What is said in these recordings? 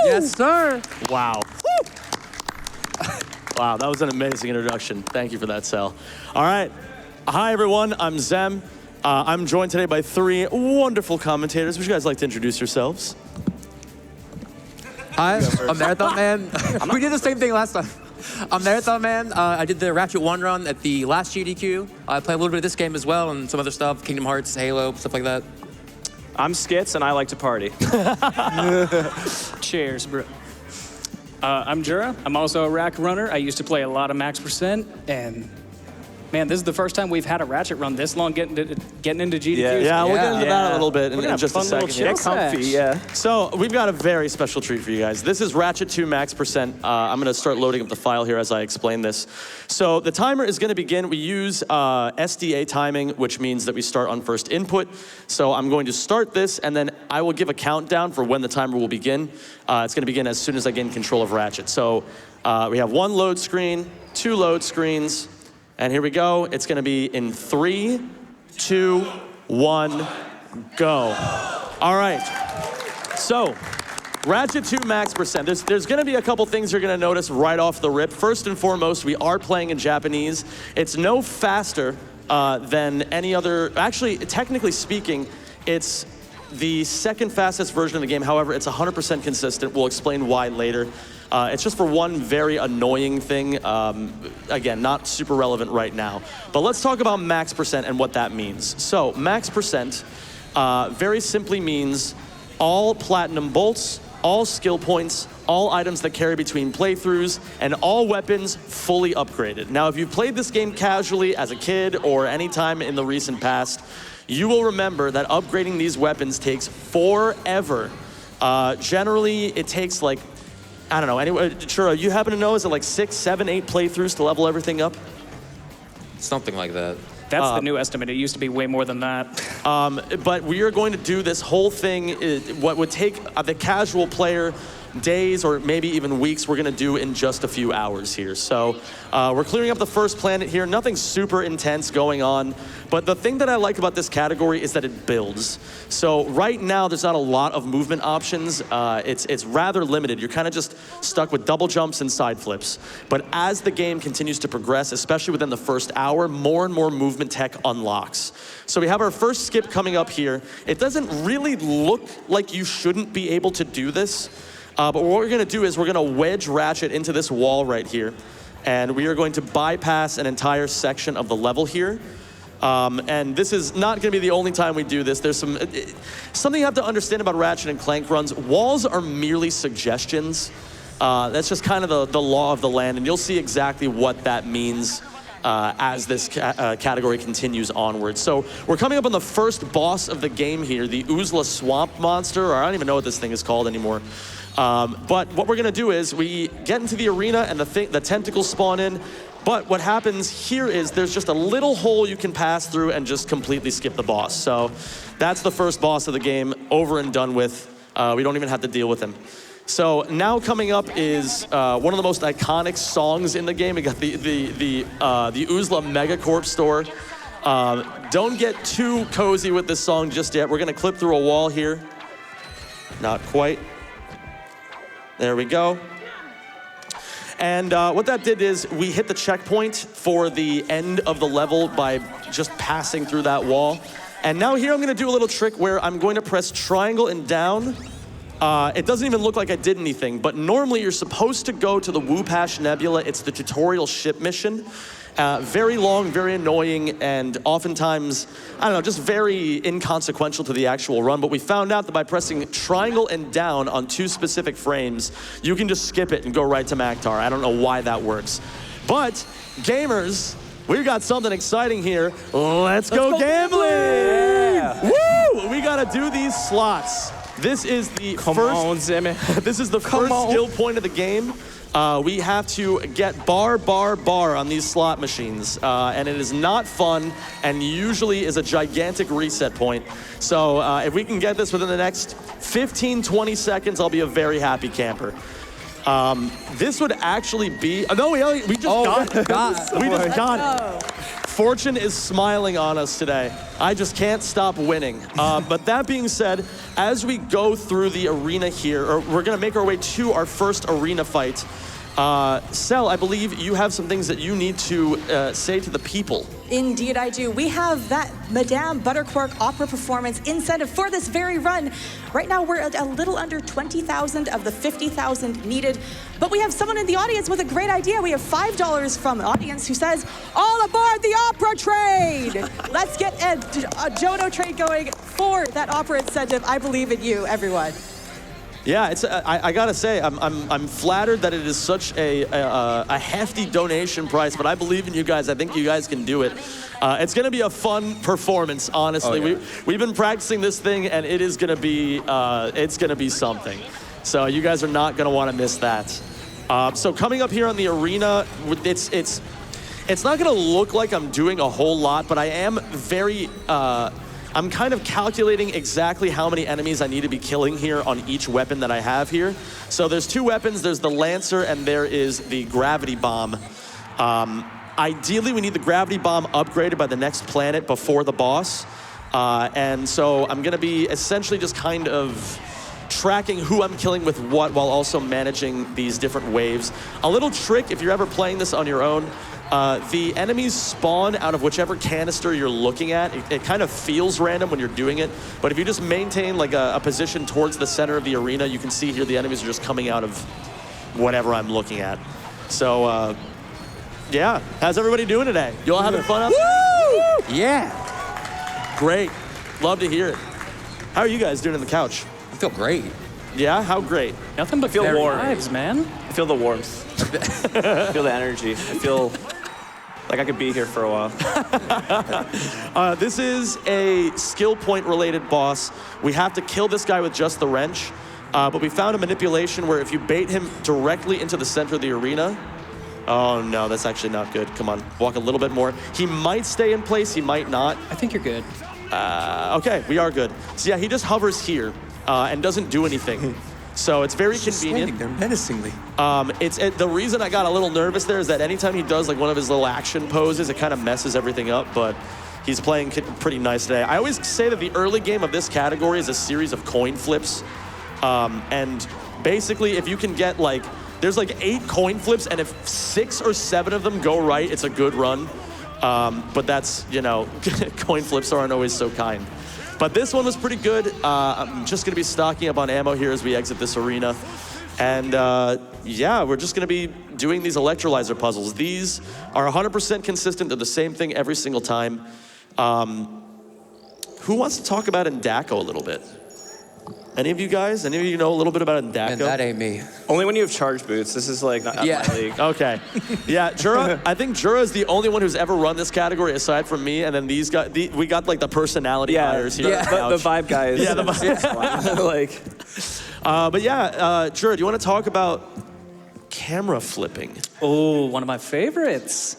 Yes, sir. Wow. Wow, that was an amazing introduction. Thank you for that, Sel. All right. Hi, everyone. I'm Zem. I'm joined today by three wonderful commentators. Would you guys like to introduce yourselves? Hi, I'm marathonman. We did the same thing last time. I'm marathonman. I did the Ratchet 1 run at the last GDQ. I played a little bit of this game as well and some other stuff, Kingdom Hearts, Halo, stuff like that. I'm Skits, and I like to party. Cheers, bro. I'm Jura. I'm also a rack runner. I used to play a lot of max percent, and man, this is the first time we've had a Ratchet run this long getting into GDQ. Yeah, we'll get into that a little bit in just a second. Yeah, comfy, yeah. So we've got a very special treat for you guys. This is Ratchet 2 max percent. I'm going to start loading up the file here as I explain this. So the timer is going to begin. We use SDA timing, which means that we start on first input. So I'm going to start this, and then I will give a countdown for when the timer will begin. It's going to begin as soon as I gain control of Ratchet. So we have one load screen, two load screens, and here we go. It's going to be in 3, 2, 1, go. All right. So Ratchet 2 max percent. There's going to be a couple things you're going to notice right off the rip. First and foremost, we are playing in Japanese. It's no faster than any other. Actually, technically speaking, it's the second fastest version of the game. However, it's 100% consistent. We'll explain why later. It's just for one very annoying thing. Again, not super relevant right now. But let's talk about max percent and what that means. So max percent very simply means all platinum bolts, all skill points, all items that carry between playthroughs, and all weapons fully upgraded. Now, if you've played this game casually as a kid or any time in the recent past, you will remember that upgrading these weapons takes forever. Generally, it takes like, I don't know, anyway, sure, you happen to know, is it like 6, 7, 8 playthroughs to level everything up? Something like that. That's the new estimate. It used to be way more than that. But we are going to do this whole thing, what would take the casual player days or maybe even weeks, we're gonna do in just a few hours here. So we're clearing up the first planet here. Nothing super intense going on. But the thing that I like about this category is that it builds. So right now, there's not a lot of movement options. It's rather limited. You're kind of just stuck with double jumps and side flips. But as the game continues to progress, especially within the first hour, more and more movement tech unlocks. So we have our first skip coming up here. It doesn't really look like you shouldn't be able to do this. But what we're gonna do is we're gonna wedge Ratchet into this wall right here. And we are going to bypass an entire section of the level here. And this is not gonna be the only time we do this. There's something you have to understand about Ratchet and Clank runs. Walls are merely suggestions. That's just kind of the law of the land, and you'll see exactly what that means as this category continues onward. So we're coming up on the first boss of the game here, the Oozla Swamp Monster, or I don't even know what this thing is called anymore. But what we're gonna do is we get into the arena and the tentacles spawn in. But what happens here is there's just a little hole you can pass through and just completely skip the boss. So that's the first boss of the game, over and done with. We don't even have to deal with him. So now coming up is one of the most iconic songs in the game. We got the Oozla Megacorp store. Don't get too cozy with this song just yet. We're gonna clip through a wall here. Not quite. There we go. And what that did is we hit the checkpoint for the end of the level by just passing through that wall. And now here I'm gonna do a little trick where I'm going to press triangle and down. It doesn't even look like I did anything, but normally you're supposed to go to the Wupash Nebula. It's the tutorial ship mission. Very long, very annoying, and oftentimes, I don't know, just very inconsequential to the actual run. But we found out that by pressing triangle and down on 2 specific frames, you can just skip it and go right to Maktar. I don't know why that works. But gamers, we've got something exciting here. Let's go gambling! Yeah. Woo! We gotta do these slots. This is the first skill point of the game. We have to get bar on these slot machines, and it is not fun, and usually is a gigantic reset point. So if we can get this within the next 15, 20 seconds, I'll be a very happy camper. This would actually be, no, we just got it. We just got it. Fortune is smiling on us today. I just can't stop winning. But that being said, as we go through the arena here, or we're gonna make our way to our first arena fight, Sel, I believe you have some things that you need to say to the people. Indeed I do. We have that Madame Butterquark opera performance incentive for this very run. Right now we're at a little under 20,000 of the 50,000 needed, but we have someone in the audience with a great idea. We have $5 from an audience who says, all aboard the opera train! Let's get a Jono train going for that opera incentive. I believe in you, everyone. Yeah, it's. I gotta say, I'm flattered that it is such a hefty donation price, but I believe in you guys. I think you guys can do it. It's gonna be a fun performance, honestly. Oh, yeah. We've been practicing this thing, and it is gonna be something. So you guys are not gonna want to miss that. So coming up here on the arena, it's not gonna look like I'm doing a whole lot, but I am very. I'm kind of calculating exactly how many enemies I need to be killing here on each weapon that I have here. So there's two weapons, there's the Lancer and there is the Gravity Bomb. Ideally, we need the Gravity Bomb upgraded by the next planet before the boss. And so I'm gonna be essentially just kind of tracking who I'm killing with what while also managing these different waves. A little trick, if you're ever playing this on your own, the enemies spawn out of whichever canister you're looking at. It kind of feels random when you're doing it, but if you just maintain like a position towards the center of the arena, you can see here the enemies are just coming out of whatever I'm looking at. So, yeah, how's everybody doing today? You all having fun out there? Woo! Yeah. Great, love to hear it. How are you guys doing on the couch? I feel great. Yeah, how great? Nothing but feel fairy warm. vibes, man. I feel the warmth. I feel the energy. I feel like I could be here for a while. This is a skill point related boss. We have to kill this guy with just the wrench, but we found a manipulation where if you bait him directly into the center of the arena, oh no, that's actually not good. Come on, walk a little bit more. He might stay in place, he might not. I think you're good. Okay, we are good. So yeah, he just hovers here and doesn't do anything. So it's very convenient. Standing there menacingly. The reason I got a little nervous there is that anytime he does like one of his little action poses, it kind of messes everything up, but he's playing pretty nice today. I always say that the early game of this category is a series of coin flips. And basically if you can get like, there's like 8 coin flips, and if 6 or 7 of them go right, it's a good run. But that's, you know, coin flips aren't always so kind. But this one was pretty good. I'm just gonna be stocking up on ammo here as we exit this arena. And yeah, we're just gonna be doing these electrolyzer puzzles. These are 100% consistent. They're the same thing every single time. Who wants to talk about Endako a little bit? Any of you guys? Any of you know a little bit about Endako? And that ain't me. Only when you have charge boots. This is like not my league. Okay. Yeah, Jura, I think Jura is the only one who's ever run this category aside from me, and then these guys, we got like the personality hires here. Yeah, the vibe guys. Yeah, the vibe. Like, but yeah, Jura, do you want to talk about camera flipping? Oh, one of my favorites.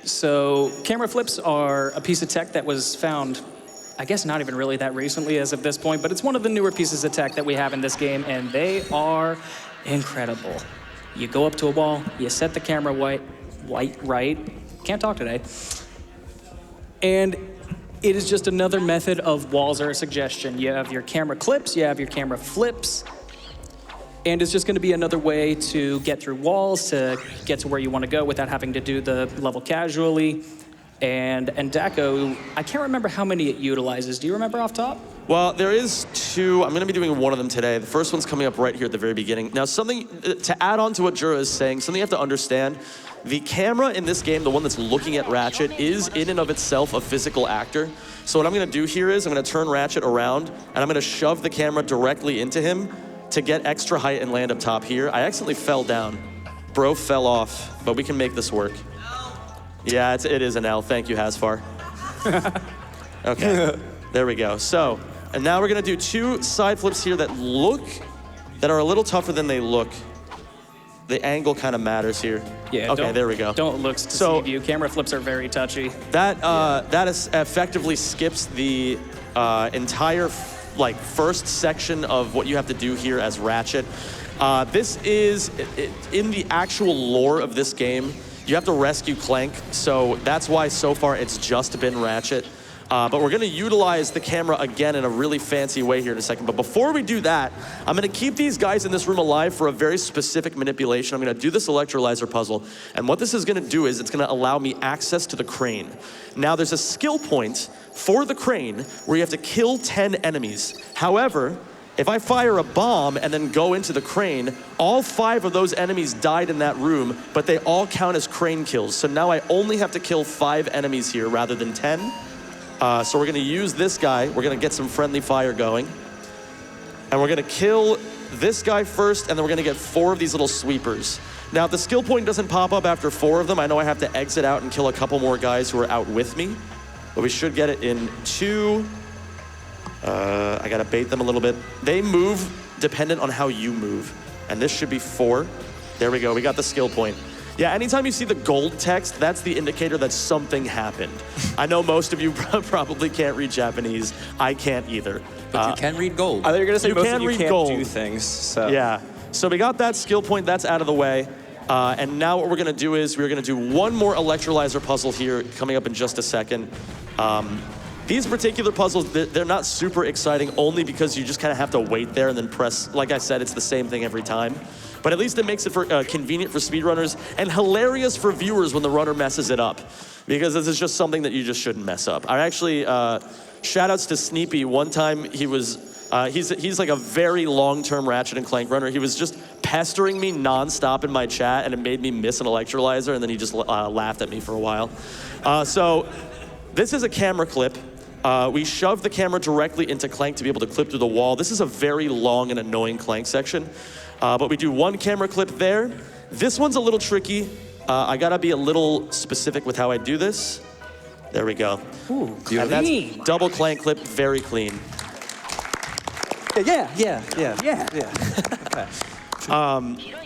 So camera flips are a piece of tech that was found, I guess not even really that recently as of this point, but it's one of the newer pieces of tech that we have in this game, and they are incredible. You go up to a wall, you set the camera right, can't talk today, and it is just another method of walls are a suggestion. You have your camera clips, you have your camera flips, and it's just going to be another way to get through walls, to get to where you want to go without having to do the level casually. And Endako, I can't remember how many it utilizes. Do you remember off top? Well, there is 2. I'm going to be doing one of them today. The first one's coming up right here at the very beginning. Now, something to add on to what Jura is saying, something you have to understand, the camera in this game, the one that's looking at Ratchet, is in and of itself a physical actor. So what I'm going to do here is I'm going to turn Ratchet around, and I'm going to shove the camera directly into him to get extra height and land up top here. I accidentally fell down. Bro fell off, but we can make this work. Yeah, it is an L. Thank you, Hasfar. Okay, there we go. So, and now we're gonna do 2 side flips here that are a little tougher than they look. The angle kind of matters here. Yeah. Okay, there we go. Don't look to deceive you. Camera flips are very touchy. That effectively skips the entire first section of what you have to do here as Ratchet. This is in the actual lore of this game. you have to rescue Clank. So that's why so far it's just been Ratchet. But we're gonna utilize the camera again in a really fancy way here in a second. But before we do that, I'm gonna keep these guys in this room alive for a very specific manipulation. I'm gonna do this electrolyzer puzzle. And what this is gonna do is it's gonna allow me access to the crane. Now there's a skill point for the crane where you have to kill 10 enemies. However, if I fire a bomb and then go into the crane, all 5 of those enemies died in that room, but they all count as crane kills. So now I only have to kill 5 enemies here rather than 10. So we're gonna use this guy. We're gonna get some friendly fire going. And we're gonna kill this guy first, and then we're gonna get 4 of these little sweepers. Now, if the skill point doesn't pop up after 4 of them, I know I have to exit out and kill a couple more guys who are out with me. But we should get it in 2. I gotta bait them a little bit. They move dependent on how you move. And this should be 4. There we go, we got the skill point. Yeah, anytime you see the gold text, that's the indicator that something happened. I know most of you probably can't read Japanese. I can't either. But you can read gold. I thought you were gonna say You most can of you read can't gold. do things, so. Yeah, so we got that skill point, that's out of the way. And now what we're gonna do is we're gonna do one more electrolyzer puzzle here coming up in just a second. These particular puzzles, they're not super exciting only because you just kind of have to wait there and then press, like I said, it's the same thing every time. But at least it makes it for convenient for speedrunners and hilarious for viewers when the runner messes it up. Because this is just something that you just shouldn't mess up. I actually, shout outs to Sneepy. One time he was, he's like a very long-term Ratchet and Clank runner. He was just pestering me nonstop in my chat and it made me miss an electrolyzer and then he just laughed at me for a while. So this is a camera clip. We shoved the camera directly into Clank to be able to clip through the wall. This is a very long and annoying Clank section. But we do one camera clip there. This one's a little tricky. I gotta be a little specific with how I do this. There we go. Ooh, And that's double Clank clip, very clean. Yeah.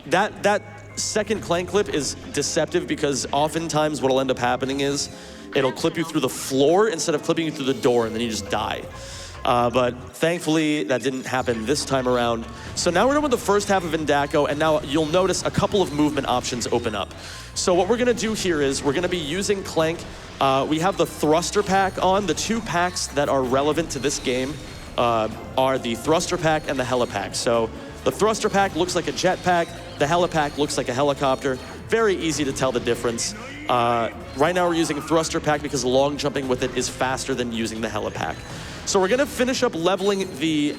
That second Clank clip is deceptive because oftentimes what'll end up happening is it'll clip you through the floor instead of clipping you through the door and then you just die. But thankfully that didn't happen this time around. So now we're done with the first half of Indako and now you'll notice a couple of movement options open up. So what we're gonna do here is we're gonna be using Clank. We have the thruster pack on. The 2 packs that are relevant to this game are the thruster pack and the helipack. So the thruster pack looks like a jetpack. The helipack looks like a helicopter. Very easy to tell the difference. Right now we're using thruster pack because long jumping with it is faster than using the helipack. So we're gonna finish up leveling the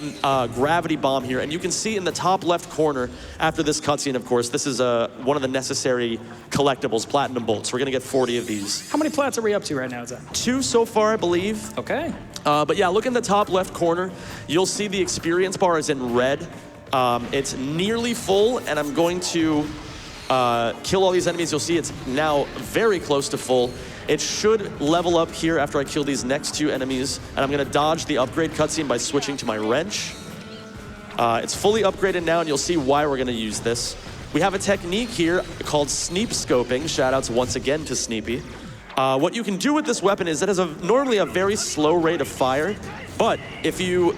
gravity bomb here, and you can see in the top left corner, after this cutscene, of course, this is one of the necessary collectibles, platinum bolts. We're gonna get 40 of these. How many plats are we up to right now, is that? 2 so far, I believe. Okay. But yeah, look in the top left corner. You'll see the experience bar is in red. It's nearly full, and I'm going to kill all these enemies. You'll see it's now very close to full. It should level up here after I kill these next 2 enemies, and I'm gonna dodge the upgrade cutscene by switching to my wrench. It's fully upgraded now, and you'll see why we're gonna use this. We have a technique here called sneep scoping. Shoutouts once again to Sneepy. What you can do with this weapon is it has normally a very slow rate of fire, but if you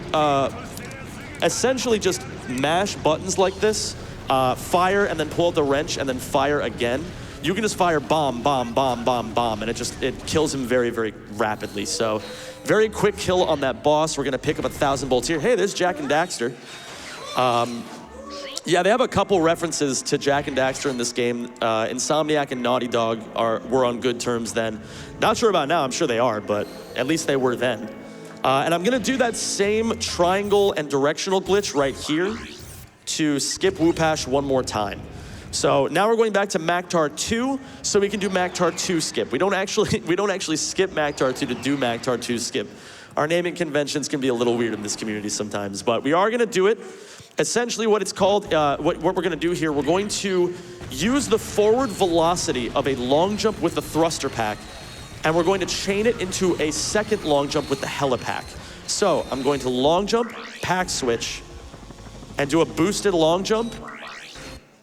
essentially just mash buttons like this, fire and then pull out the wrench and then fire again, you can just fire bomb, bomb, bomb, bomb, bomb, and it kills him very, very rapidly. So very quick kill on that boss. We're gonna pick up 1,000 bolts here. Hey, there's Jack and Daxter. Yeah, they have a couple references to Jack and Daxter in this game. Insomniac and Naughty Dog were on good terms then. Not sure about now, I'm sure they are, but at least they were then. And I'm gonna do that same triangle and directional glitch right here to skip Whoopash one more time. So now we're going back to Mactar 2, so we can do Mactar 2 skip. We don't actually skip Mactar 2 to do Mactar 2 skip. Our naming conventions can be a little weird in this community sometimes, but we are gonna do it. Essentially what it's called, what we're gonna do here, we're going to use the forward velocity of a long jump with the thruster pack, and we're going to chain it into a second long jump with the helipack. So I'm going to long jump, pack switch, and do a boosted long jump,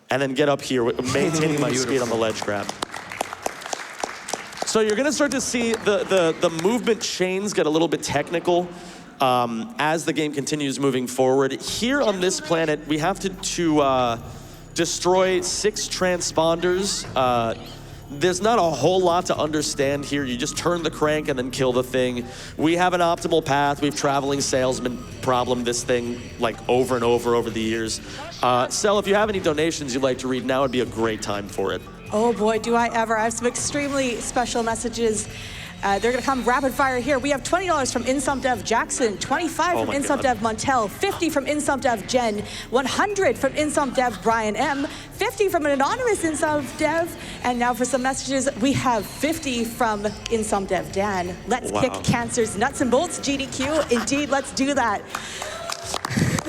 and then get up here, maintaining my speed on the ledge grab. So you're gonna start to see the movement chains get a little bit technical as the game continues moving forward. Here on this planet, we have to destroy 6 transponders there's not a whole lot to understand here. You just turn the crank and then kill the thing. We have an optimal path. We've traveling salesman problem this thing like over and over the years. Sel, if you have any donations you'd like to read, now would be a great time for it. Oh boy, do I ever. I have some extremely special messages. They're gonna come rapid fire here. We have $20 from InSumDev Jackson, 25 from InSumDev Montel, 50 from InSumDev Jen, 100 from InSumDev Brian M, 50 from an anonymous InSumDev, and now for some messages, we have 50 from InSumDev Dan. Let's kick cancer's nuts and bolts, GDQ. Indeed, let's do that.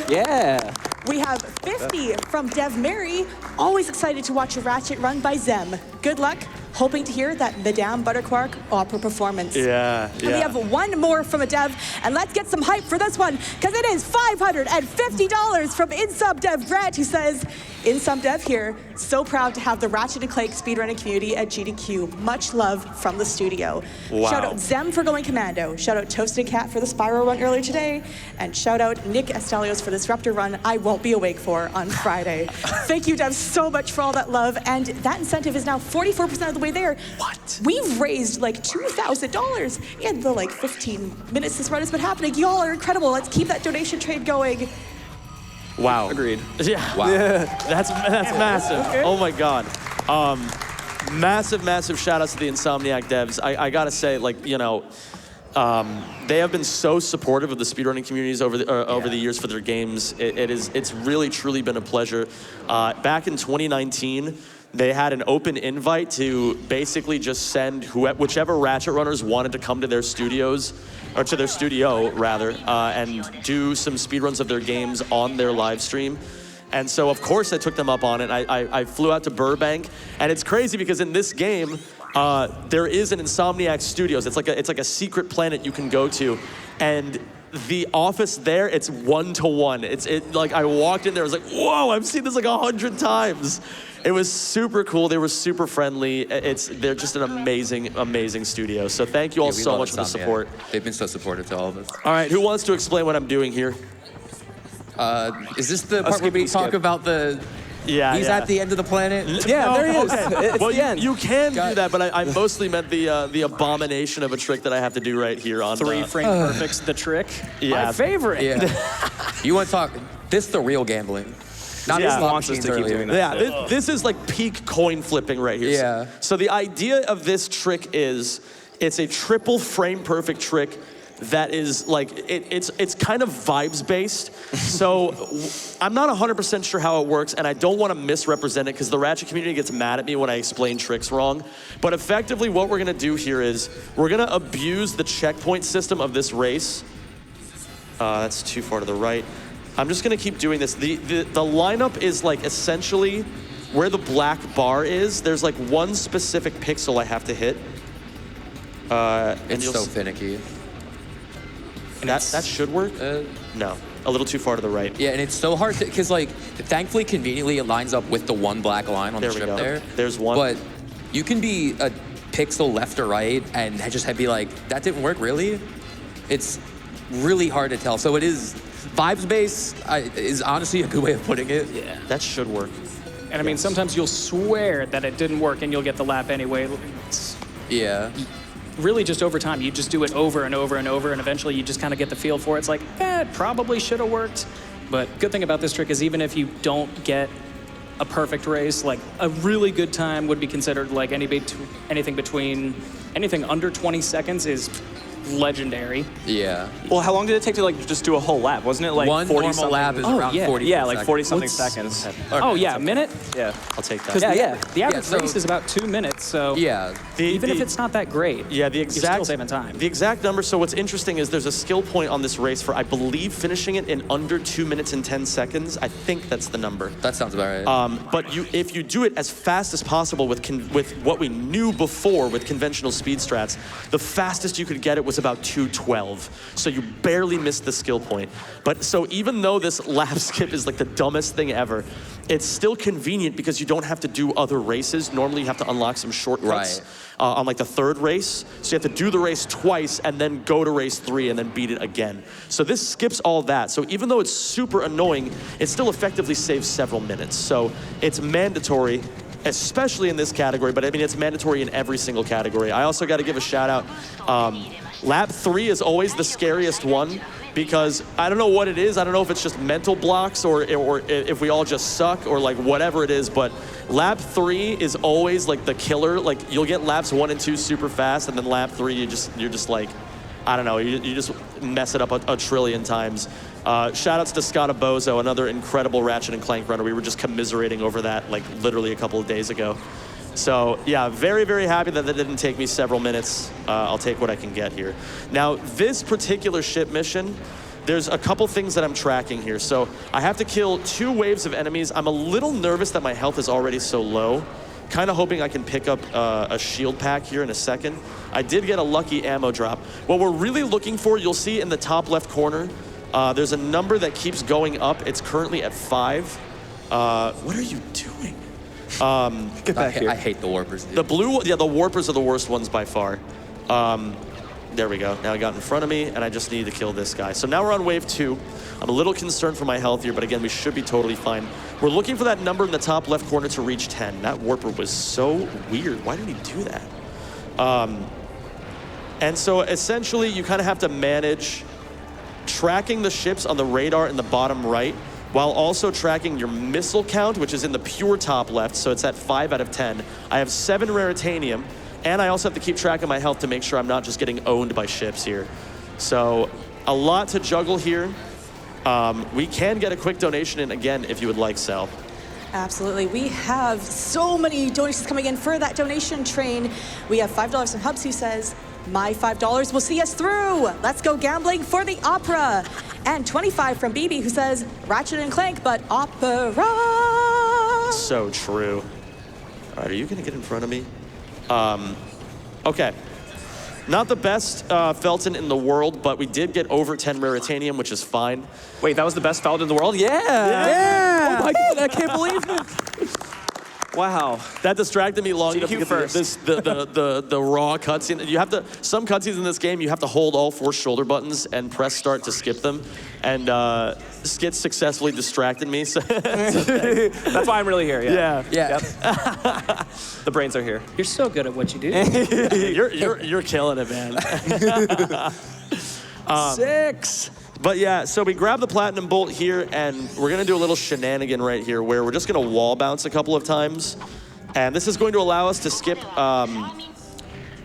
Yeah. We have 50 from Dev Mary. Always excited to watch a Ratchet run by Zem. Good luck. Hoping to hear that Madame Butterquark opera performance. Yeah. And we have one more from a dev, and let's get some hype for this one, because it is $550 from InSumDev Brett, who says, InSumDev here, so proud to have the Ratchet Clank speedrunning community at GDQ. Much love from the studio. Wow. Shout out Zem for going Commando. Shout out Toasted Cat for the Spiral run earlier today. And shout out Nick Estelios for this Raptor run I won't be awake for on Friday. Thank you, Dev, so much for all that love. And that incentive is now 44% of the way there. What? We've raised like $2,000 in the like 15 minutes this run has been happening. Y'all are incredible. Let's keep that donation trade going. Wow. Agreed. Yeah. Wow. That's massive. Okay. Oh my God. Massive shout outs to the Insomniac devs. I gotta say, like, you know, they have been so supportive of the speedrunning communities over the years for their games. It's really truly been a pleasure. Back in 2019, they had an open invite to basically just send whichever Ratchet runners wanted to come to their studios, or to their studio rather, and do some speedruns of their games on their live stream. And so of course I took them up on it. I flew out to Burbank, and it's crazy because in this game, there is an Insomniac Studios. It's like a secret planet you can go to, and the office there, it's 1-to-1. Like I walked in there, I was like, whoa, I've seen this like 100 times. It was super cool. They were super friendly. They're just an amazing studio. So thank you all so much for the support. They've been so supportive to all of us. All right, who wants to explain what I'm doing here? Is this the part where we talk about the... Yeah, He's at the end of the planet? Yeah, there he is. Okay. It's well, the end. you can do that, but I mostly meant the abomination of a trick that I have to do right here on 3 frame perfects the trick. Yeah. My favorite. Yeah. You want to talk... This is the real gambling. Not Yeah. the slot Wants us machines to keep earlier. doing that. Yeah, this is like peak coin flipping right here. Yeah. So the idea of this trick is it's a triple frame perfect trick that is like, it's kind of vibes based. So I'm not 100% sure how it works, and I don't want to misrepresent it because the Ratchet community gets mad at me when I explain tricks wrong. But effectively what we're gonna do here is we're gonna abuse the checkpoint system of this race. That's too far to the right. I'm just gonna keep doing this. The lineup is like essentially where the black bar is, there's like one specific pixel I have to hit. It's so finicky. That should work? No, a little too far to the right. Yeah, and it's so hard to, because like, thankfully, conveniently, it lines up with the one black line on the strip there. There's one. But you can be a pixel left or right and just be like, that didn't work, really? It's really hard to tell. So it is, vibes based is honestly a good way of putting it. Yeah, that should work. And I mean, sometimes you'll swear that it didn't work and you'll get the lap anyway. It's Yeah. really just over time, you just do it over and over and over, and eventually you just kind of get the feel for it. It's like, it probably should have worked. But good thing about this trick is even if you don't get a perfect race, like a really good time would be considered like anything under 20 seconds is legendary. Yeah. Well, how long did it take to like just do a whole lap? Wasn't it like One 40 normal lap is Oh, around yeah. 40 Yeah, like 40 something What's- seconds. Oh yeah, a minute? Yeah. I'll take that. Because the average so- race is about 2 minutes, so Yeah. even if it's not that great, Yeah, the you're still exact saving time. The exact number. So what's interesting is there's a skill point on this race for I believe finishing it in under 2 minutes and 10 seconds. I think that's the number. That sounds about right. But if you do it as fast as possible with what we knew before with conventional speed strats, the fastest you could get it was about 2:12. So you barely missed the skill point. But so even though this lap skip is like the dumbest thing ever, it's still convenient because you don't have to do other races. Normally you have to unlock some shortcuts on like the third race. So you have to do the race twice and then go to race 3 and then beat it again. So this skips all that. So even though it's super annoying, it still effectively saves several minutes. So it's mandatory. especially in this category, but I mean, it's mandatory in every single category. I also got to give a shout out. Lap 3 is always the scariest one because I don't know what it is. I don't know if it's just mental blocks or if we all just suck or like whatever it is, but lap 3 is always like the killer. Like you'll get laps 1 and 2 super fast, and then lap 3 you're just like, I don't know, you just mess it up a trillion times. Shout outs to Scott Bozo, another incredible Ratchet and Clank runner. We were just commiserating over that like literally a couple of days ago. So yeah, very, very happy that didn't take me several minutes. I'll take what I can get here. Now, this particular ship mission, there's a couple things that I'm tracking here. So I have to kill 2 waves of enemies. I'm a little nervous that my health is already so low. Kind of hoping I can pick up a shield pack here in a second. I did get a lucky ammo drop. What we're really looking for, you'll see in the top left corner, there's a number that keeps going up. It's currently at 5. What are you doing? Get back here. I hate the warpers, dude. The blue, yeah, the warpers are the worst ones by far. There we go. Now I got in front of me, and I just need to kill this guy. So now we're on wave 2. I'm a little concerned for my health here, but again, we should be totally fine. We're looking for that number in the top left corner to reach 10. That warper was so weird. Why did he do that? And so essentially, you kind of have to manage tracking the ships on the radar in the bottom right, while also tracking your missile count, which is in the pure top left, so it's at 5 out of 10. I have 7 raritanium, and I also have to keep track of my health to make sure I'm not just getting owned by ships here. So a lot to juggle here. We can get a quick donation in again if you would like, Sel. Absolutely. We have so many donations coming in for that donation train. We have $5 from Hubs who says, my $5 will see us through. Let's go gambling for the opera. And 25 from BB who says, Ratchet and Clank, but opera. So true. All right, are you gonna get in front of me? Okay. Not the best Felton in the world, but we did get over 10 raritanium, which is fine. Wait, that was the best Felton in the world? Yeah! Yeah! Oh my God, I can't believe it. Wow. That distracted me long enough to GQ get first. the raw cutscene. You have to, some cutscenes in this game, you have to hold all 4 shoulder buttons and press start to skip them. And Skits successfully distracted me. So That's why I'm really here, yeah. Yeah. Yep. The brains are here. You're so good at what you do. You're killing it, man. 6. But yeah, so we grab the platinum bolt here, and we're gonna do a little shenanigan right here where we're just gonna wall bounce a couple of times. And this is going to allow us to skip,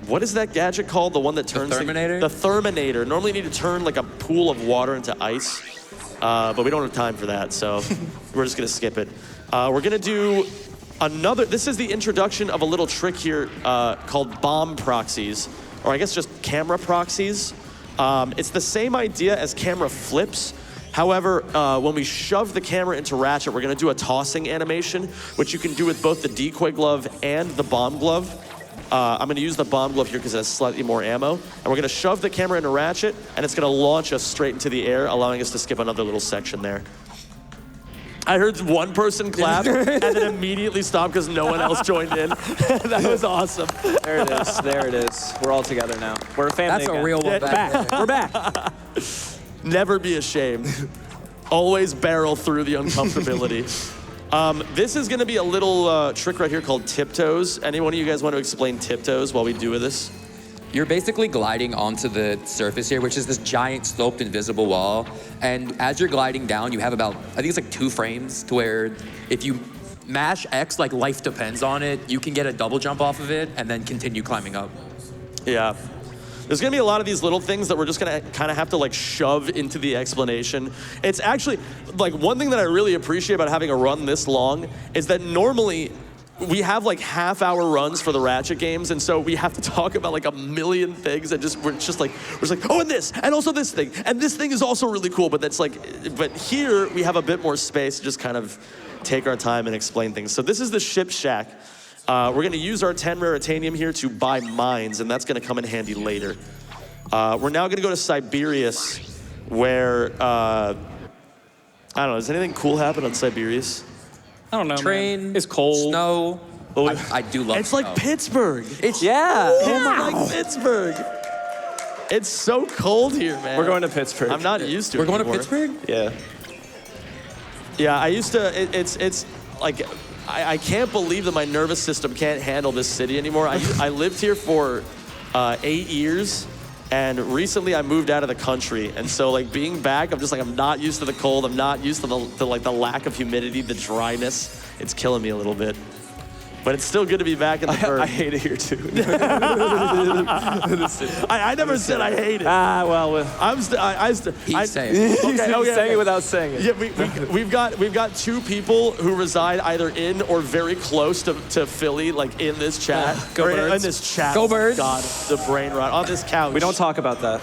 what is that gadget called? The one that turns Therminator? The Therminator. Normally you need to turn like a pool of water into ice, but we don't have time for that, so we're just gonna skip it. We're gonna do another, this is the introduction of a little trick here called bomb proxies, or I guess just camera proxies. It's the same idea as camera flips. However, when we shove the camera into Ratchet, we're gonna do a tossing animation, which you can do with both the decoy glove and the bomb glove. I'm gonna use the bomb glove here because it has slightly more ammo. And we're gonna shove the camera into Ratchet, and it's gonna launch us straight into the air, allowing us to skip another little section there. I heard one person clap and then immediately stop because no one else joined in. That was awesome. There it is. There it is. We're all together now. We're a family That's a again. real one back there. We're back. Never be ashamed. Always barrel through the uncomfortability. This is gonna be a little trick right here called tiptoes. Any one of you guys want to explain tiptoes while we do this? You're basically gliding onto the surface here, which is this giant sloped invisible wall. And as you're gliding down, you have about, I think it's like 2 frames to where if you mash X, like life depends on it, you can get a double jump off of it and then continue climbing up. Yeah. There's gonna be a lot of these little things that we're just gonna kind of have to like shove into the explanation. It's actually, like one thing that I really appreciate about having a run this long is that normally we have like half-hour runs for the Ratchet games, and so we have to talk about like a million things, and we're just like, oh, and this, and also this thing, and this thing is also really cool, but that's like, but here we have a bit more space to just kind of take our time and explain things. So this is the ship shack. We're gonna use our 10 raritanium here to buy mines, and that's gonna come in handy later. We're now gonna go to Siberius, where, I don't know, does anything cool happen on Siberius? I don't know, Train, man. It's cold. Snow. I do love It's snow. like Pittsburgh. It's It's like Pittsburgh. It's so cold here, man. We're going to Pittsburgh. I'm not used to it We're going anymore. to Pittsburgh? Yeah. Yeah, I used to, like, I can't believe that my nervous system can't handle this city anymore. I lived here for 8 years, and recently I moved out of the country. And so like being back, I'm just like, I'm not used to the cold. I'm not used to the lack of humidity, the dryness. It's killing me a little bit. But it's still good to be back in the burg. I hate it here too. I never said I hate it. Well, He's saying it. he's saying it without saying it. Yeah, we've got 2 people who reside either in or very close to Philly, like in this chat. Go or Birds. in this chat. Go Birds. God, the brain rot on this couch. We don't talk about that.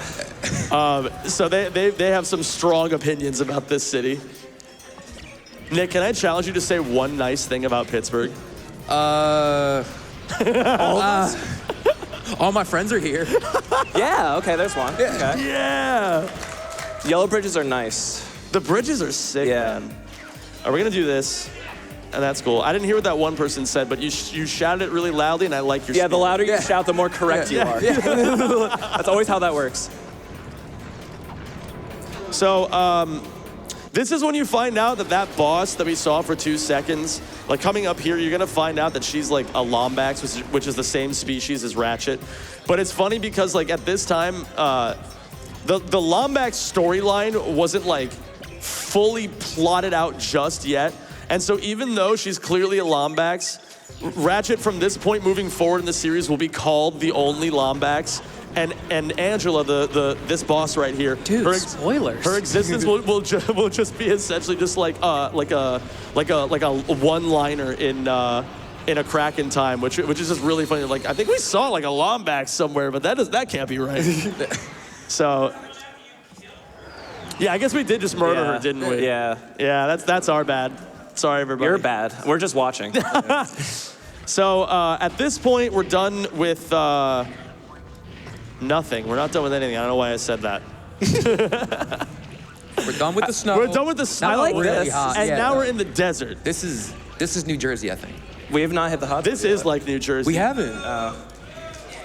So they have some strong opinions about this city. Nick, can I challenge you to say one nice thing about Pittsburgh? All my friends are here. Yeah, okay, there's one. Okay. Yeah. Yellow bridges are nice. The bridges are sick, Yeah. man. Are we gonna do this? And that's cool. I didn't hear what that one person said, but you shouted it really loudly, and I like your Yeah, the spirit. louder you shout, the more correct you are. That's always how that works. So, this is when you find out that boss that we saw for 2 seconds, like coming up here, you're gonna find out that she's like a Lombax, which is the same species as Ratchet. But it's funny because like at this time, the Lombax storyline wasn't like fully plotted out just yet. And so even though she's clearly a Lombax, Ratchet from this point moving forward in the series will be called the only Lombax. And Angela, this boss right here, Dude, spoilers. Her existence will just be essentially just like a one-liner in a Crack in Time, which is just really funny. Like I think we saw like a Lombax somewhere, but that can't be right. So yeah, I guess we did just murder her, didn't we? Yeah. Yeah, that's our bad. Sorry, everybody. You're bad. We're just watching. So at this point, we're done with. Nothing. We're not done with anything. I don't know why I said that. We're done with the snow. We're done with the snow. I like Really this. hot. And Yeah, now no. we're in the desert. This is New Jersey, I think. We have not hit the hot. This is like New Jersey. We haven't.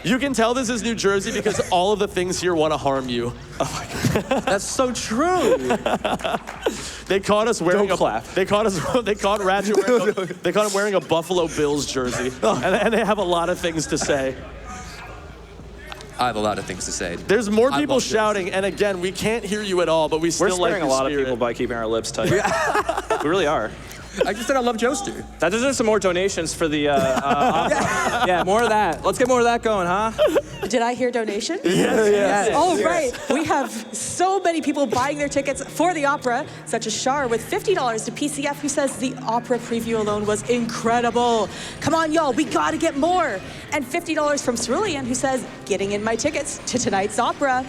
You can tell this is New Jersey because all of the things here want to harm you. That's so true. They caught us wearing Don't clap. They caught Ratchet they caught him wearing a Buffalo Bills jersey. And they have a lot of things to say. I have a lot of things to say. There's more I people love this. shouting, and again, we can't hear you at all, but we still We're like scaring your a lot spirit. of people by keeping our lips tight. We really are. I just said I love Joester. That deserves some more donations for the opera. Yeah, more of that. Let's get more of that going, huh? Did I hear donation? Yes. Oh, right. We have so many people buying their tickets for the opera, such as Shar with $50 to PCF, who says the opera preview alone was incredible. Come on, y'all, we gotta get more. And $50 from Cerulean, who says, getting in my tickets to tonight's opera.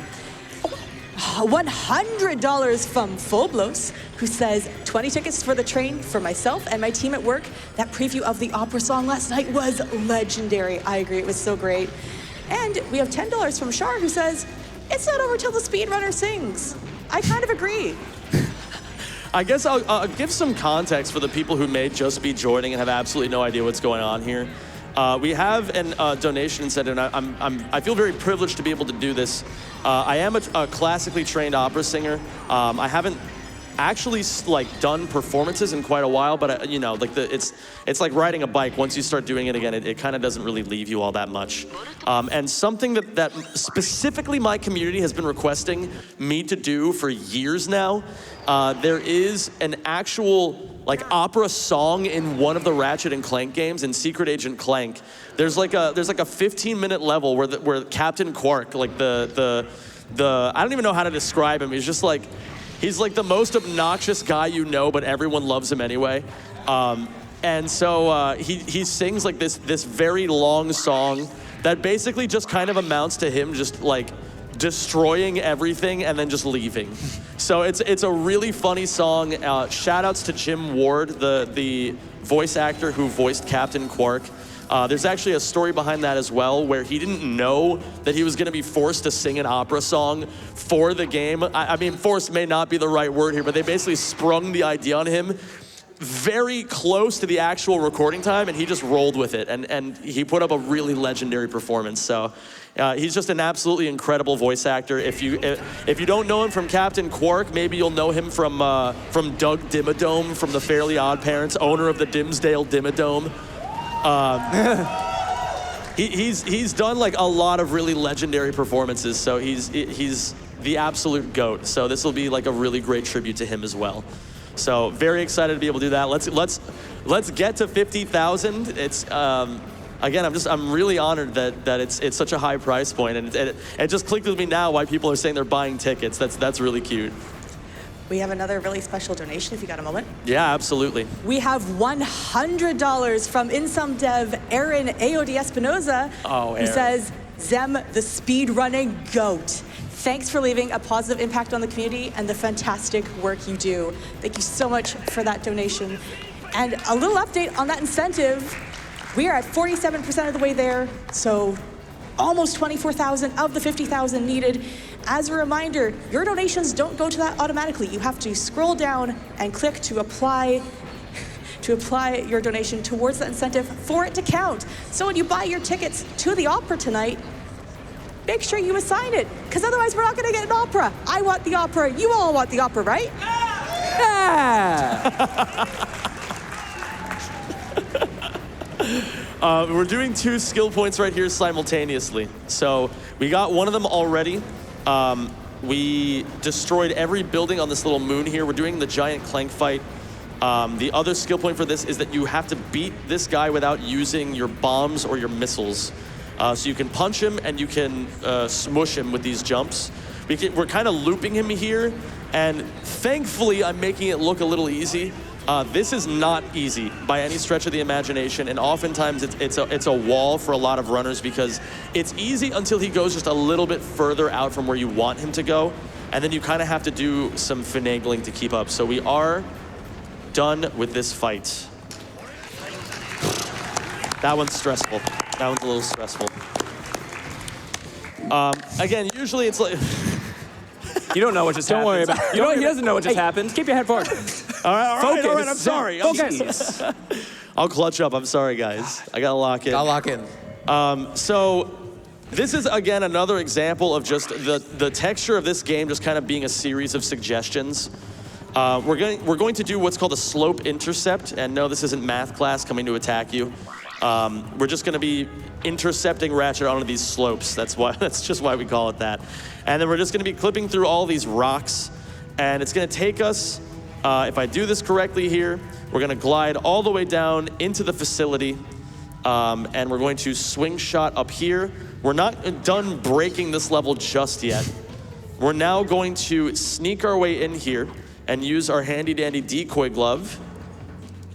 $100 from Fullblos, who says 20 tickets for the train for myself and my team at work. That preview of the opera song last night was legendary. I agree, it was so great. And we have $10 from Shar, who says, it's not over till the speedrunner sings. I kind of agree. I guess I'll give some context for the people who may just be joining and have absolutely no idea what's going on here. We have a donation incentive, and I feel very privileged to be able to do this. I am a classically trained opera singer. I haven't actually done performances in quite a while, but it's like riding a bike. Once you start doing it again, it kind of doesn't really leave you all that much. And something that specifically my community has been requesting me to do for years now, there is an actual opera song in one of the Ratchet and Clank games. In Secret Agent Clank, there's like a 15-minute level where Captain Quark, like the I don't even know how to describe him. He's just he's like the most obnoxious guy you know, but everyone loves him anyway. And so he sings like this very long song that basically just kind of amounts to him just destroying everything and then just leaving. So it's a really funny song. Shout outs to Jim Ward, the voice actor who voiced Captain Quark. There's actually a story behind that as well, where he didn't know that he was going to be forced to sing an opera song for the game. I mean, forced may not be the right word here, but they basically sprung the idea on him very close to the actual recording time, and he just rolled with it, and he put up a really legendary performance. So he's just an absolutely incredible voice actor. If you don't know him from Captain Quark, maybe you'll know him from Doug Dimmadome from the Fairly Odd Parents, owner of the Dimsdale Dimmadome. He's done like a lot of really legendary performances, so he's the absolute GOAT. So this will be like a really great tribute to him as well. So very excited to be able to do that. Let's get to 50,000. It's again, I'm really honored that it's such a high price point, and it just clicked with me now why people are saying they're buying tickets. That's really cute. We have another really special donation if you got a moment. Yeah, absolutely. We have $100 from Insum Dev Aaron AOD Espinoza, who says, Zem, the speedrunning GOAT. Thanks for leaving a positive impact on the community and the fantastic work you do. Thank you so much for that donation. And a little update on that incentive. We are at 47% of the way there, so almost 24,000 of the 50,000 needed. As a reminder, your donations don't go to that automatically. You have to scroll down and click to apply your donation towards that incentive for it to count. So when you buy your tickets to the opera tonight, make sure you assign it, because otherwise we're not going to get an opera. I want the opera. You all want the opera, right? Yeah! We're doing 2 skill points right here simultaneously. So we got one of them already. We destroyed every building on this little moon here. We're doing the giant Clank fight. The other skill point for this is that you have to beat this guy without using your bombs or your missiles. So you can punch him and you can smush him with these jumps. We're kind of looping him here, and thankfully I'm making it look a little easy. This is not easy by any stretch of the imagination, and oftentimes it's a wall for a lot of runners because it's easy until he goes just a little bit further out from where you want him to go, and then you kind of have to do some finagling to keep up. So we are done with this fight. That one's stressful. That one's a little stressful. Again, usually it's like... You don't know what just happened. Don't worry about it. He doesn't know what just happened. Keep your head forward. All right, Focus. I'm sorry. Focus. I'll clutch up. I'm sorry, guys. I gotta lock in. I'll lock in. So this is, again, another example of just the texture of this game just kind of being a series of suggestions. We're going to do what's called a slope intercept, and no, this isn't math class coming to attack you. We're just going to be intercepting Ratchet onto these slopes. That's just why we call it that. And then we're just going to be clipping through all these rocks, and it's going to take us, if I do this correctly here, we're going to glide all the way down into the facility, and we're going to swing shot up here. We're not done breaking this level just yet. We're now going to sneak our way in here and use our handy-dandy decoy glove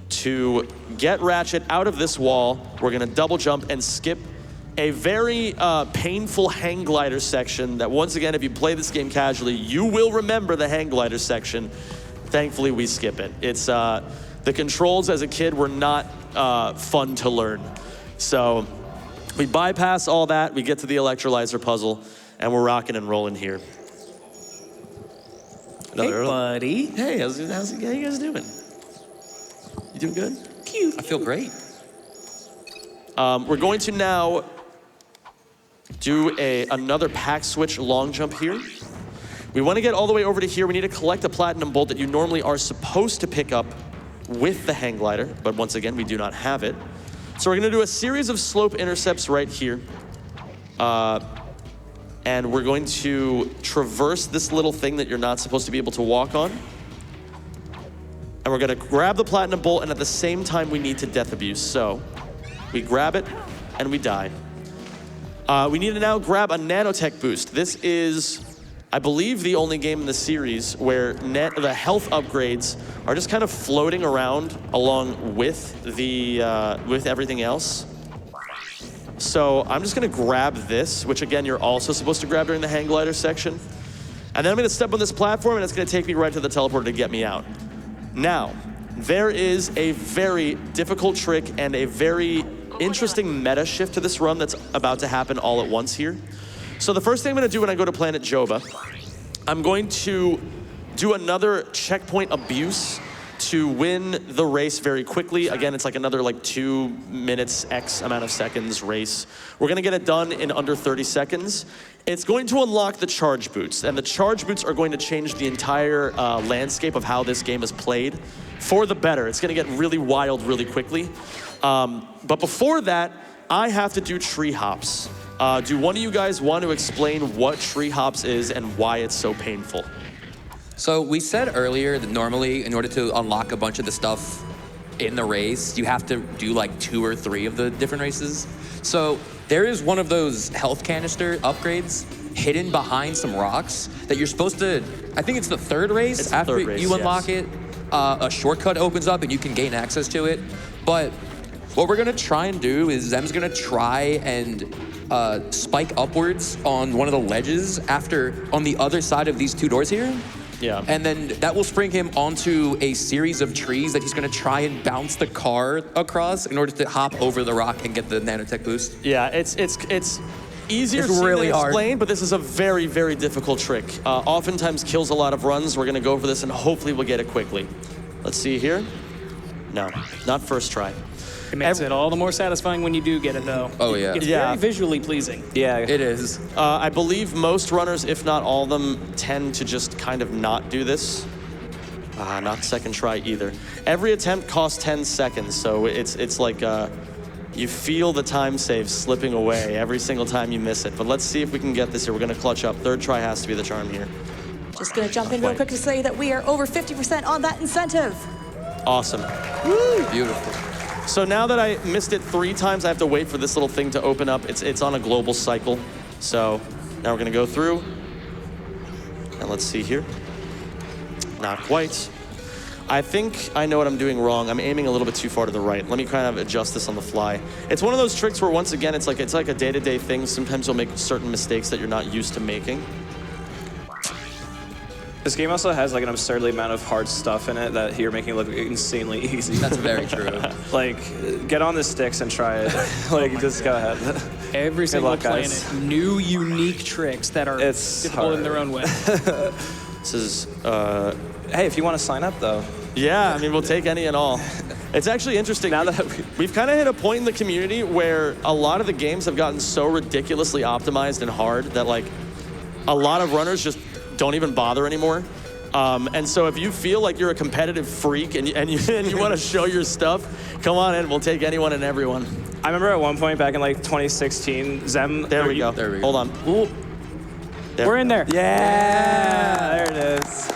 to get Ratchet out of this wall. We're gonna double jump and skip a very painful hang glider section that, once again, if you play this game casually, you will remember the hang glider section. Thankfully, we skip it. It's the controls as a kid were not fun to learn. So we bypass all that, we get to the electrolyzer puzzle, and we're rocking and rolling here. Hey, buddy. Hey, how you guys doing? You doing good? Cute. I feel great. We're going to now do another pack switch long jump here. We want to get all the way over to here. We need to collect a platinum bolt that you normally are supposed to pick up with the hang glider, but once again, we do not have it. So we're going to do a series of slope intercepts right here. And we're going to traverse this little thing that you're not supposed to be able to walk on. And we're gonna grab the platinum bolt, and at the same time we need to death abuse. So we grab it and we die. We need to now grab a nanotech boost. This is, I believe, the only game in the series where the health upgrades are just kind of floating around along with with everything else. So I'm just gonna grab this, which again, you're also supposed to grab during the hang glider section. And then I'm gonna step on this platform, and it's gonna take me right to the teleporter to get me out. Now, there is a very difficult trick and a very interesting meta shift to this run that's about to happen all at once here. So the first thing I'm gonna do when I go to Planet Joba, I'm going to do another checkpoint abuse to win the race very quickly. Again, it's like another like 2 minutes, X amount of seconds race. We're gonna get it done in under 30 seconds. It's going to unlock the charge boots, and the charge boots are going to change the entire landscape of how this game is played for the better. It's gonna get really wild really quickly. But before that, I have to do tree hops. Do one of you guys want to explain what tree hops is and why it's so painful? So we said earlier that normally, in order to unlock a bunch of the stuff in the race, you have to do like 2 or 3 of the different races. So there is one of those health canister upgrades hidden behind some rocks that you're supposed to, I think it's the 3rd race. It's the after 3rd race, you unlock yes. it, a shortcut opens up and you can gain access to it. But what we're gonna try and do is Zem's gonna try and spike upwards on one of the ledges on the other side of these 2 doors here. Yeah. And then that will spring him onto a series of trees that he's gonna try and bounce the car across in order to hop over the rock and get the nanotech boost. Yeah, it's easier It's seen really than hard. explained, but this is a very, very difficult trick. Oftentimes kills a lot of runs. We're gonna go over this and hopefully we'll get it quickly. Let's see here. No, not first try. It makes it all the more satisfying when you do get it, though. Oh, yeah. It's Yeah. very visually pleasing. Yeah. It is. I believe most runners, if not all of them, tend to just kind of not do this. Not second try either. Every attempt costs 10 seconds, so it's like you feel the time save slipping away every single time you miss it. But let's see if we can get this here. We're gonna clutch up. 3rd try has to be the charm here. Just gonna jump in real quick to say that we are over 50% on that incentive. Awesome. Beautiful. So now that I missed it 3 times, I have to wait for this little thing to open up. It's on a global cycle. So now we're gonna go through. And let's see here. Not quite. I think I know what I'm doing wrong. I'm aiming a little bit too far to the right. Let me kind of adjust this on the fly. It's one of those tricks where once again, it's like a day-to-day thing. Sometimes you'll make certain mistakes that you're not used to making. This game also has like an absurdly amount of hard stuff in it that you're making look insanely easy. That's very true. Like, get on the sticks and try it. Like, just go ahead. Every single luck, planet, guys. new, unique tricks that are It's difficult in their own way. This is, Hey, if you want to sign up, though. yeah, I mean, we'll take any and all. It's actually interesting. Now that We've kind of hit a point in the community where a lot of the games have gotten so ridiculously optimized and hard that like a lot of runners just don't even bother anymore. And so if you feel like you're a competitive freak and you want to show your stuff, come on in. We'll take anyone and everyone. I remember at one point back in like 2016, Zem. There we go. There we go. Hold on. Ooh. There We're we in go. there. Yeah, there it is.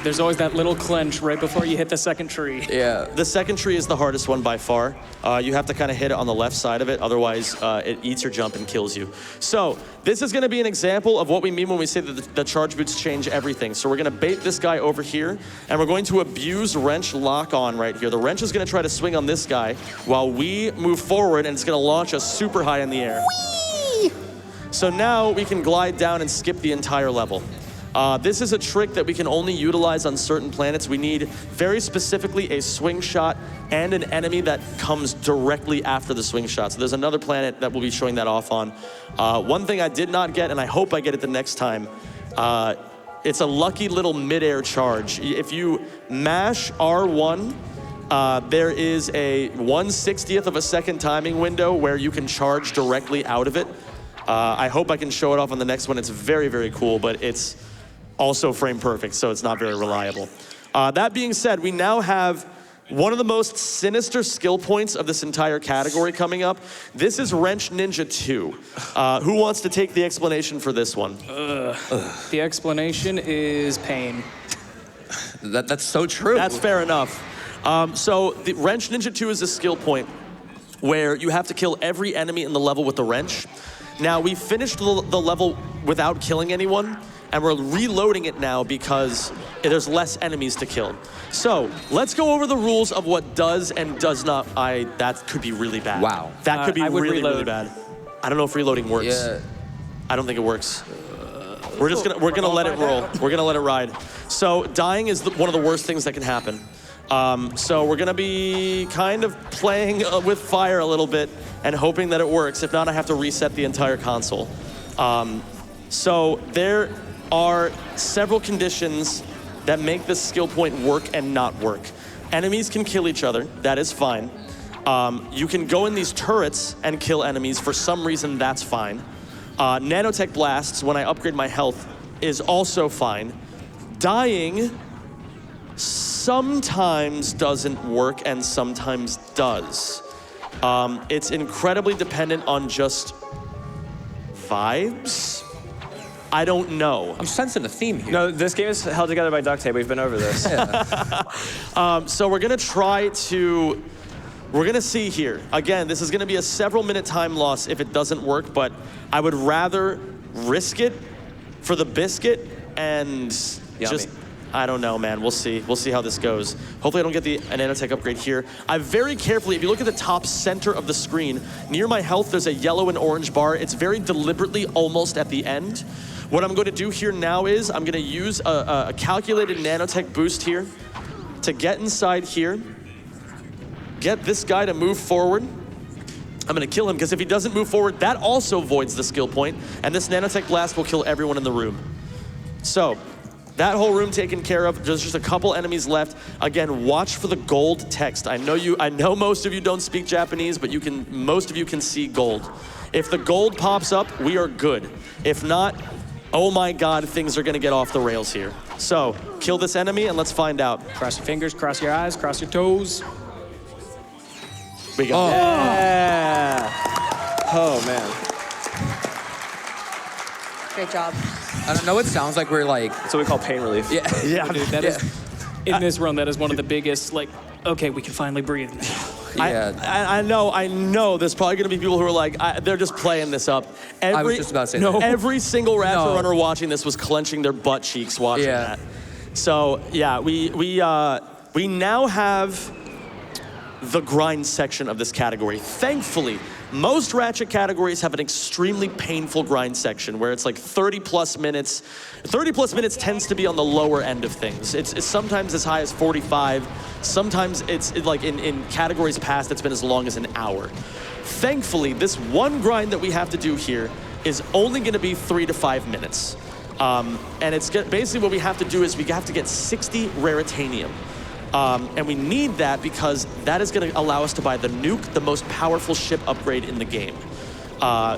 There's always that little clench right before you hit the second tree. Yeah. The second tree is the hardest one by far. You have to kind of hit it on the left side of it, otherwise it eats your jump and kills you. So this is gonna be an example of what we mean when we say that the charge boots change everything. So we're gonna bait this guy over here, and we're going to abuse wrench lock on right here. The wrench is gonna try to swing on this guy while we move forward, and it's gonna launch us super high in the air. Whee! So now we can glide down and skip the entire level. This is a trick that we can only utilize on certain planets. We need very specifically a swing shot and an enemy that comes directly after the swing shot. So there's another planet that we'll be showing that off on. One thing I did not get, and I hope I get it the next time, it's a lucky little mid-air charge. If you mash R1, there is a 1/60th of a second timing window where you can charge directly out of it. I hope I can show it off on the next one. It's very, very cool, but it's also frame perfect, so it's not very reliable. That being said, we now have one of the most sinister skill points of this entire category coming up. This is Wrench Ninja 2. Who wants to take the explanation for this one? The explanation is pain. That's so true. That's fair enough. So the Wrench Ninja 2 is a skill point where you have to kill every enemy in the level with the wrench. Now, we finished the level without killing anyone, and we're reloading it now because there's less enemies to kill. So let's go over the rules of what does and does not. That could be really bad. Wow. That could be I would really, really reload. bad. I don't know if reloading works. Yeah. I don't think it works. We're gonna let it roll. We're gonna let it ride. So dying is one of the worst things that can happen. So we're gonna be kind of playing with fire a little bit and hoping that it works. If not, I have to reset the entire console. So there are several conditions that make this skill point work and not work. Enemies can kill each other, that is fine. You can go in these turrets and kill enemies, for some reason that's fine. Nanotech blasts, when I upgrade my health, is also fine. Dying sometimes doesn't work and sometimes does. It's incredibly dependent on just vibes. I don't know. I'm sensing a theme here. No, this game is held together by duct tape. We've been over this. So we're gonna see here. Again, this is gonna be a several minute time loss if it doesn't work, but I would rather risk it for the biscuit and just, I don't know, man. We'll see. We'll see how this goes. Hopefully I don't get a nanotech upgrade here. I very carefully, if you look at the top center of the screen, near my health, there's a yellow and orange bar. It's very deliberately almost at the end. What I'm going to do here now is I'm going to use a calculated nanotech boost here to get inside here, get this guy to move forward. I'm going to kill him because if he doesn't move forward, that also voids the skill point, and this nanotech blast will kill everyone in the room. So that whole room taken care of. There's just a couple enemies left. Again, watch for the gold text. I know most of you don't speak Japanese, but most of you can see gold. If the gold pops up, we are good. If not, oh my God, things are gonna get off the rails here. So, kill this enemy and let's find out. Cross your fingers, cross your eyes, cross your toes. We go. Oh. Yeah. Oh, man. Great job. I don't know, it sounds like we're like... That's what we call pain relief. Yeah. Yeah, Dude, that is, in this run, that is one of the biggest, like, okay, we can finally breathe now. Yeah. I know there's probably gonna be people who are like, they're just playing this up. I was just about to say that. Every single Ratchet runner watching this was clenching their butt cheeks watching that. So yeah, we now have the grind section of this category. Thankfully, most Ratchet categories have an extremely painful grind section where it's like 30 plus minutes. 30 plus minutes tends to be on the lower end of things. It's sometimes as high as 45. Sometimes it's like in categories past, it's been as long as an hour. Thankfully, this one grind that we have to do here is only gonna be 3 to 5 minutes. And basically what we have to do is we have to get 60 Raritanium. And we need that because that is going to allow us to buy the nuke, the most powerful ship upgrade in the game.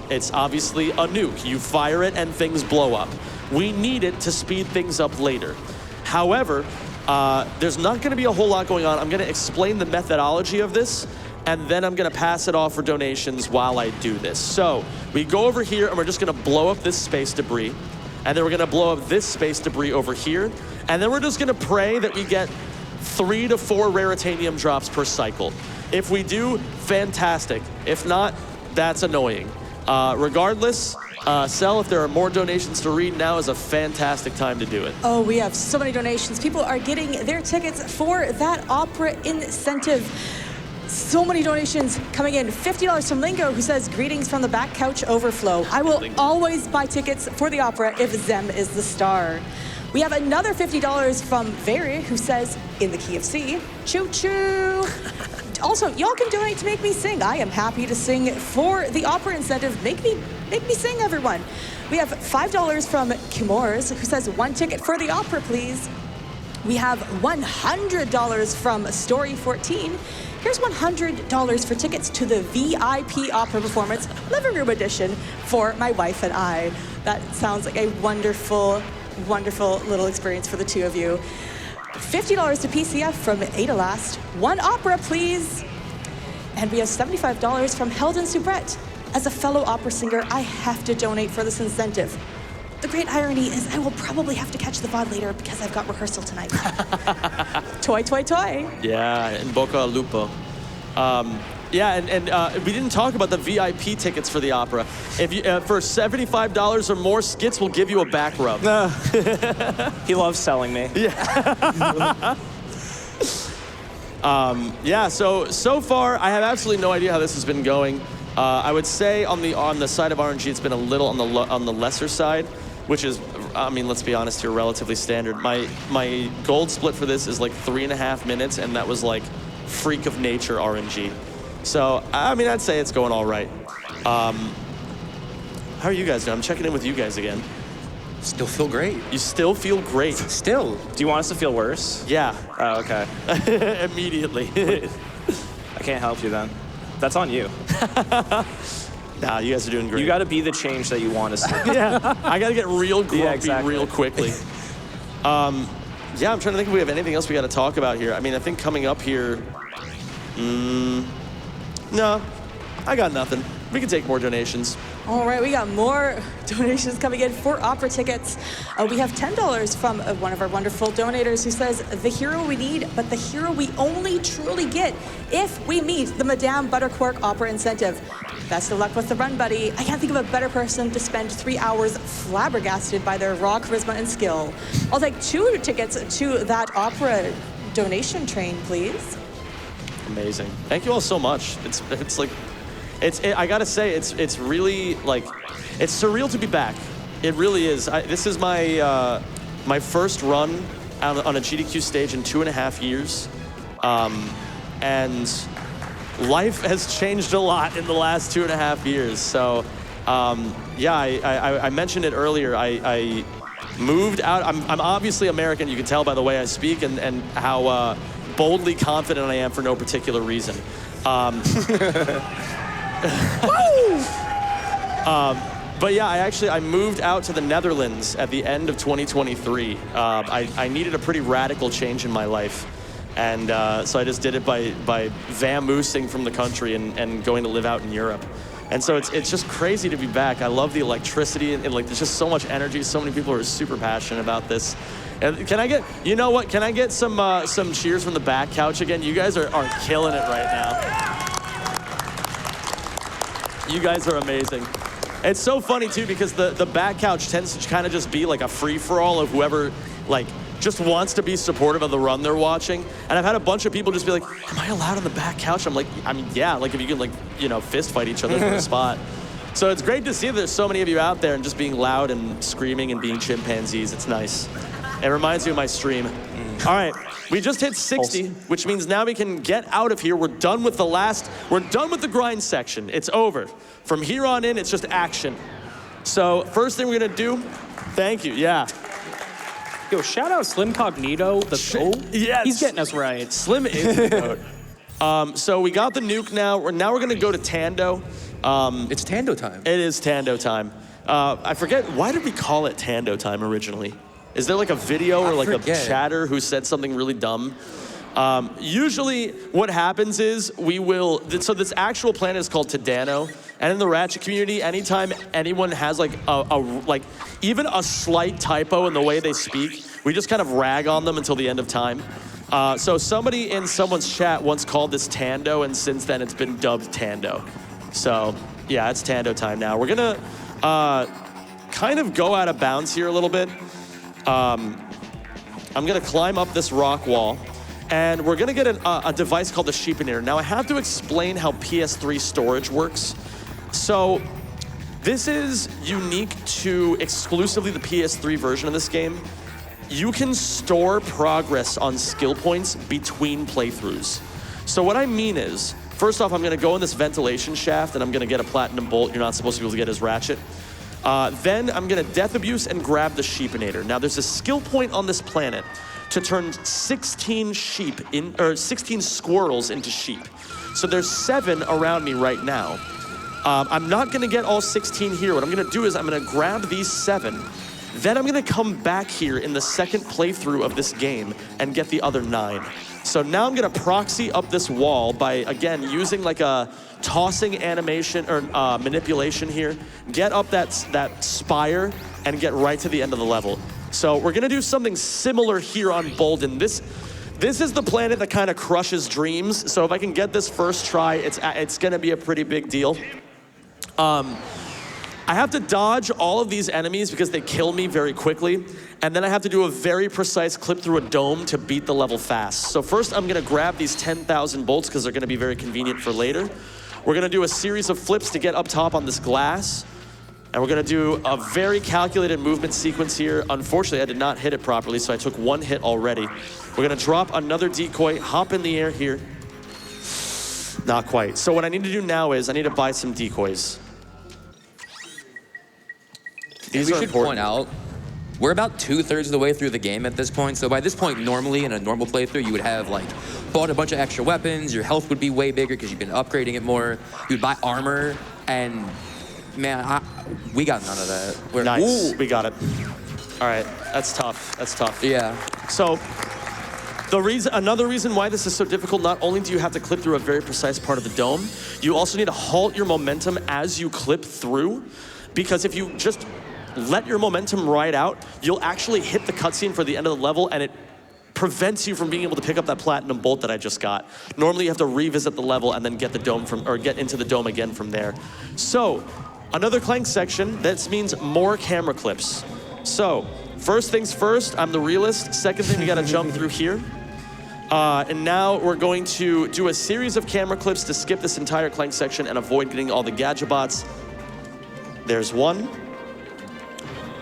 It's obviously a nuke. You fire it and things blow up. We need it to speed things up later. However, there's not going to be a whole lot going on. I'm going to explain the methodology of this, and then I'm going to pass it off for donations while I do this. So we go over here, and we're just going to blow up this space debris. And then we're going to blow up this space debris over here. And then we're just going to pray that we get 3 to 4 Raritanium drops per cycle. If we do, fantastic. If not, that's annoying. Regardless, Sel, if there are more donations to read, now is a fantastic time to do it. Oh, we have so many donations. People are getting their tickets for that opera incentive. So many donations coming in. $50 from Lingo, who says, greetings from the back couch overflow. I will always buy tickets for the opera if Zem is the star. We have another $50 from Very, who says, in the key of C, choo choo. Also, y'all can donate to make me sing. I am happy to sing for the opera incentive. Make me sing, everyone. We have $5 from Kimors, who says, 1 ticket for the opera, please. We have $100 from Story 14. Here's $100 for tickets to the VIP opera performance, living room edition, for my wife and I. That sounds like a wonderful, wonderful little experience for the two of you. $50 to PCF from Ada Last. 1 opera, please. And we have $75 from Heldon Subret. As a fellow opera singer, I have to donate for this incentive. The great irony is I will probably have to catch the VOD later because I've got rehearsal tonight. Toy, toy, toy. Yeah, in Boca Lupo. Yeah, and we didn't talk about the VIP tickets for the opera. If you for $75 or more, Skits will give you a back rub. He loves selling me. Yeah. Yeah. So far, I have absolutely no idea how this has been going. I would say on the side of RNG, it's been a little on the lesser side, which is, I mean, let's be honest here, relatively standard. My gold split for this is like 3.5 minutes, and that was like freak of nature RNG. So, I mean, I'd say it's going all right. How are you guys doing? I'm checking in with you guys again. Still feel great. You still feel great. Still. Do you want us to feel worse? Yeah. Oh, okay. Immediately. I can't help you then. That's on you. Nah, you guys are doing great. You got to be the change that you want to see. Yeah, I got to get real grumpy exactly. real quickly. Yeah, I'm trying to think if we have anything else we got to talk about here. I mean, I think coming up here, no, I got nothing. We can take more donations. All right, we got more donations coming in for opera tickets. We have $10 from one of our wonderful donators who says, the hero we need, but the hero we only truly get if we meet the Madame Butterquark opera incentive. Best of luck with the run, buddy. I can't think of a better person to spend 3 hours flabbergasted by their raw charisma and skill. I'll take 2 tickets to that opera donation train, please. Amazing. Thank you all so much. It's like, I gotta say, it's really like, it's surreal to be back. It really is. This is my my first run on a GDQ stage in 2.5 years, and life has changed a lot in the last 2.5 years. So, yeah, I mentioned it earlier. I moved out. I'm obviously American. You can tell by the way I speak and how boldly confident I am for no particular reason. But yeah, I moved out to the Netherlands at the end of 2023. I needed a pretty radical change in my life. And so I just did it by vamoosing from the country and going to live out in Europe. And so it's just crazy to be back. I love the electricity and like there's just so much energy. So many people are super passionate about this. And can I get, you know what? Can I get some cheers from the back couch again? You guys are killing it right now. You guys are amazing. It's so funny too because the back couch tends to kind of just be like a free-for-all of whoever like just wants to be supportive of the run they're watching. And I've had a bunch of people just be like, am I allowed on the back couch? I'm like, I mean, yeah, like if you can like, you know, fist fight each other for a spot. So it's great to see there's so many of you out there and just being loud and screaming and being chimpanzees. It's nice. It reminds me of my stream. All right, we just hit 60, which means now we can get out of here. We're done with the grind section. It's over. From here on in, it's just action. So first thing we're gonna do, thank you, yeah. Yo, shout out Slim Cognito, the goat. Yes. He's getting us right. Slim is the goat. So we got the nuke now. We're gonna go to Tando. It's Tando time. It is Tando time. I forget, why did we call it Tando time originally? Is there like a video or like a chatter who said something really dumb? Usually what happens is so this actual planet is called Tadano, and in the Ratchet community, anytime anyone has like even a slight typo in the way they speak, we just kind of rag on them until the end of time. So somebody in someone's chat once called this Tando, and since then it's been dubbed Tando. So yeah, it's Tando time now. We're gonna kind of go out of bounds here a little bit. I'm gonna climb up this rock wall, and we're gonna get a device called the Sheepinator. Now I have to explain how PS3 storage works. So this is unique to exclusively the PS3 version of this game. You can store progress on skill points between playthroughs. So what I mean is, first off, I'm gonna go in this ventilation shaft and I'm gonna get a platinum bolt you're not supposed to be able to get as Ratchet. Then I'm gonna Death Abuse and grab the Sheepinator. Now there's a skill point on this planet to turn 16 squirrels into sheep. So there's 7 around me right now. I'm not gonna get all 16 here. What I'm gonna do is I'm gonna grab these 7. Then I'm gonna come back here in the second playthrough of this game and get the other 9. So now I'm gonna proxy up this wall by, again, using like a tossing animation or manipulation here, get up that spire and get right to the end of the level. So we're gonna do something similar here on Bolden. This is the planet that kind of crushes dreams. So if I can get this first try, it's gonna be a pretty big deal. I have to dodge all of these enemies because they kill me very quickly, and then I have to do a very precise clip through a dome to beat the level fast. So first I'm gonna grab these 10,000 bolts because they're gonna be very convenient for later. We're gonna do a series of flips to get up top on this glass, and we're gonna do a very calculated movement sequence here. Unfortunately, I did not hit it properly, so I took 1 hit already. We're gonna drop another decoy, hop in the air here. Not quite. So what I need to do now is I need to buy some decoys. We should point out we're about 2/3 of the way through the game at this point. So by this point, normally in a normal playthrough, you would have like bought a bunch of extra weapons. Your health would be way bigger because you've been upgrading it more. You'd buy armor, and man, we got none of that. Nice, we got it. All right, that's tough. That's tough. Yeah. So another reason why this is so difficult, not only do you have to clip through a very precise part of the dome, you also need to halt your momentum as you clip through, because if you just let your momentum ride out, you'll actually hit the cutscene for the end of the level, and it prevents you from being able to pick up that platinum bolt that I just got. Normally you have to revisit the level and then get into the dome again from there. So, another Clank section, that means more camera clips. So, first things first, I'm the realist. Second thing, we gotta jump through here. And now we're going to do a series of camera clips to skip this entire Clank section and avoid getting all the gadgets. There's one.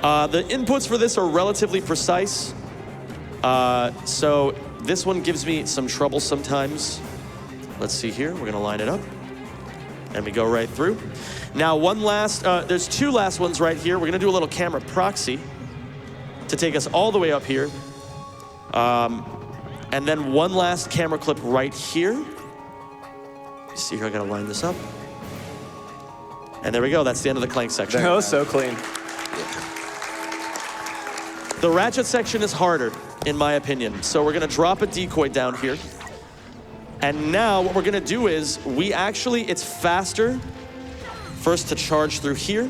The inputs for this are relatively precise. So this one gives me some trouble sometimes. Let's see here, we're gonna line it up. And we go right through. Now there's two last ones right here. We're gonna do a little camera proxy to take us all the way up here. And then one last camera clip right here. You see here, I gotta line this up. And there we go, that's the end of the Clank section. Oh, so clean. The Ratchet section is harder, in my opinion. So we're gonna drop a decoy down here. And now what we're gonna do is, it's faster first to charge through here.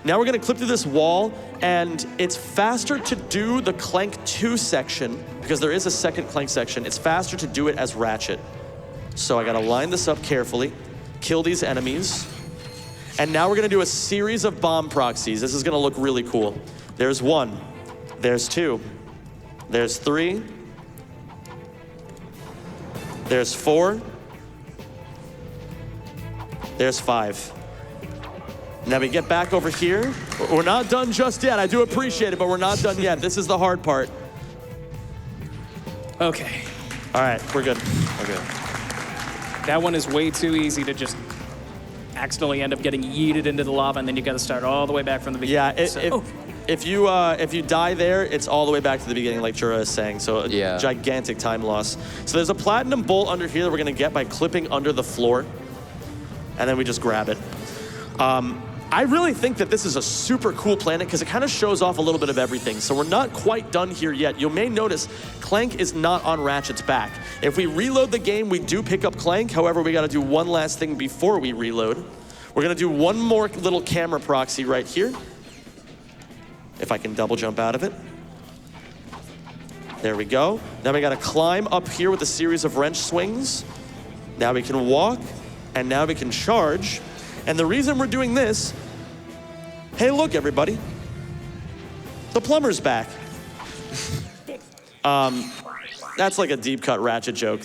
Now we're gonna clip through this wall, and it's faster to do the Clank 2 section, because there is a second Clank section. It's faster to do it as Ratchet. So I gotta line this up carefully, kill these enemies. And now we're gonna do a series of bomb proxies. This is gonna look really cool. There's one. There's two, there's three, there's four, there's five. Now we get back over here. We're not done just yet. I do appreciate it, but we're not done yet. This is the hard part. Okay. All right, we're good. Okay. That one is way too easy to just accidentally end up getting yeeted into the lava, and then you got to start all the way back from the beginning. Yeah, if you die there, it's all the way back to the beginning, like Jura is saying. So a gigantic time loss. So there's a platinum bolt under here that we're gonna get by clipping under the floor, and then we just grab it. I really think that this is a super cool planet because it kind of shows off a little bit of everything. So we're not quite done here yet. You may notice Clank is not on Ratchet's back. If we reload the game, we do pick up Clank. However, we got to do one last thing before we reload. We're gonna do one more little camera proxy right here. If I can double jump out of it. There we go. Now we gotta climb up here with a series of wrench swings. Now we can walk, and now we can charge. And the reason we're doing this, hey, look, everybody. The plumber's back. That's like a deep cut Ratchet joke.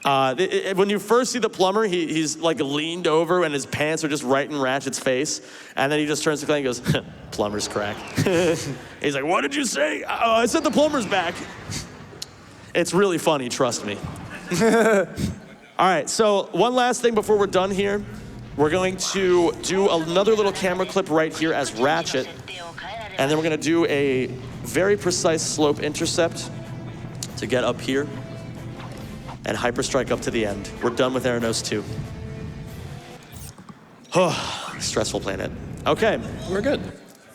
When you first see the plumber, he's like leaned over and his pants are just right in Ratchet's face. And then he just turns to Clank and goes, plumber's crack. He's like, what did you say? Oh, I said the plumber's back. It's really funny, trust me. All right, so one last thing before we're done here. We're going to do another little camera clip right here as Ratchet. And then we're gonna do a very precise slope intercept to get up here and hyperstrike up to the end. We're done with Aranos 2. Stressful planet. Okay. We're good.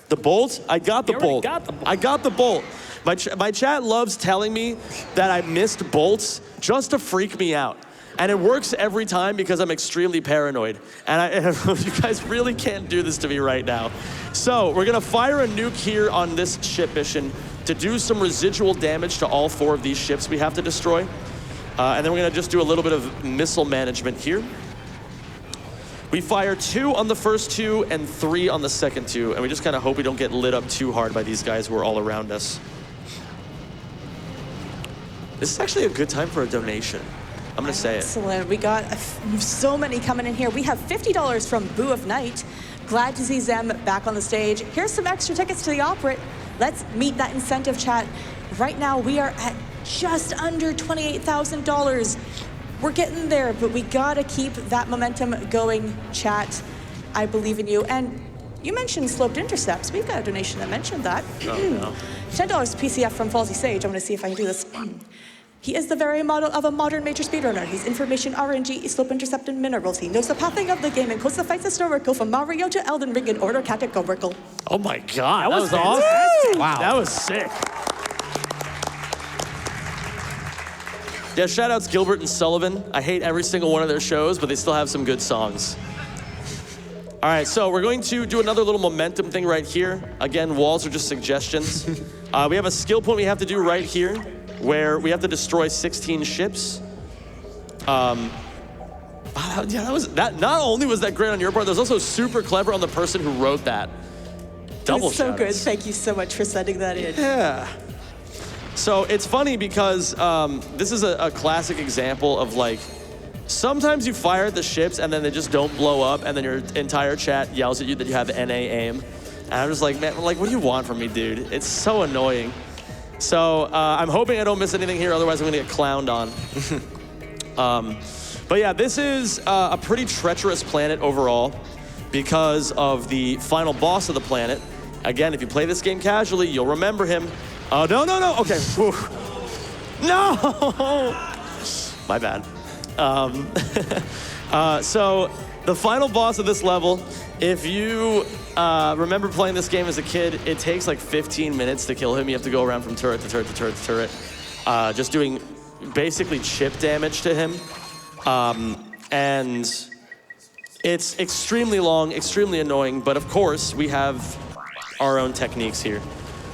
The bolt, I got the bolt. Got the bolt. I got the bolt. My chat loves telling me that I missed bolts just to freak me out. And it works every time because I'm extremely paranoid. And you guys really can't do this to me right now. So we're gonna fire a nuke here on this ship mission to do some residual damage to all 4 of these ships we have to destroy. And then we're gonna just do a little bit of missile management here. We fire 2 on the first 2 and 3 on the second 2. And we just kind of hope we don't get lit up too hard by these guys who are all around us. This is actually a good time for a donation. I'm gonna say it. Excellent. We got so many coming in here. We have $50 from Boo of Night. Glad to see them back on the stage. Here's some extra tickets to the Opera. Let's meet that incentive, chat. Right now, we are at just under $28,000. We're getting there, but we gotta keep that momentum going, chat. I believe in you. And You mentioned sloped intercepts. We've got a donation that mentioned that. Oh, no. $10 PCF from Falsey Sage. I'm going to see if I can do this. He is the very model of a modern major speedrunner. He's information RNG, slope intercept, and minerals. He knows the pathing of the game and quotes the fights historical from Mario to Elden Ring in order categorical. Oh my God, that was awesome. Wow. That was sick. Yeah, shout outs Gilbert and Sullivan. I hate every single one of their shows, but they still have some good songs. All right, so we're going to do another little momentum thing right here. Again, walls are just suggestions. We have a skill point we have to do right here where we have to destroy 16 ships. Wow, that not only was that great on your part, that was also super clever on the person who wrote that. Double It's so shout good. outs. Thank you so much for sending that in. Yeah. So it's funny because this is a classic example of like, sometimes you fire at the ships and then they just don't blow up and then your entire chat yells at you that you have NA aim. And I'm just like, man, like, what do you want from me, dude? It's so annoying. So I'm hoping I don't miss anything here, otherwise I'm gonna get clowned on. But yeah, this is a pretty treacherous planet overall because of the final boss of the planet. Again, if you play this game casually, you'll remember him. Oh, no, okay. Whew. No! My bad. So the final boss of this level, if you remember playing this game as a kid, it takes like 15 minutes to kill him. You have to go around from turret to turret to turret to turret, just doing basically chip damage to him. And it's extremely long, extremely annoying, but of course we have our own techniques here.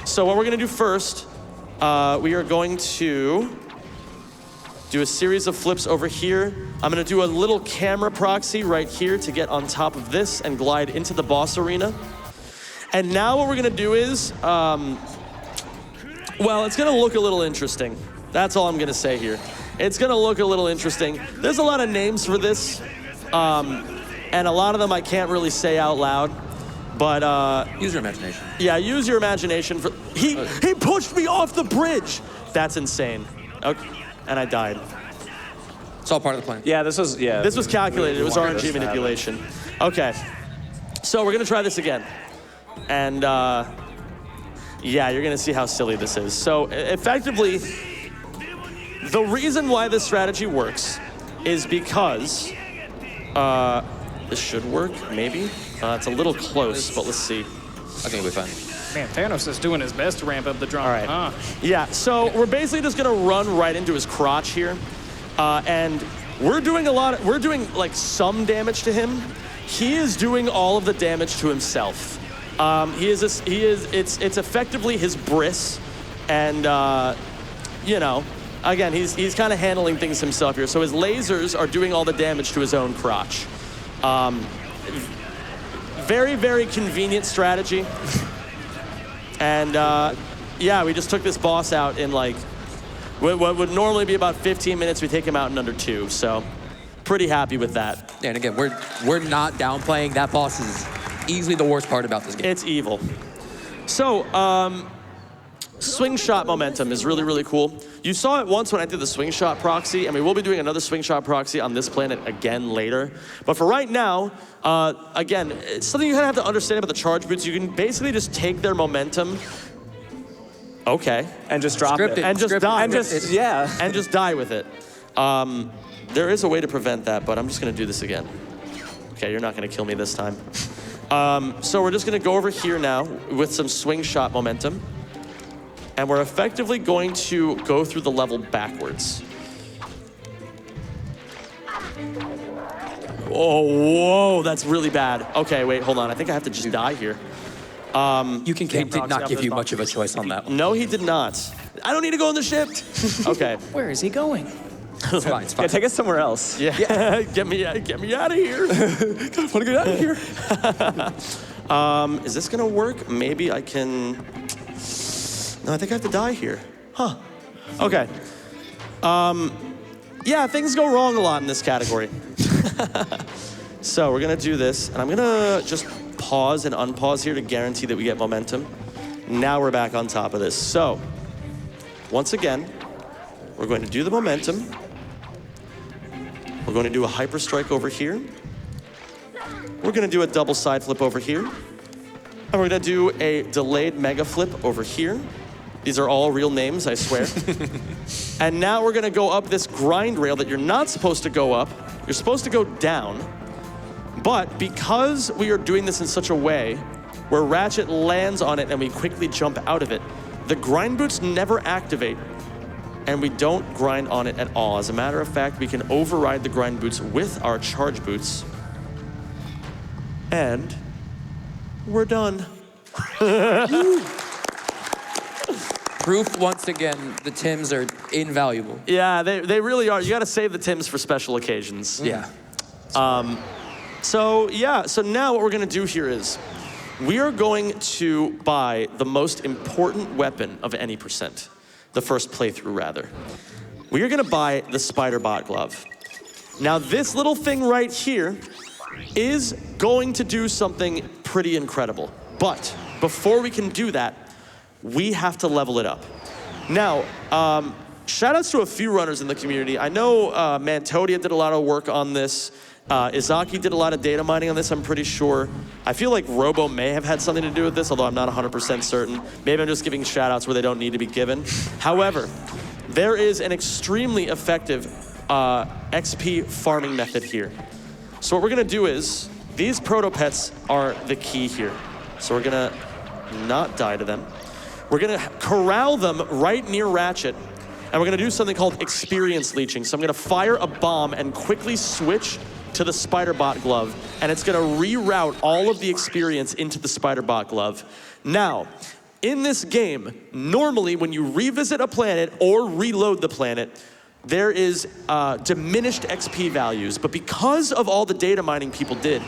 So what we're gonna do first, we are going to do a series of flips over here. I'm gonna do a little camera proxy right here to get on top of this and glide into the boss arena. And now what we're gonna do is, well, it's gonna look a little interesting. That's all I'm gonna say here. It's gonna look a little interesting. There's a lot of names for this, and a lot of them I can't really say out loud, but Use your imagination. yeah, use your imagination. He pushed me off the bridge. That's insane. Okay. And I died. It's all part of the plan. Yeah, this was calculated. It was wanted this RNG to happen. manipulation. Okay. So we're gonna try this again. And yeah, you're gonna see how silly this is. So effectively, the reason why this strategy works is because this should work, maybe. It's a little close, but let's see. I think we'll be fine. Man, Thanos is doing his best to ramp up the drama. All right. Huh? Yeah, so we're basically just gonna run right into his crotch here. And we're doing like some damage to him. He is doing all of the damage to himself. It's effectively his bris. And, you know, again, he's kind of handling things himself here. So his lasers are doing all the damage to his own crotch. Very, very convenient strategy. And yeah, we just took this boss out in like, what would normally be about 15 minutes, we take him out in under 2. So pretty happy with that. And again, we're not downplaying. That boss is easily the worst part about this game. It's evil. So, swing shot momentum is really, really cool. You saw it once when I did the swing shot proxy, and we will be doing another swing shot proxy on this planet again later. But for right now, again, it's something you kind of have to understand about the charge boots. You can basically just take their momentum, okay, And just drop Script it. it. and just Script die And with just, it. yeah. And just die with it. There is a way to prevent that, but I'm just gonna do this again. Okay, you're not gonna kill me this time. So we're just gonna go over here now with some swing shot momentum. And we're effectively going to go through the level backwards. Oh, whoa, that's really bad. Okay, wait, hold on. I think I have to just die here. You can Camp did proxy not off give those you much of a boxes. choice on that one. No, he did not. I don't need to go on the ship. Okay. Where is he going? It's fine, it's fine. Yeah, take us somewhere else. Yeah, get me out of here. I want to get out of here. Is this gonna work? Maybe I can. No, I think I have to die here. Huh. Okay. Yeah, things go wrong a lot in this category. So we're gonna do this, and I'm gonna just pause and unpause here to guarantee that we get momentum. Now we're back on top of this. So, once again, we're going to do the momentum. We're going to do a hyper strike over here. We're gonna do a double side flip over here. And we're gonna do a delayed mega flip over here. These are all real names, I swear. And now we're gonna go up this grind rail that you're not supposed to go up. You're supposed to go down. But because we are doing this in such a way where Ratchet lands on it and we quickly jump out of it, the grind boots never activate and we don't grind on it at all. As a matter of fact, we can override the grind boots with our charge boots. And we're done. Proof, once again, the Tims are invaluable. Yeah, they really are. You gotta save the Tims for special occasions. Yeah. So now what we're gonna do here is, we are going to buy the most important weapon of any percent. The first playthrough, rather. We are gonna buy the Spider-Bot glove. Now this little thing right here is going to do something pretty incredible. But before we can do that, we have to level it up. Now, shout outs to a few runners in the community. I know Mantodia did a lot of work on this. Izaki did a lot of data mining on this, I'm pretty sure. I feel like Robo may have had something to do with this, although I'm not 100% certain. Maybe I'm just giving shout outs where they don't need to be given. However, there is an extremely effective XP farming method here. So what we're gonna do is, these proto-pets are the key here. So we're gonna not die to them. We're gonna corral them right near Ratchet, and we're gonna do something called experience leeching. So I'm gonna fire a bomb and quickly switch to the Spider-Bot glove, and it's gonna reroute all of the experience into the Spider-Bot glove. Now, in this game, normally when you revisit a planet or reload the planet, there is diminished XP values, but because of all the data mining people did,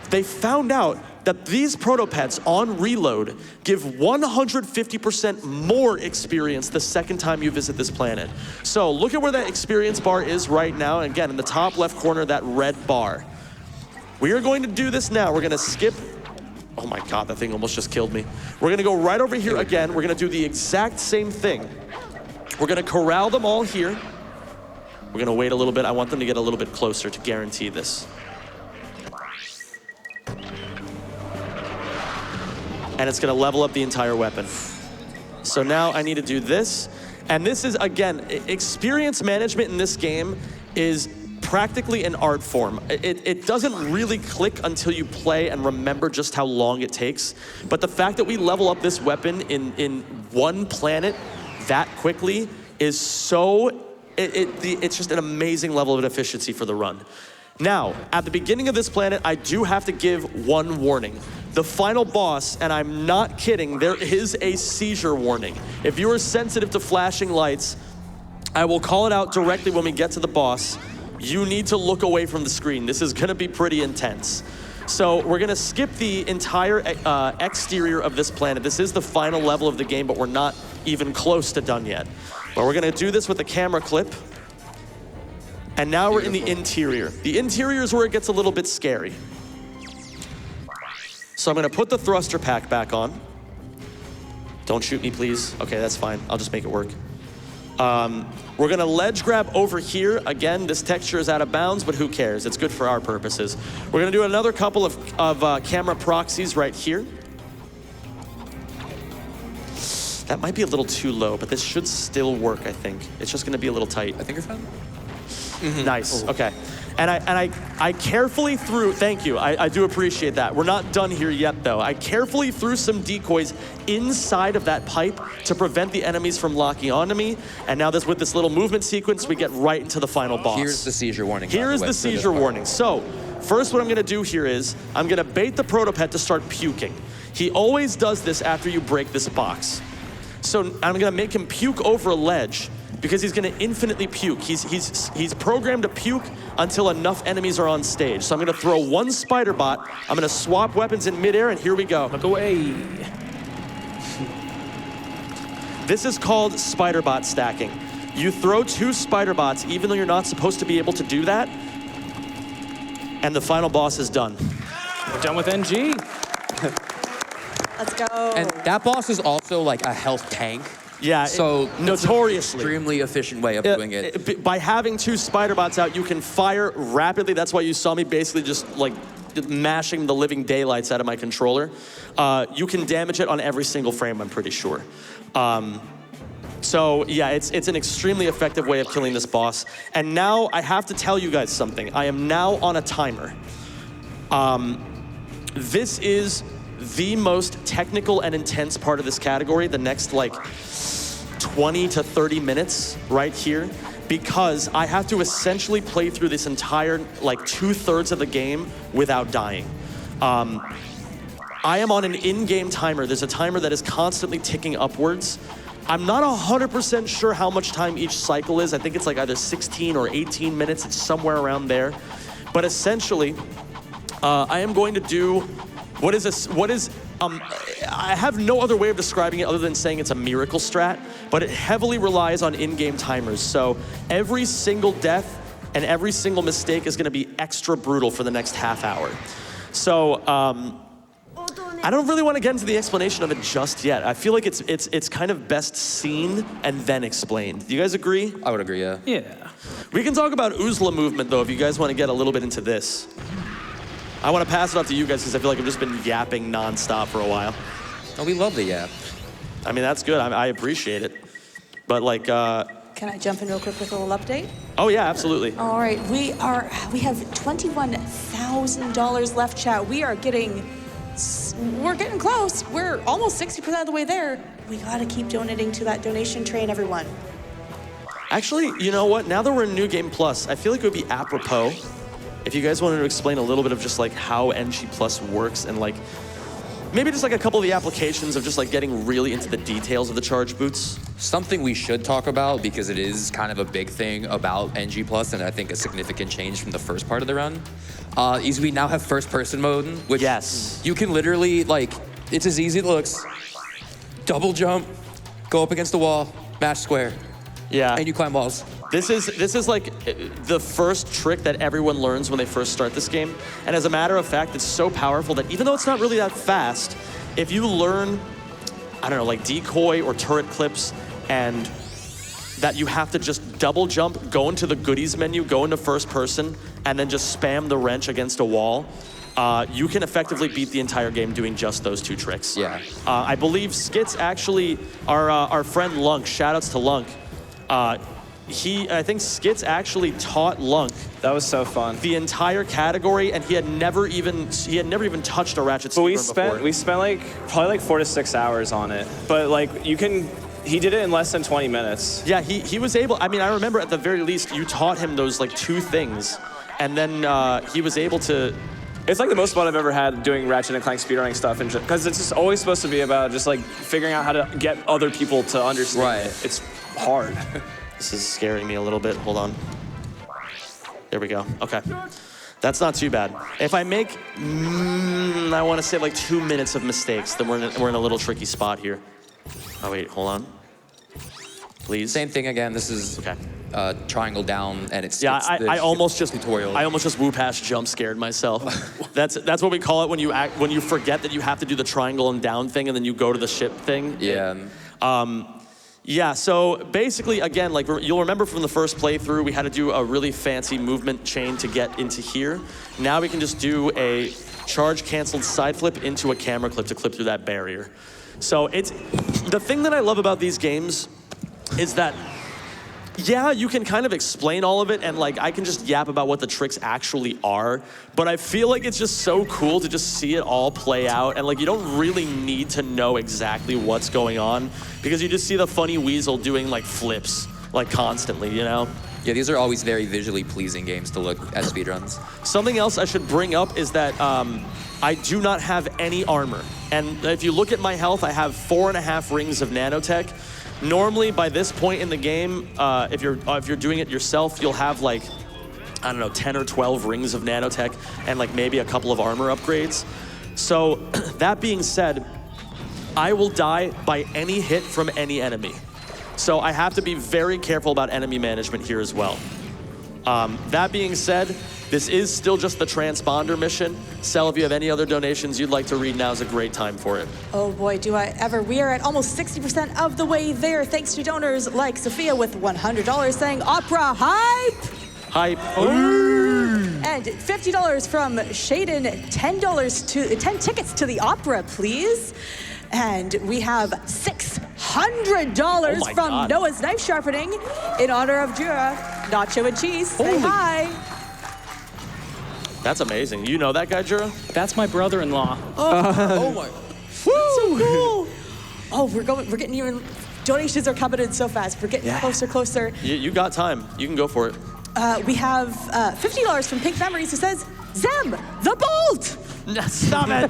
they found out that these proto-pets on reload give 150% more experience the second time you visit this planet. So look at where that experience bar is right now. Again, in the top left corner, that red bar. We are going to do this now. We're gonna skip, oh my God, that thing almost just killed me. We're gonna go right over here again. We're gonna do the exact same thing. We're gonna corral them all here. We're gonna wait a little bit. I want them to get a little bit closer to guarantee this. And it's gonna level up the entire weapon. So now I need to do this. And this is, again, experience management in this game is practically an art form. It doesn't really click until you play and remember just how long it takes. But the fact that we level up this weapon in one planet that quickly is so, it's just an amazing level of efficiency for the run. Now, at the beginning of this planet, I do have to give one warning. The final boss, and I'm not kidding, there is a seizure warning. If you are sensitive to flashing lights, I will call it out directly when we get to the boss. You need to look away from the screen. This is gonna be pretty intense. So we're gonna skip the entire exterior of this planet. This is the final level of the game, but we're not even close to done yet. But we're gonna do this with a camera clip. And now we're in the interior. The interior is where it gets a little bit scary. So I'm gonna put the thruster pack back on. Don't shoot me, please. Okay, that's fine. I'll just make it work. We're gonna ledge grab over here. Again, this texture is out of bounds, but who cares? It's good for our purposes. We're gonna do another couple of camera proxies right here. That might be a little too low, but this should still work, I think. It's just gonna be a little tight. I think you're fine. Mm-hmm. Nice, okay. And I carefully threw, thank you, I do appreciate that. We're not done here yet though. I carefully threw some decoys inside of that pipe to prevent the enemies from locking onto me. And now with this little movement sequence, we get right into the final boss. Here's the seizure warning. Here is the seizure warning. So, first what I'm gonna do here is, I'm gonna bait the protopet to start puking. He always does this after you break this box. So I'm gonna make him puke over a ledge, because he's gonna infinitely puke. He's programmed to puke until enough enemies are on stage. So I'm gonna throw one spider bot, I'm gonna swap weapons in midair, and here we go. Look away. This is called spider bot stacking. You throw 2 spider bots, even though you're not supposed to be able to do that, and the final boss is done. We're done with NG. Let's go. And that boss is also like a health tank. Yeah, so notoriously. Extremely efficient way of doing it. By having 2 spider bots out, you can fire rapidly. That's why you saw me basically just like mashing the living daylights out of my controller. You can damage it on every single frame, I'm pretty sure. So yeah, it's an extremely effective way of killing this boss. And now I have to tell you guys something. I am now on a timer. This is the most technical and intense part of this category, the next like 20 to 30 minutes right here, because I have to essentially play through this entire like 2/3 of the game without dying. I am on an in-game timer. There's a timer that is constantly ticking upwards. I'm not 100% sure how much time each cycle is. I think it's like either 16 or 18 minutes. It's somewhere around there. But essentially, I am going to do I have no other way of describing it other than saying it's a miracle strat, but it heavily relies on in-game timers. So every single death and every single mistake is gonna be extra brutal for the next half hour. So, I don't really want to get into the explanation of it just yet. I feel like it's kind of best seen and then explained. Do you guys agree? I would agree, yeah. Yeah. We can talk about Uzla movement though if you guys want to get a little bit into this. I want to pass it off to you guys because I feel like I've just been yapping nonstop for a while. Oh, we love the yap. I mean, that's good. I appreciate it. But like, Can I jump in real quick with a little update? oh yeah, absolutely. All right, we have $21,000 left, chat. We're getting close. We're almost 60% of the way there. We gotta keep donating to that donation train, everyone. Actually, you know what? Now that we're in New Game Plus, I feel like it would be apropos if you guys wanted to explain a little bit of just like how NG Plus works and like maybe just like a couple of the applications of just like getting really into the details of the charge boots. Something we should talk about, because it is kind of a big thing about NG Plus, and I think a significant change from the first part of the run, is we now have first-person mode, which you can literally, like, it's as easy as it looks. Double jump, go up against the wall, mash square, and you climb walls. This is like the first trick that everyone learns when they first start this game. And as a matter of fact, it's so powerful that even though it's not really that fast, if you learn, I don't know, like decoy or turret clips, and that you have to just double jump, go into the goodies menu, go into first person, and then just spam the wrench against a wall, you can effectively beat the entire game doing just those two tricks. Yeah. I believe Skits actually, our friend Lunk, shoutouts to Lunk, I think Skits actually taught Lunk. That was so fun. The entire category, and he had never even touched a Ratchet But speedrun we spent like probably like 4 to 6 hours on it. But like he did it in less than 20 minutes. Yeah, he was able. I mean, I remember at the very least you taught him those like two things, and then he was able to. It's like the most fun I've ever had doing Ratchet and Clank speedrunning stuff, and because it's just always supposed to be about just like figuring out how to get other people to understand it. It's hard. This is scaring me a little bit. Hold on. There we go. Okay. That's not too bad. If I make, I want to say like 2 minutes of mistakes, then we're in a little tricky spot here. Oh wait, hold on. Please. Same thing again. This is triangle down, and it's I almost just tutorial. I almost just whoop hash jump scared myself. That's what we call it when you forget that you have to do the triangle and down thing, and then you go to the ship thing. Yeah. Yeah, so basically, again, like you'll remember from the first playthrough, we had to do a really fancy movement chain to get into here. Now we can just do a charge canceled side flip into a camera clip to clip through that barrier. So it's, the thing that I love about these games is that, yeah, you can kind of explain all of it, and like I can just yap about what the tricks actually are, but I feel like it's just so cool to just see it all play out, and like you don't really need to know exactly what's going on, because you just see the funny weasel doing like flips like constantly, you know? Yeah, these are always very visually pleasing games to look at speedruns. Something else I should bring up is that I do not have any armor, and if you look at my health, I have 4.5 rings of nanotech. Normally, by this point in the game, if you're doing it yourself, you'll have like, I don't know, 10 or 12 rings of nanotech and like maybe a couple of armor upgrades. So that being said, I will die by any hit from any enemy. So I have to be very careful about enemy management here as well. That being said, this is still just the transponder mission. Sel, if you have any other donations you'd like to read, now is a great time for it. Oh boy, do I ever. We are at almost 60% of the way there, thanks to donors like Sophia with $100 saying, Opera hype! Hype. And And $50 from Shaden, $10 tickets to the opera, please. And we have $600 from God. Noah's Knife Sharpening in honor of Jura. Nacho and cheese, say hi. That's amazing. You know that guy, Jura? That's my brother-in-law. Oh my. So cool. Oh, we're getting even, donations are coming in so fast. We're getting closer. You got time. You can go for it. We have $50 from Pink Memories who says, Zem, the Bolt! Stop it.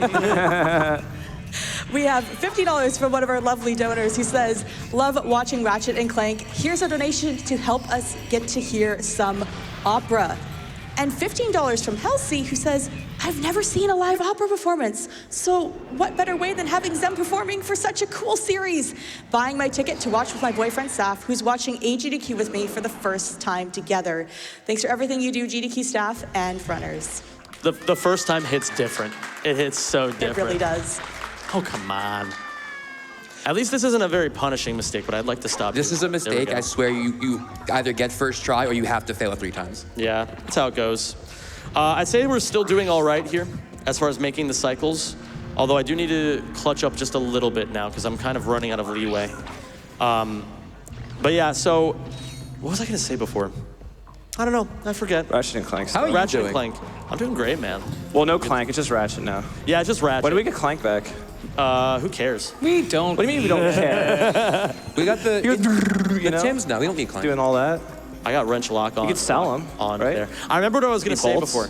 We have $50 from one of our lovely donors who says, love watching Ratchet and Clank. Here's a donation to help us get to hear some opera. And $15 from Halsey who says, I've never seen a live opera performance. So what better way than having Zem performing for such a cool series? Buying my ticket to watch with my boyfriend Saf, who's watching AGDQ with me for the first time together. Thanks for everything you do, GDQ staff and runners. The first time hits different. It hits so different. It really does. Oh, come on. At least this isn't a very punishing mistake, but I'd like to stop This you. is a There we mistake. go. I swear you either get first try or you have to fail it 3 times. Yeah, that's how it goes. I'd say we're still doing all right here as far as making the cycles, although I do need to clutch up just a little bit now because I'm kind of running out of leeway. But yeah, so what was I going to say before? I don't know. I forget. Ratchet and Clank. How are you Ratchet doing? and Clank. I'm doing great, man. Well, no Clank. It's just Ratchet now. Yeah, just Ratchet. When do we get Clank back? Who cares? We don't. What do you mean we don't care? We got the You know? Tim's now. We don't need Clank. Doing all that? I got wrench lock on. You could sell them, on right? there. I remember what I was going to say bolts? before.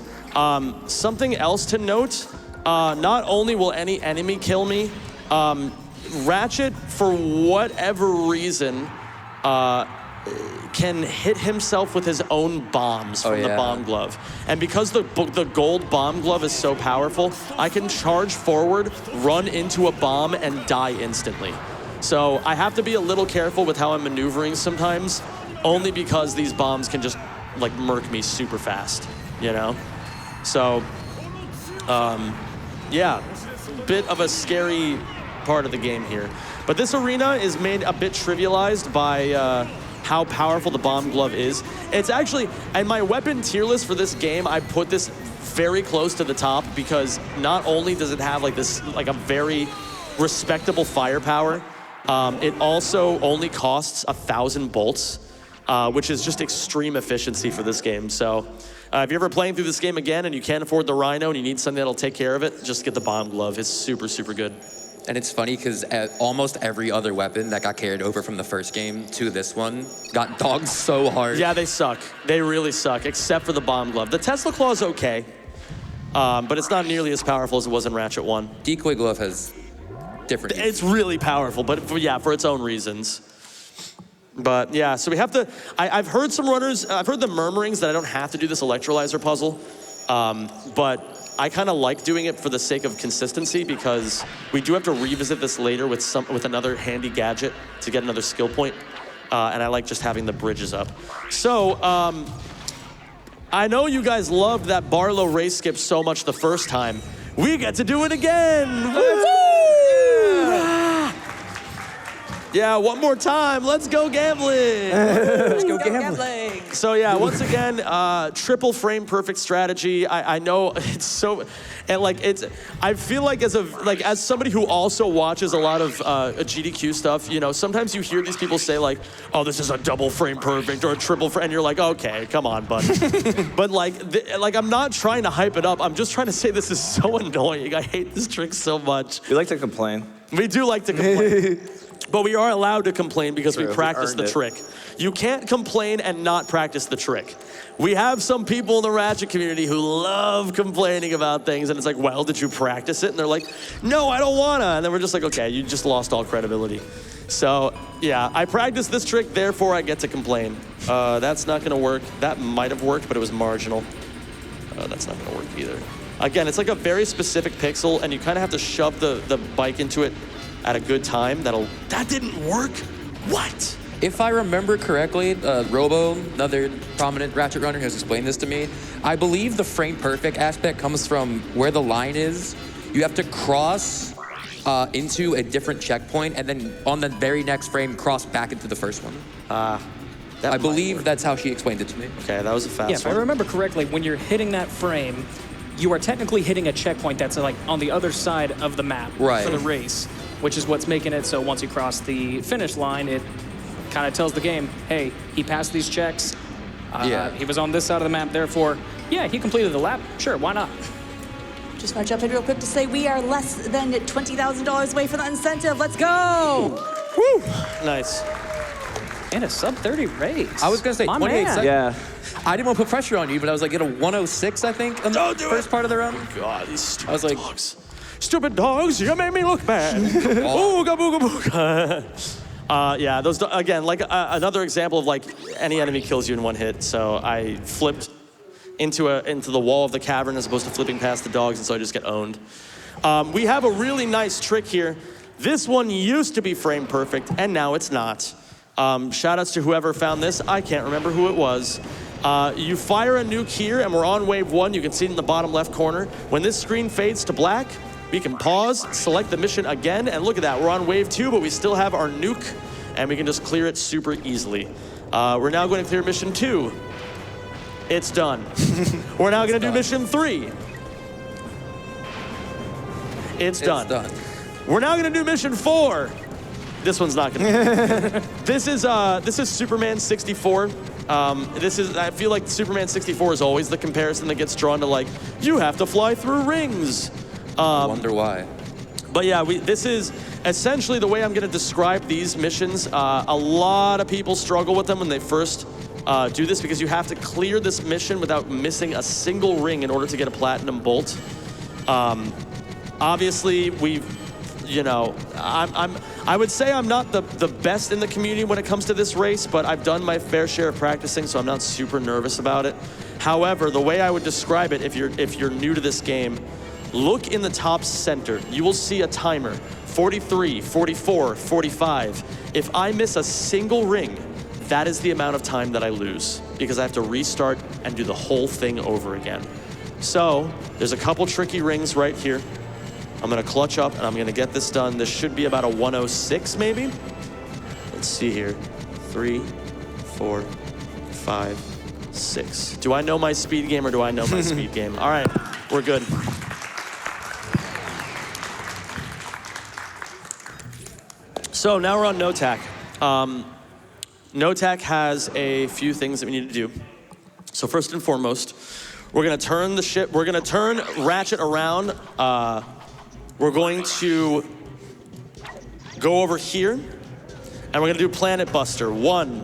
Something else to note, not only will any enemy kill me, Ratchet, for whatever reason, can hit himself with his own bombs from the bomb glove. And because the gold bomb glove is so powerful, I can charge forward, run into a bomb, and die instantly. So I have to be a little careful with how I'm maneuvering sometimes, only because these bombs can just like murk me super fast, you know? So, yeah, bit of a scary part of the game here. But this arena is made a bit trivialized by how powerful the bomb glove is. It's actually, and my weapon tier list for this game, I put this very close to the top because not only does it have like this, like a very respectable firepower, it also only costs 1,000 bolts, which is just extreme efficiency for this game. So if you're ever playing through this game again and you can't afford the Rhino and you need something that'll take care of it, just get the bomb glove. It's super, super good. And it's funny because almost every other weapon that got carried over from the first game to this one got dogged so hard. Yeah, they suck. They really suck, except for the bomb glove. The Tesla Claw is okay, but it's not nearly as powerful as it was in Ratchet 1. Decoy glove has different. It's really powerful, but for its own reasons. But yeah, so we have to, I've heard some runners, I've heard the murmurings that I don't have to do this electrolyzer puzzle, but I kind of like doing it for the sake of consistency because we do have to revisit this later with another handy gadget to get another skill point, and I like just having the bridges up. So, I know you guys loved that Barlow race skip so much the first time. We get to do it again! Woo! Yeah, one more time. Let's go gambling. Let's go gambling. So yeah, once again, triple frame perfect strategy. I know it's so, and like I feel like as somebody who also watches a lot of GDQ stuff, you know, sometimes you hear these people say like, oh, this is a double frame perfect or a triple frame, and you're like, okay, come on, buddy. But like I'm not trying to hype it up. I'm just trying to say this is so annoying. I hate this trick so much. We like to complain. We do like to complain. But we are allowed to complain because we practice earned the it. trick. You can't complain and not practice the trick. We have some people in the Ratchet community who love complaining about things, and it's like, well, did you practice it? And they're like, no, I don't wanna. And then we're just like, okay, you just lost all credibility. So yeah, I practiced this trick, therefore I get to complain. That's not gonna work. That might have worked, but it was marginal. That's not gonna work either. Again, it's like a very specific pixel, and you kind of have to shove the bike into it at a good time. That didn't work? What? If I remember correctly, Robo, another prominent Ratchet runner, has explained this to me. I believe the frame perfect aspect comes from where the line is. You have to cross into a different checkpoint, and then on the very next frame, cross back into the first one. I believe that's how she explained it to me. Okay, that was a fast Yeah, if I one. remember correctly, when you're hitting that frame, you are technically hitting a checkpoint that's like on the other side of the map Right. for the race, which is what's making it so once you cross the finish line, it kind of tells the game, hey, he passed these checks. He was on this side of the map, therefore, yeah, he completed the lap. Sure, why not? Just want to jump in real quick to say we are less than $20,000 away from the incentive. Let's go! Woo! Nice. And a sub-30 race. I was going to say My 28 man. seconds. Yeah. I didn't want to put pressure on you, but I was like, get a 106, I think, on the Don't do first it. part of the run. God, these stupid I was like, dogs. Stupid dogs, you made me look bad. Ooga booga booga. Yeah, those again, like another example of like any enemy kills you in one hit. So I flipped into the wall of the cavern as opposed to flipping past the dogs, and so I just get owned. We have a really nice trick here. This one used to be frame perfect, and now it's not. Shout outs to whoever found this. I can't remember who it was. You fire a nuke here, and we're on wave 1. You can see it in the bottom left corner. When this screen fades to black, we can pause, select the mission again, and look at that. We're on wave 2, but we still have our nuke, and we can just clear it super easily. We're now going to clear mission 2. It's done. We're now going to do mission 3. It's done. We're now going to do mission 4. This one's not going to be. This is Superman 64. I feel like Superman 64 is always the comparison that gets drawn to, like, you have to fly through rings. I wonder why. But yeah, this is essentially the way I'm going to describe these missions. A lot of people struggle with them when they first do this because you have to clear this mission without missing a single ring in order to get a platinum bolt. Obviously, I would say I'm not the best in the community when it comes to this race, but I've done my fair share of practicing, so I'm not super nervous about it. However, the way I would describe it, if you're new to this game, look in the top center. You will see a timer, 43, 44, 45. If I miss a single ring, that is the amount of time that I lose because I have to restart and do the whole thing over again. So there's a couple tricky rings right here. I'm gonna clutch up and I'm gonna get this done. This should be about a 106 maybe. Let's see here. 3, 4, 5, 6. Do I know my speed game or do I know my speed game? All right, we're good. So now we're on NoTac. NoTac has a few things that we need to do. So first and foremost, we're gonna turn the ship, we're gonna turn Ratchet around. We're going to go over here, and we're gonna do Planet Buster. 1,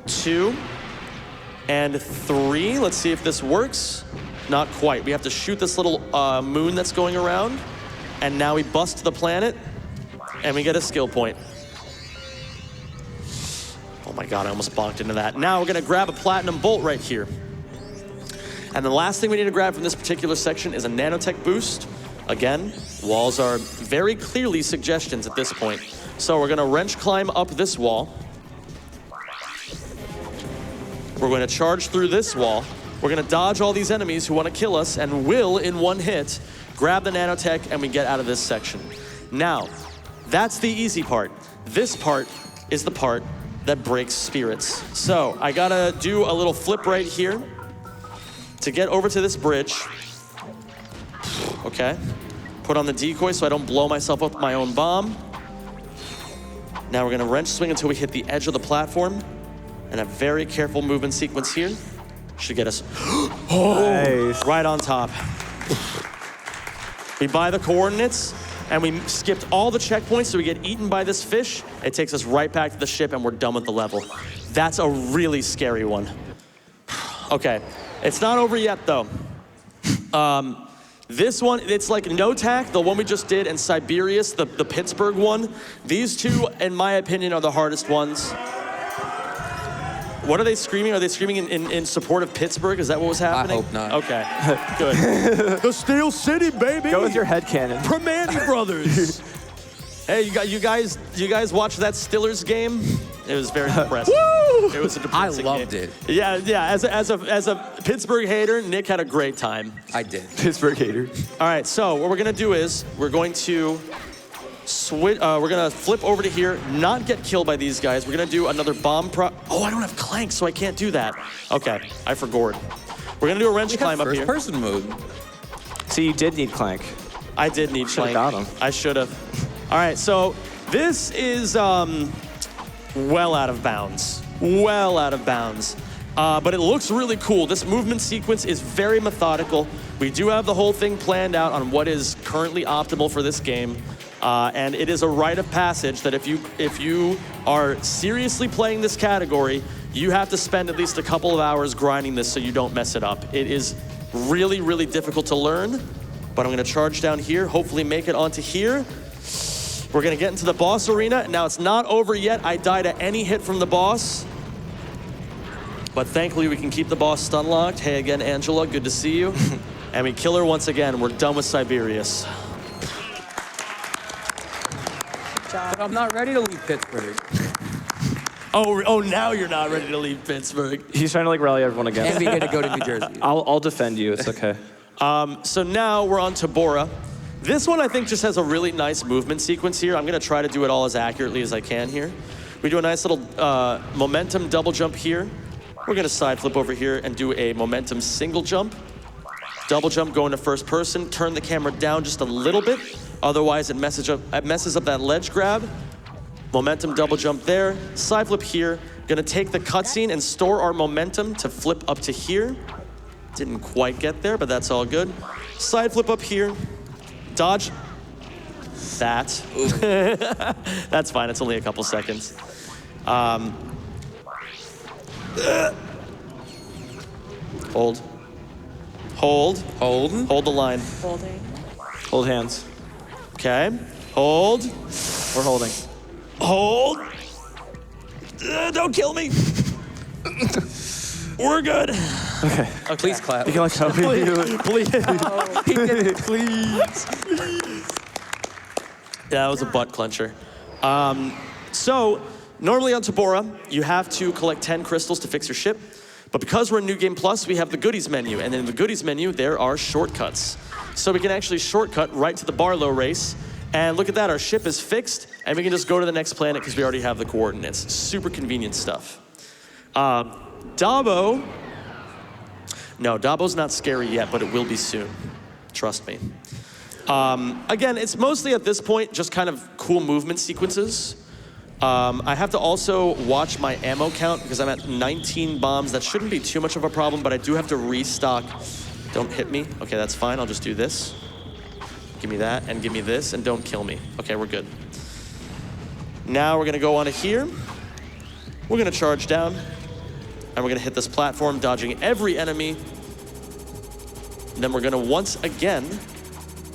2, and 3. Let's see if this works. Not quite. We have to shoot this little moon that's going around, and now we bust the planet, and we get a skill point. Oh my God, I almost bonked into that. Now we're gonna grab a platinum bolt right here. And the last thing we need to grab from this particular section is a nanotech boost. Again, walls are very clearly suggestions at this point. So we're gonna wrench climb up this wall. We're gonna charge through this wall. We're gonna dodge all these enemies who wanna kill us and will, in one hit, grab the nanotech and we get out of this section. Now, that's the easy part. This part is the part that breaks spirits. So I gotta do a little flip right here to get over to this bridge. Okay, put on the decoy so I don't blow myself up with my own bomb. Now we're gonna wrench swing until we hit the edge of the platform, and a very careful movement sequence here should get us Nice. right on top. We buy the coordinates, and we skipped all the checkpoints so we get eaten by this fish. It takes us right back to the ship, and we're done with the level. That's a really scary one. Okay, it's not over yet though. This one, it's like NoTac, the one we just did, and Siberius, the Pittsburgh one. These two, in my opinion, are the hardest ones. What are they screaming? Are they screaming in support of Pittsburgh? Is that what was happening? I hope not. Okay, good. The Steel City, baby! Go with your headcanon. Primanti Brothers! Hey, you guys watch that Stillers game? It was very depressing. Woo! It was a depressing I loved game. it. Yeah. As a Pittsburgh hater, Nick had a great time. I did. Pittsburgh hater. All right, so what we're gonna do is we're going to we're gonna flip over to here, not get killed by these guys. We're gonna do another bomb Oh, I don't have Clank, so I can't do that. Okay, I forgot. We're gonna do a wrench climb up here. First-person mode. See, you did need Clank. I did need Clank. Got him. I should have. All right, so this is well out of bounds. Well out of bounds. But it looks really cool. This movement sequence is very methodical. We do have the whole thing planned out on what is currently optimal for this game. And it is a rite of passage that if you are seriously playing this category, you have to spend at least a couple of hours grinding this so you don't mess it up. It is really, really difficult to learn, but I'm gonna charge down here, hopefully make it onto here. We're gonna get into the boss arena. Now it's not over yet. I died at any hit from the boss, but thankfully we can keep the boss stun locked. Hey again, Angela, good to see you. And we kill her once again. We're done with Siberius. But I'm not ready to leave Pittsburgh. Oh, now you're not ready to leave Pittsburgh. He's trying to like rally everyone again. And we get to go to New Jersey. I'll defend you. It's okay. So now we're on Tabora. This one I think just has a really nice movement sequence here. I'm gonna try to do it all as accurately as I can here. We do a nice little momentum double jump here. We're gonna side flip over here and do a momentum single jump. Double jump going to first person, turn the camera down just a little bit. Otherwise it messes up that ledge grab. Momentum double jump there, side flip here. Gonna take the cutscene and store our momentum to flip up to here. Didn't quite get there, but that's all good. Side flip up here, dodge that. That's fine, it's only a couple seconds. Hold. Hold. Hold. Hold the line. Holding. Hold hands. Okay. Hold. We're holding. Hold. Don't kill me. We're good. Okay. Please clap. You can like help me. Please. He did it. Please. Yeah, that was a butt clencher. So, normally on Tabora, you have to collect 10 crystals to fix your ship. But because we're in New Game Plus, we have the goodies menu. And in the goodies menu, there are shortcuts. So we can actually shortcut right to the Barlow race. And look at that, our ship is fixed. And we can just go to the next planet because we already have the coordinates. Super convenient stuff. Dabo. No, Dabo's not scary yet, but it will be soon. Trust me. Again, it's mostly at this point just kind of cool movement sequences. I have to also watch my ammo count because I'm at 19 bombs. That shouldn't be too much of a problem, but I do have to restock. Don't hit me. Okay, that's fine. I'll just do this. Give me that, and give me this, and don't kill me. Okay, we're good. Now we're gonna go on to here. We're gonna charge down, and we're gonna hit this platform, dodging every enemy. And then we're gonna once again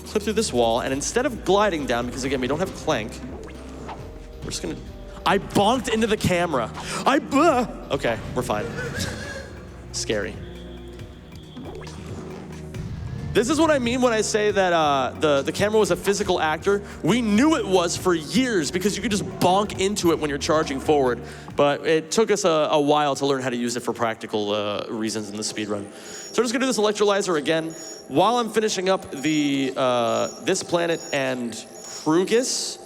clip through this wall, and instead of gliding down, because again, we don't have Clank, we're just gonna... I bonked into the camera. Okay, we're fine. Scary. This is what I mean when I say that the camera was a physical actor. We knew it was for years because you could just bonk into it when you're charging forward. But it took us a while to learn how to use it for practical reasons in the speedrun. So I'm just gonna do this electrolyzer again. While I'm finishing up the this planet and Krugis,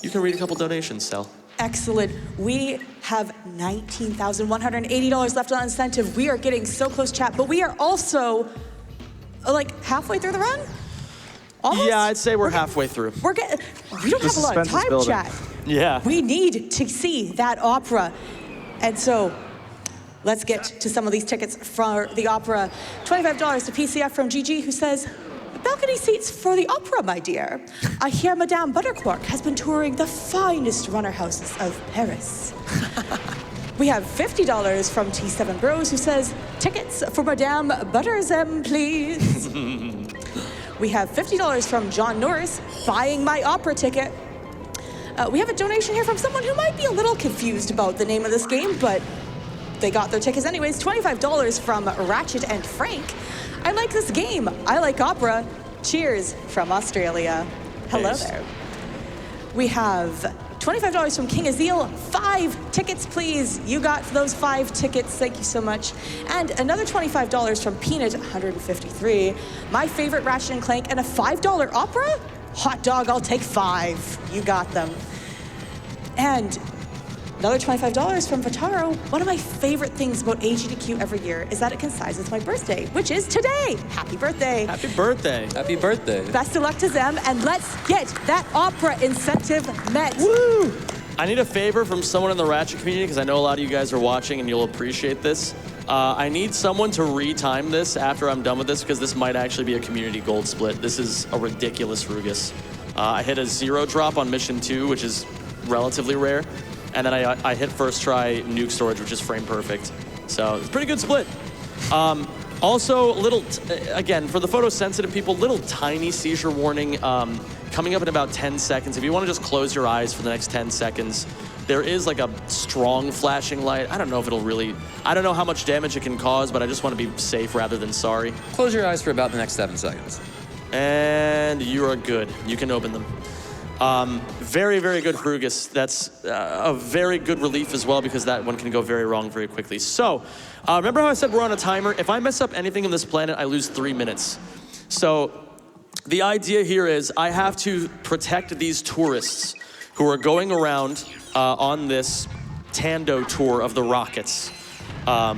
you can read a couple donations, Sel. Excellent. We have $19,180 left on incentive. We are getting so close, chat, but we are also like halfway through the run? Almost? Yeah, I'd say we're halfway through. We don't have a lot of time, chat. Yeah. We need to see that opera. And so let's get to some of these tickets for the opera. $25 to PCF from GG, who says, balcony seats for the opera, my dear. I hear Madame Buttercork has been touring the finest runner houses of Paris. We have $50 from T7 Bros, who says, tickets for Madame Buttersem, please. We have $50 from John Norris, buying my opera ticket. We have a donation here from someone who might be a little confused about the name of this game, but they got their tickets anyways. $25 from Ratchet and Frank. I like this game. I like opera. Cheers from Australia. Hello there. We have $25 from King Azil. 5 tickets, please. You got those 5 tickets. Thank you so much. And another $25 from Peanut, 153. My favorite Ratchet and Clank, and a $5 opera? Hot dog, I'll take 5. You got them. And another $25 from Vataro. One of my favorite things about AGDQ every year is that it coincides with my birthday, which is today. Happy birthday. Happy birthday. Happy birthday. Best of luck to them, and let's get that opera incentive met. Woo! I need a favor from someone in the Ratchet community, because I know a lot of you guys are watching and you'll appreciate this. I need someone to retime this after I'm done with this, because this might actually be a community gold split. This is a ridiculous Rugus. I hit a 0 drop on mission 2, which is relatively rare. And then I hit first try nuke storage, which is frame perfect. So it's a pretty good split. Also, again, for the photosensitive people, little tiny seizure warning coming up in about 10 seconds. If you want to just close your eyes for the next 10 seconds, there is like a strong flashing light. I don't know if it'll really, I don't know how much damage it can cause, but I just want to be safe rather than sorry. Close your eyes for about the next 7 seconds. And you are good. You can open them. Very, very good Rugus. That's a very good relief as well, because that one can go very wrong very quickly. So, remember how I said we're on a timer? If I mess up anything in this planet, I lose 3 minutes. So, the idea here is I have to protect these tourists who are going around on this Tando tour of the rockets. I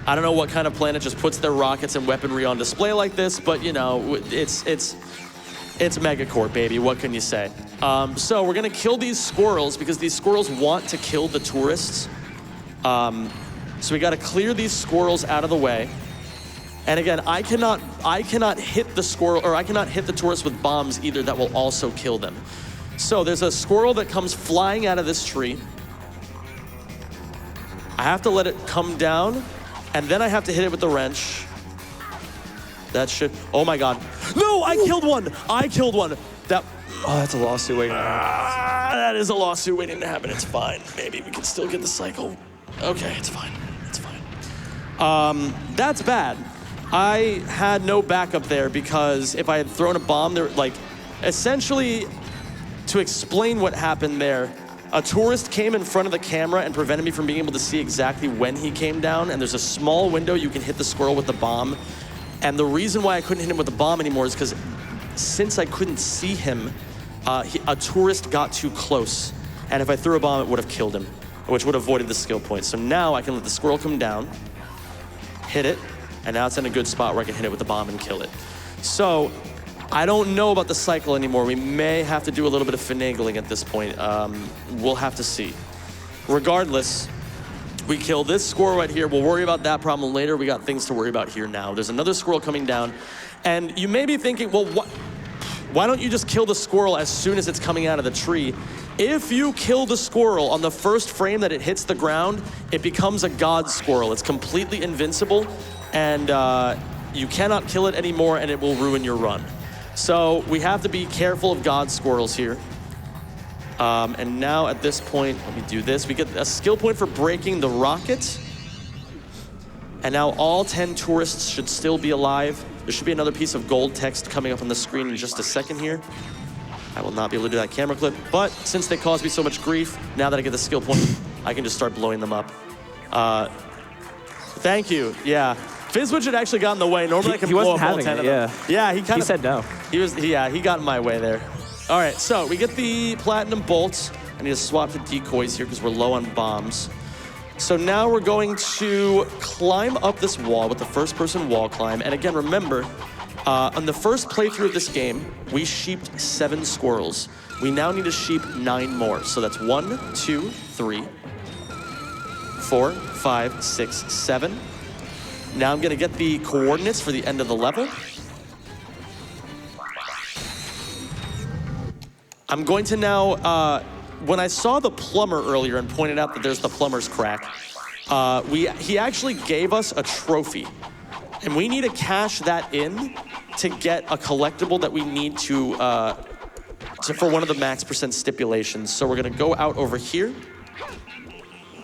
don't know what kind of planet just puts their rockets and weaponry on display like this, but you know, it's Megacorp, baby. What can you say? So we're gonna kill these squirrels because these squirrels want to kill the tourists. So we gotta clear these squirrels out of the way. And again, I cannot hit the squirrel, or I cannot hit the tourists with bombs either that will also kill them. So there's a squirrel that comes flying out of this tree. I have to let it come down, and then I have to hit it with the wrench. That should, oh my God. No, I killed one. I killed one. That, Oh, that's a lawsuit waiting to happen. that is a lawsuit waiting to happen. It's fine. Maybe we can still get the cycle. Okay, it's fine. It's fine. That's bad. I had no backup there because if I had thrown a bomb there, like, essentially, to explain what happened there, a tourist came in front of the camera and prevented me from being able to see exactly when he came down, and there's a small window you can hit the squirrel with the bomb. And the reason why I couldn't hit him with the bomb anymore is because since I couldn't see him, a tourist got too close. And if I threw a bomb, it would have killed him, which would have avoided the skill point. So now I can let the squirrel come down, hit it, and now it's in a good spot where I can hit it with the bomb and kill it. So I don't know about the cycle anymore. We may have to do a little bit of finagling at this point. We'll have to see. Regardless, we kill this squirrel right here. We'll worry about that problem later. We got things to worry about here now. There's another squirrel coming down. And you may be thinking, well, why don't you just kill the squirrel as soon as it's coming out of the tree? If you kill the squirrel on the first frame that it hits the ground, it becomes a god squirrel. It's completely invincible, and you cannot kill it anymore, and it will ruin your run. So we have to be careful of god squirrels here. And now at this point, let me do this. We get a skill point for breaking the rocket. And now all 10 tourists should still be alive. There should be another piece of gold text coming up on the screen in just a second here. I will not be able to do that camera clip, but since they caused me so much grief, now that I get the skill point, I can just start blowing them up. Thank you, yeah. Fizzwitch had actually got in the way. Normally I can blow up all 10 of them. Yeah, he said no. He got in my way there. All right, so we get the platinum bolt. I need to swap the decoys here because we're low on bombs. So now we're going to climb up this wall with the first-person wall climb. And again, remember, on the first playthrough of this game, we sheeped 7 squirrels. We now need to sheep 9 more. So that's 1, 2, 3, 4, 5, 6, 7. Now I'm gonna get the coordinates for the end of the level. I'm going to now, when I saw the plumber earlier and pointed out that there's the plumber's crack, he actually gave us a trophy. And we need to cash that in to get a collectible that we need to for one of the max % stipulations. So we're gonna go out over here,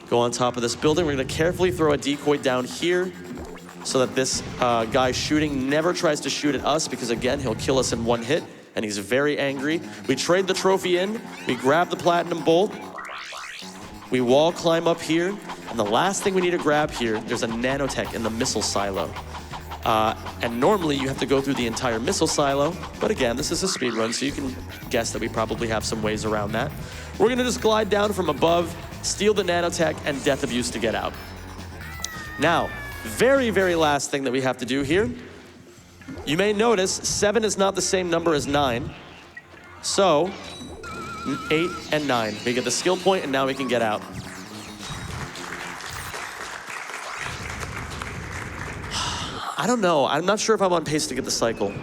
go on top of this building. We're gonna carefully throw a decoy down here so that this guy shooting never tries to shoot at us, because again, he'll kill us in 1 hit. And he's very angry. We trade the trophy in, we grab the platinum bolt, we wall climb up here, and the last thing we need to grab here, there's a nanotech in the missile silo. And normally you have to go through the entire missile silo, but again, this is a speed run, so you can guess that we probably have some ways around that. We're gonna just glide down from above, steal the nanotech, and death abuse to get out. Now, very, very last thing that we have to do here. You may notice 7 is not the same number as 9. So, 8 and 9. We get the skill point, and now we can get out. I don't know. I'm not sure if I'm on pace to get the cycle.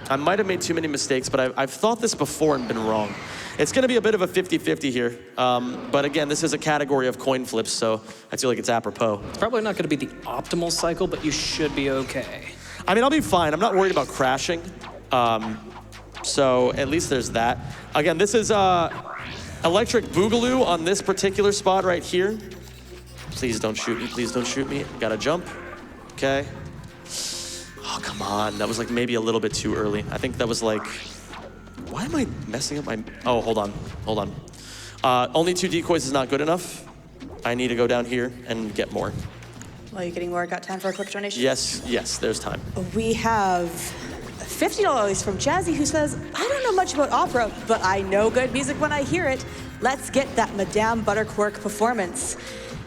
I might have made too many mistakes, but I've thought this before and been wrong. It's going to be a bit of a 50-50 here. But again, this is a category of coin flips, so I feel like it's apropos. It's probably not going to be the optimal cycle, but you should be okay. I mean, I'll be fine. I'm not worried about crashing. So at least there's that. Again, this is Electric Boogaloo on this particular spot right here. Please don't shoot me. Please don't shoot me. Gotta jump. Okay. Oh, come on. That was like maybe a little bit too early. I think that was like... Why am I messing up my... Oh, hold on. Hold on. Only 2 decoys is not good enough. I need to go down here and get more. While you're getting more, got time for a quick donation? Yes, there's time. We have $50 from Jazzy, who says, I don't know much about opera, but I know good music when I hear it. Let's get that Madame Butterquark performance.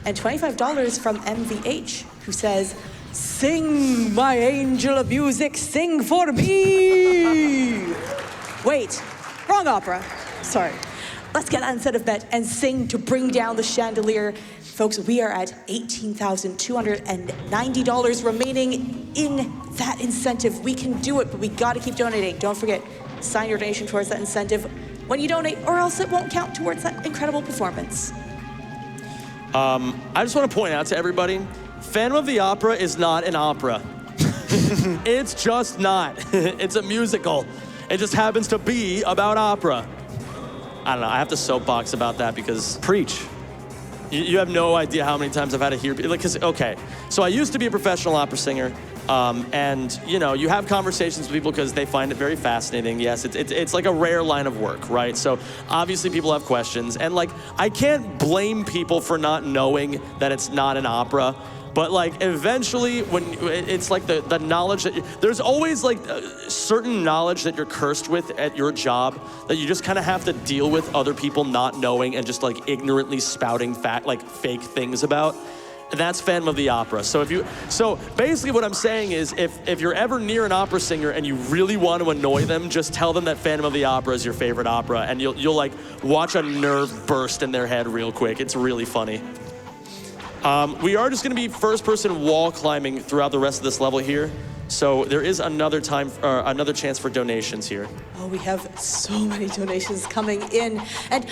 And $25 from MVH, who says, sing, my angel of music, sing for me. Wait, wrong opera. Sorry. Let's get that instead of bet and sing to bring down the chandelier. Folks, we are at $18,290 remaining in that incentive. We can do it, but we gotta keep donating. Don't forget, sign your donation towards that incentive when you donate, or else it won't count towards that incredible performance. I just want to point out to everybody, Phantom of the Opera is not an opera. It's just not. It's a musical. It just happens to be about opera. I don't know, I have to soapbox about that because... Preach. You have no idea how many times I've had to hear, like, okay, so I used to be a professional opera singer, and you know, you have conversations with people because they find it very fascinating. Yes, it's like a rare line of work, right? So obviously people have questions, and like, I can't blame people for not knowing that it's not an opera. But like eventually when it's like the knowledge that there's always like certain knowledge that you're cursed with at your job that you just kind of have to deal with other people not knowing and just like ignorantly spouting fake things about. And that's Phantom of the Opera. So basically what I'm saying is if you're ever near an opera singer and you really want to annoy them, just tell them that Phantom of the Opera is your favorite opera and you'll like watch a nerve burst in their head real quick. It's really funny. We are just going to be first-person wall climbing throughout the rest of this level here. So there is another chance for donations here. Oh, we have so many donations coming in. And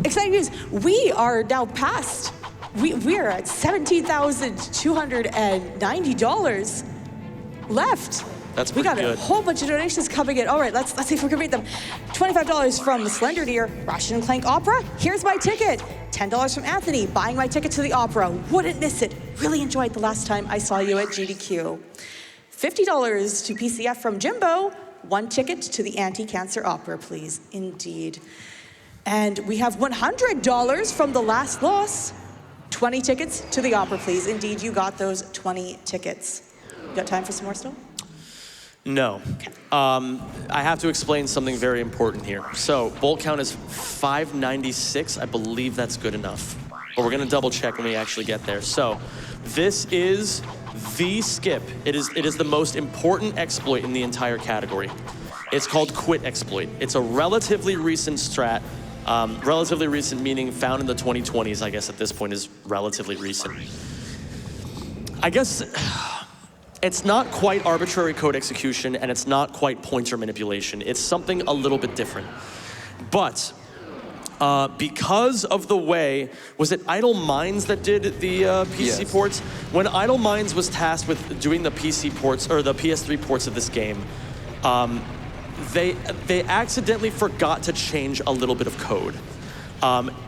exciting news, we are now past, we're at $17,290 left. That's pretty good. We got a whole bunch of donations coming in. All right, let's see if we can read them. $25 from the Slender Deer, Ratchet Clank Opera. Here's my ticket. $10 from Anthony, buying my ticket to the opera. Wouldn't miss it. Really enjoyed the last time I saw you at GDQ. $50 to PCF from Jimbo. 1 ticket to the anti-cancer opera, please. Indeed. And we have $100 from The Last Loss. 20 tickets to the opera, please. Indeed, you got those 20 tickets. You got time for some more still? No. I have to explain something very important here. So, bolt count is 596. I believe that's good enough. But we're going to double check when we actually get there. So, this is the skip. It is the most important exploit in the entire category. It's called Quit Exploit. It's a relatively recent strat. Relatively recent meaning found in the 2020s, I guess at this point is relatively recent. I guess... It's not quite arbitrary code execution, and it's not quite pointer manipulation. It's something a little bit different. But because of the way, was it Idle Minds that did the PC ports? When Idle Minds was tasked with doing the PC ports, or the PS3 ports of this game, they accidentally forgot to change a little bit of code.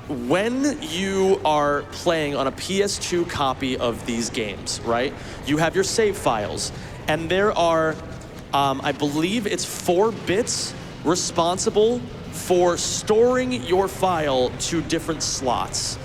When you are playing on a PS2 copy of these games, right, you have your save files, and there are, I believe it's 4 bits responsible for storing your file to different slots.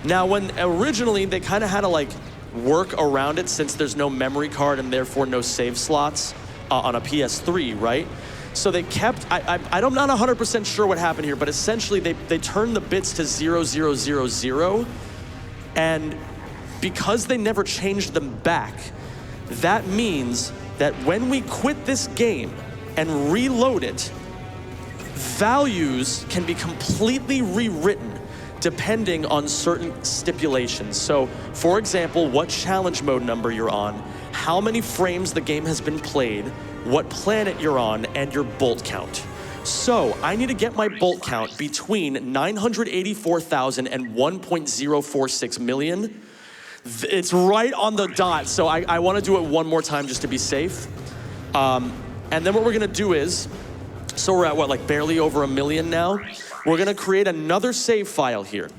Now, when originally they kind of had to like work around it since there's no memory card and therefore no save slots on a PS3, right? So they kept, I'm not 100% sure what happened here, but essentially they turned the bits to 0000, and because they never changed them back, that means that when we quit this game and reload it, values can be completely rewritten depending on certain stipulations. So, for example, what challenge mode number you're on, how many frames the game has been played, what planet you're on, and your bolt count. So, I need to get my bolt count between 984,000 and 1.046 million. It's right on the dot, so I want to do it one more time just to be safe. And then what we're gonna do is, so we're at what, like barely over 1 million now? We're gonna create another save file here.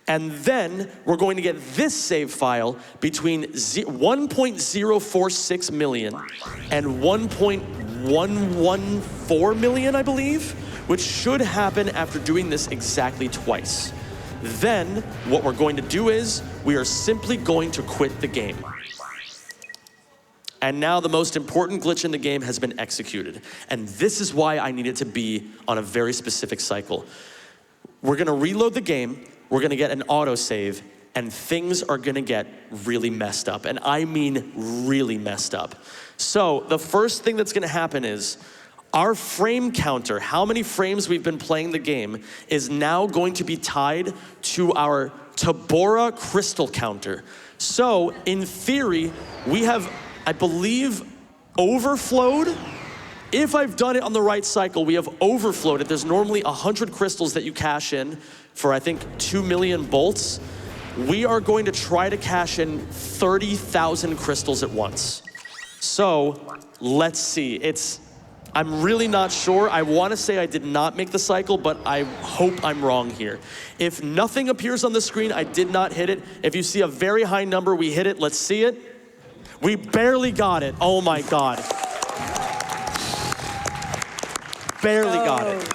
And then we're going to get this save file between 1.046 million and 1.114 million, I believe, which should happen after doing this exactly twice. Then what we're going to do is we are simply going to quit the game. And now the most important glitch in the game has been executed. And this is why I need it to be on a very specific cycle. We're gonna reload the game, we're gonna get an autosave, and things are gonna get really messed up. And I mean really messed up. So the first thing that's gonna happen is our frame counter, how many frames we've been playing the game, is now going to be tied to our Tabora crystal counter. So in theory, we have, I believe, overflowed. If I've done it on the right cycle, we have overflowed it. There's normally 100 crystals that you cash in for, I think, 2 million bolts. We are going to try to cash in 30,000 crystals at once. So let's see. I'm really not sure. I want to say I did not make the cycle, but I hope I'm wrong here. If nothing appears on the screen, I did not hit it. If you see a very high number, we hit it. Let's see it. We barely got it. Oh my God. Barely got it.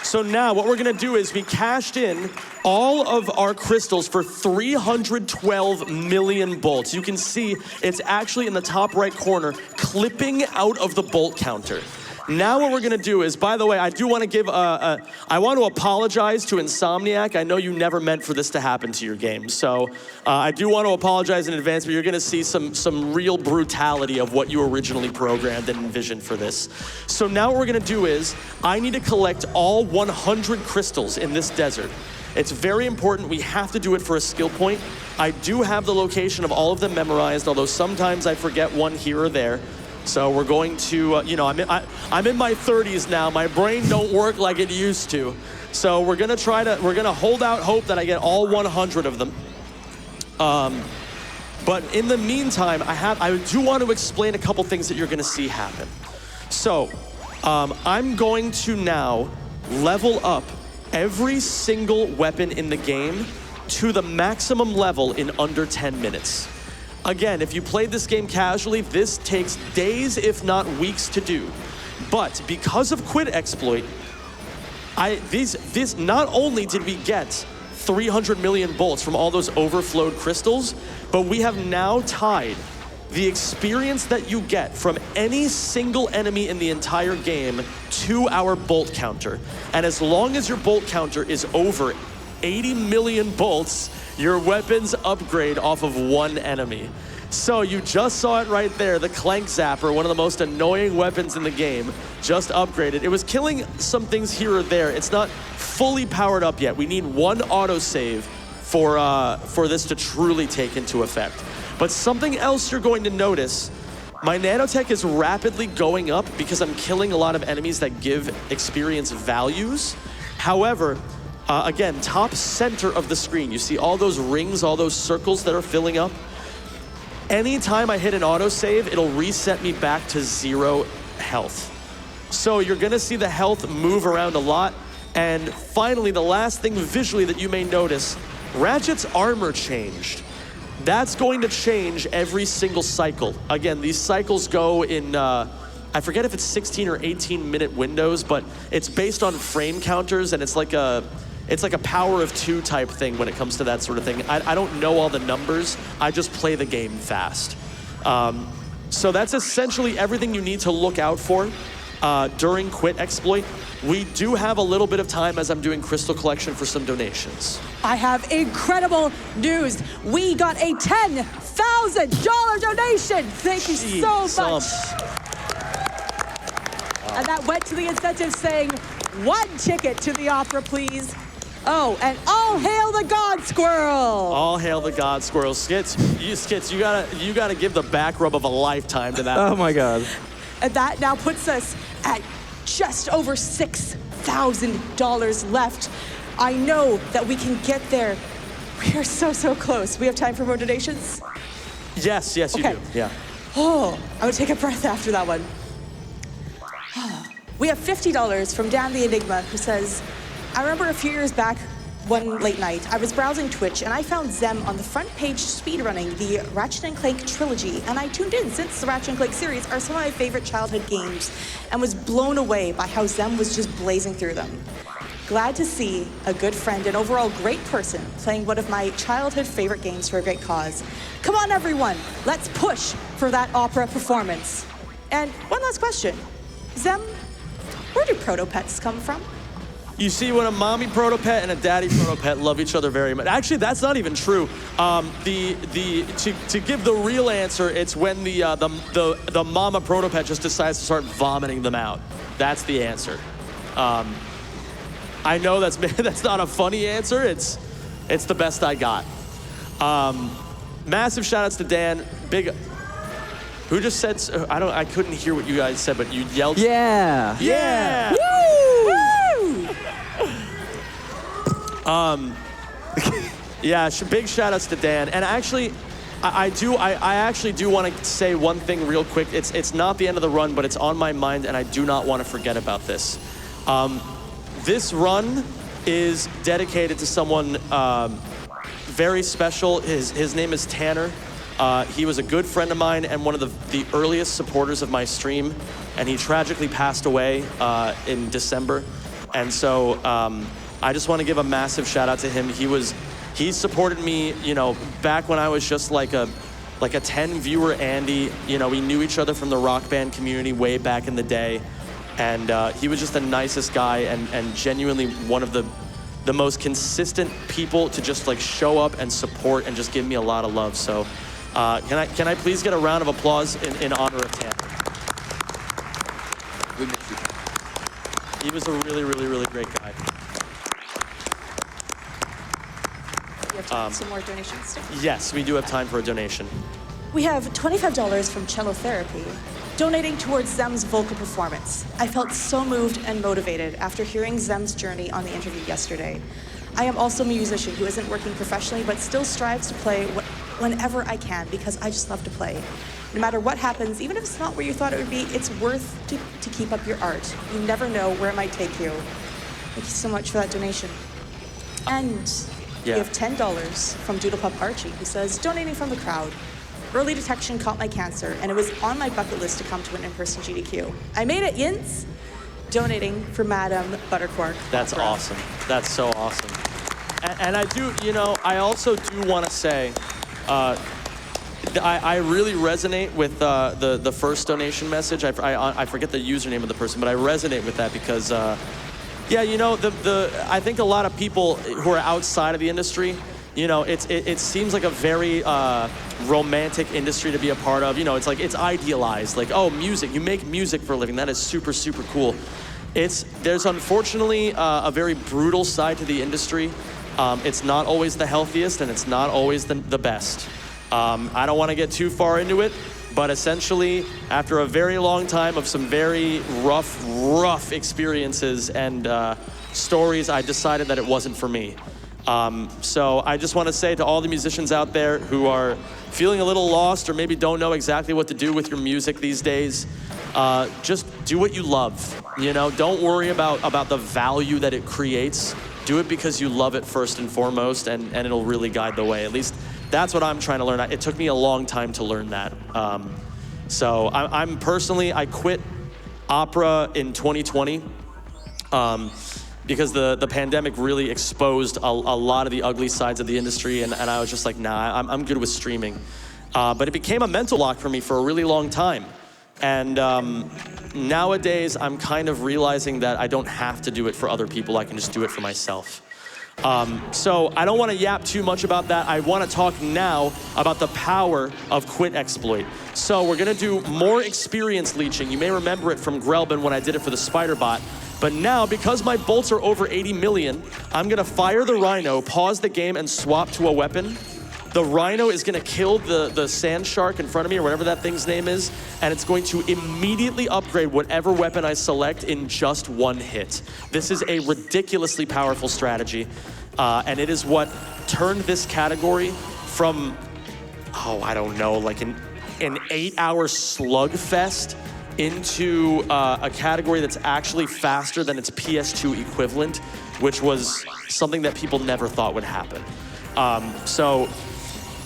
So now what we're gonna do is we cashed in all of our crystals for 312 million bolts. You can see it's actually in the top right corner, clipping out of the bolt counter. Now what we're gonna do is, by the way, I do wanna give I want to apologize to Insomniac. I know you never meant for this to happen to your game. So I do want to apologize in advance, but you're gonna see some real brutality of what you originally programmed and envisioned for this. So now what we're gonna do is, I need to collect all 100 crystals in this desert. It's very important. We have to do it for a skill point. I do have the location of all of them memorized, although sometimes I forget one here or there. So we're going to, I'm in my 30s now. My brain don't work like it used to. So we're gonna hold out hope that I get all 100 of them. But in the meantime, I do want to explain a couple things that you're gonna see happen. So I'm going to now level up every single weapon in the game to the maximum level in under 10 minutes. Again, if you played this game casually, this takes days, if not weeks to do. But because of Quit Exploit, not only did we get 300 million bolts from all those overflowed crystals, but we have now tied the experience that you get from any single enemy in the entire game to our bolt counter. And as long as your bolt counter is over 80 million bolts, your weapons upgrade off of one enemy. So you just saw it right there, the Clank Zapper, one of the most annoying weapons in the game, just upgraded. It was killing some things here or there. It's not fully powered up yet. We need one autosave for this to truly take into effect. But something else you're going to notice, my nanotech is rapidly going up because I'm killing a lot of enemies that give experience values. However, again, top center of the screen, you see all those rings, all those circles that are filling up? Anytime I hit an autosave, it'll reset me back to 0 health. So you're gonna see the health move around a lot. And finally, the last thing visually that you may notice, Ratchet's armor changed. That's going to change every single cycle. Again, these cycles go in, I forget if it's 16 or 18 minute windows, but it's based on frame counters, and it's like it's like a power of 2 type thing when it comes to that sort of thing. I don't know all the numbers. I just play the game fast. So that's essentially everything you need to look out for during Quit Exploit. We do have a little bit of time as I'm doing crystal collection for some donations. I have incredible news. We got a $10,000 donation. Thank you so much. And that went to the incentive saying, 1 ticket to the opera, please. Oh, and all hail the God Squirrel. All hail the God Squirrel. Skits, you gotta give the back rub of a lifetime to that. Oh my God. And that now puts us at just over $6,000 left. I know that we can get there. We are so, so close. We have time for more donations? Yes, you Okay. do. Yeah. Oh, I would take a breath after that one. We have $50 from Dan the Enigma, who says, I remember a few years back, one late night, I was browsing Twitch and I found Zem on the front page speedrunning the Ratchet Clank trilogy, and I tuned in since the Ratchet Clank series are some of my favorite childhood games and was blown away by how Zem was just blazing through them. Glad to see a good friend and overall great person playing one of my childhood favorite games for a great cause. Come on everyone, let's push for that opera performance. And one last question, Zem, where do proto-pets come from? You see, when a mommy protopet and a daddy protopet love each other very much. Actually, that's not even true. To give the real answer, it's when the mama protopet just decides to start vomiting them out. That's the answer. I know that's not a funny answer. It's the best I got. Massive shout outs to Dan. Big. Who just said? I couldn't hear what you guys said, but you yelled. Yeah. Yeah. Woo! Yeah, big shout outs to Dan. And actually, I actually do want to say one thing real quick. It's not the end of the run, but it's on my mind, and I do not want to forget about this. This run is dedicated to someone very special. His name is Tanner. He was a good friend of mine and one of the earliest supporters of my stream, and he tragically passed away in December. And so I just want to give a massive shout out to him. He supported me, back when I was just like a 10 viewer Andy. We knew each other from the Rock Band community way back in the day. And he was just the nicest guy and genuinely one of the most consistent people to just like show up and support and just give me a lot of love. So can I please get a round of applause in honor of Tanner? We miss you. He was a really, really, really great guy. We have time for some more donations too. Yes, we do have time for a donation. We have $25 from Cello Therapy, donating towards Zem's vocal performance. I felt so moved and motivated after hearing Zem's journey on the interview yesterday. I am also a musician who isn't working professionally but still strives to play whenever I can because I just love to play. No matter what happens, even if it's not where you thought it would be, it's worth to keep up your art. You never know where it might take you. Thank you so much for that donation. And we have $10 from Doodlepop Archie, who says, donating from the crowd. Early detection caught my cancer, and it was on my bucket list to come to an in-person GDQ. I made it, Yins. Donating for Madam Buttercork. That's awesome. That's so awesome. And I do, I also do want to say, I really resonate with the first donation message. I forget the username of the person, but I resonate with that because, I think a lot of people who are outside of the industry, it seems like a very romantic industry to be a part of. It's like it's idealized. Like, oh, music, you make music for a living. That is super, super cool. There's unfortunately a very brutal side to the industry. It's not always the healthiest and it's not always the best. I don't want to get too far into it, but essentially, after a very long time of some very rough experiences and stories, I decided that it wasn't for me. So I just want to say to all the musicians out there who are feeling a little lost or maybe don't know exactly what to do with your music these days, just do what you love. Don't worry about the value that it creates. Do it because you love it first and foremost, and it'll really guide the way. At least that's what I'm trying to learn. It took me a long time to learn that. So I quit opera in 2020. because the pandemic really exposed a lot of the ugly sides of the industry, and I was just like, nah, I'm good with streaming. But it became a mental block for me for a really long time. And nowadays, I'm kind of realizing that I don't have to do it for other people. I can just do it for myself. So I don't want to yap too much about that. I want to talk now about the power of quit exploit. So we're going to do more experience leeching. You may remember it from Grelbin when I did it for the spider bot. But now, because my bolts are over 80 million, I'm going to fire the Rhino, pause the game, and swap to a weapon. The Rhino is going to kill the sand shark in front of me, or whatever that thing's name is, and it's going to immediately upgrade whatever weapon I select in just one hit. This is a ridiculously powerful strategy, and it is what turned this category from, I don't know, like an 8-hour slugfest into a category that's actually faster than its PS2 equivalent, which was something that people never thought would happen. So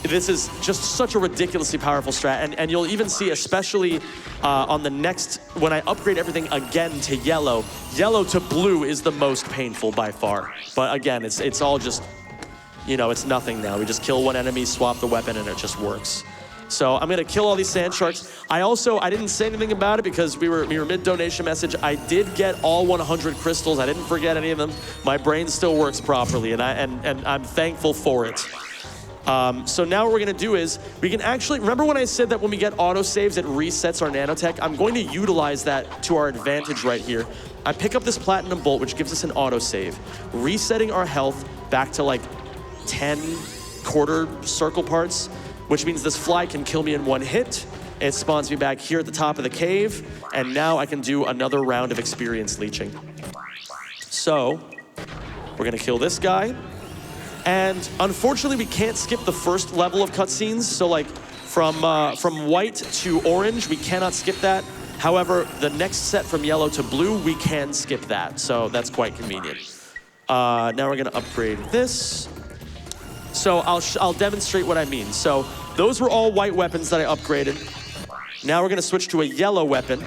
this is just such a ridiculously powerful strat, and you'll even see, especially on the next, when I upgrade everything again to yellow to blue is the most painful by far. But again, it's all just, it's nothing now. We just kill one enemy, swap the weapon, and it just works. So I'm gonna kill all these sand sharks. I didn't say anything about it because we were mid-donation message. I did get all 100 crystals. I didn't forget any of them. My brain still works properly, and I'm thankful for it. So now what we're gonna do is, we can actually, remember when I said that when we get autosaves, it resets our nanotech? I'm going to utilize that to our advantage right here. I pick up this platinum bolt, which gives us an autosave, resetting our health back to like 10 quarter circle parts, which means this fly can kill me in one hit. It spawns me back here at the top of the cave, and now I can do another round of experience leeching. So, we're gonna kill this guy. And unfortunately, we can't skip the first level of cutscenes. So like from white to orange, we cannot skip that. However, the next set from yellow to blue, we can skip that. So that's quite convenient. Now we're gonna upgrade this. So I'll demonstrate what I mean. So those were all white weapons that I upgraded. Now we're gonna switch to a yellow weapon.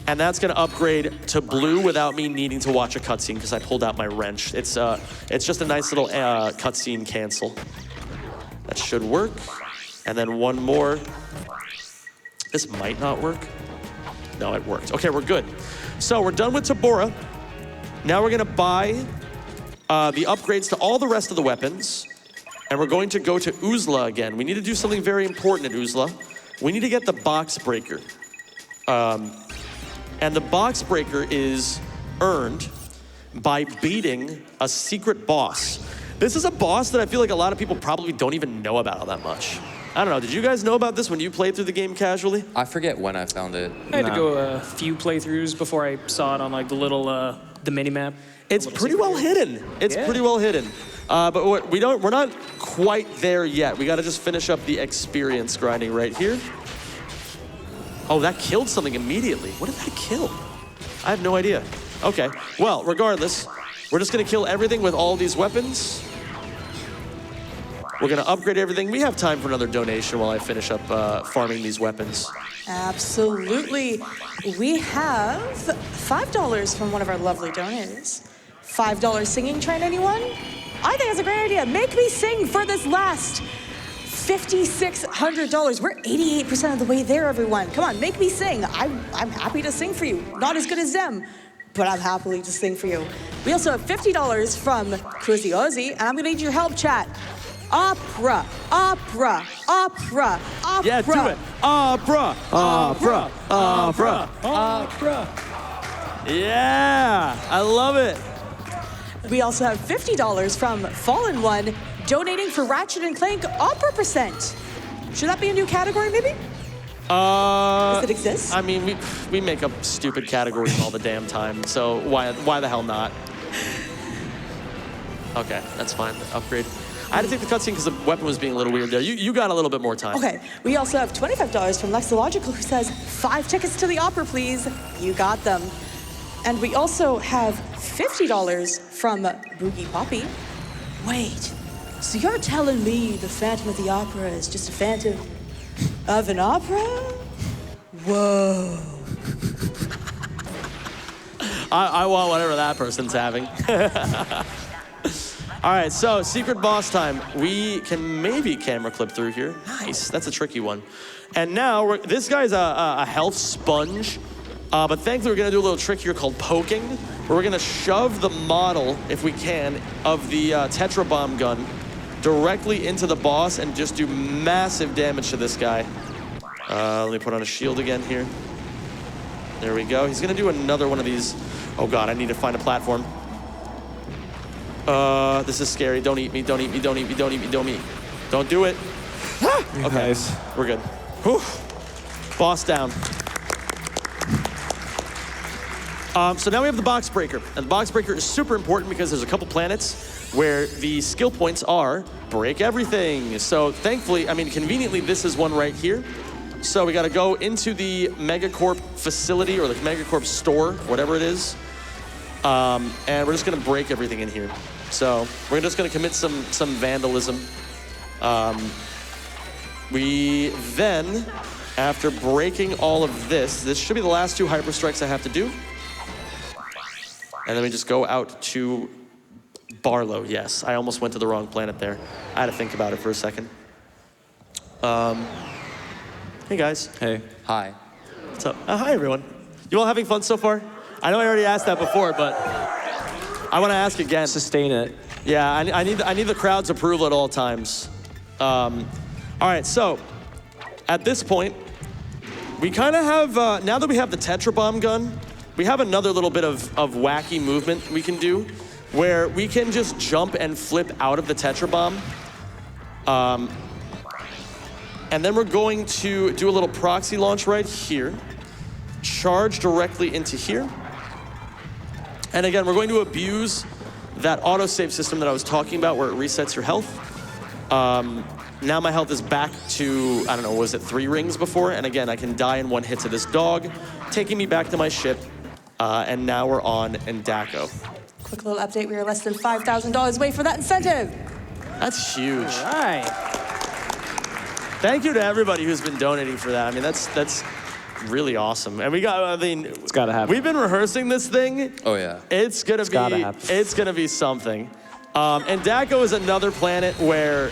And that's gonna upgrade to blue without me needing to watch a cutscene because I pulled out my wrench. It's just a nice little cutscene cancel. That should work. And then one more. This might not work. No, it worked. Okay, we're good. So we're done with Tabora. Now we're gonna buy the upgrades to all the rest of the weapons. And we're going to go to Uzla again. We need to do something very important at Uzla. We need to get the box breaker. And the box breaker is earned by beating a secret boss. This is a boss that I feel like a lot of people probably don't even know about all that much. I don't know, did you guys know about this when you played through the game casually? I forget when I found it. I had to go a few playthroughs before I saw it on like the little, the mini-map. It's pretty well hidden. It's pretty well hidden. But we're not quite there yet. We gotta just finish up the experience grinding right here. Oh, that killed something immediately. What did that kill? I have no idea. Okay, well, regardless, we're just gonna kill everything with all these weapons. We're gonna upgrade everything. We have time for another donation while I finish up farming these weapons. Absolutely. We have $5 from one of our lovely donors. $5 singing train, anyone? I think that's a great idea. Make me sing for this last $5,600. We're 88% of the way there, everyone. Come on, make me sing. I'm happy to sing for you. Not as good as them, but I'm happily to sing for you. We also have $50 from Cruzy Ozzy, and I'm gonna need your help, chat. Opera, opera, opera, opera. Yeah, do it. Opera, opera, opera, opera. Yeah, I love it. We also have $50 from Fallen One, donating for Ratchet & Clank Opera Percent. Should that be a new category, maybe? Does it exist? I mean, we make up stupid categories all the damn time, so why the hell not? Okay, that's fine. Upgrade. I had to take the cutscene because the weapon was being a little weird there. You got a little bit more time. Okay, we also have $25 from Lexological, who says, 5 tickets to the opera, please. You got them. And we also have $50 from Boogie Poppy. Wait, so you're telling me the Phantom of the Opera is just a phantom of an opera? Whoa. I want whatever that person's having. All right, so secret boss time. We can maybe camera clip through here. Nice, that's a tricky one. And now, this guy's a health sponge, but thankfully we're gonna do a little trick here called poking, where we're gonna shove the model, if we can, of the Tetra Bomb gun directly into the boss and just do massive damage to this guy. Let me put on a shield again here. There we go. He's gonna do another one of these. Oh God, I need to find a platform. This is scary. Don't eat me, don't eat me, don't eat me, don't eat me, don't eat me. Don't do it. Okay, Nice. We're good. Whew. Boss down. So now we have the box breaker. And the box breaker is super important because there's a couple planets where the skill points are break everything. So thankfully, I mean, conveniently, this is one right here. So we gotta go into the Megacorp facility or the Megacorp store, whatever it is. And we're just gonna break everything in here. So we're just gonna commit some vandalism. We then, after breaking all of this should be the last 2 hyper strikes I have to do. And then we just go out to Barlow. Yes, I almost went to the wrong planet there. I had to think about it for a second. Hey guys. Hey. Hi. What's up? Hi everyone. You all having fun so far? I know I already asked that before, but I want to ask again. Sustain it. Yeah, I need the crowd's approval at all times. All right, so at this point, we kind of have, now that we have the Tetra Bomb gun, we have another little bit of wacky movement we can do where we can just jump and flip out of the Tetra Bomb. And then we're going to do a little proxy launch right here, charge directly into here. And again, we're going to abuse that autosave system that I was talking about where it resets your health. Now my health is back to, I don't know, was it 3 rings before? And again, I can die in 1 hit to this dog, taking me back to my ship. And now we're on Endako. Quick little update, we are less than $5,000 away for that incentive. That's huge. All right. Thank you to everybody who's been donating for that. I mean, that's really awesome. And we got, I mean, It's gotta happen. We've been rehearsing this thing. Oh yeah. It's gonna be something. And Endako is another planet where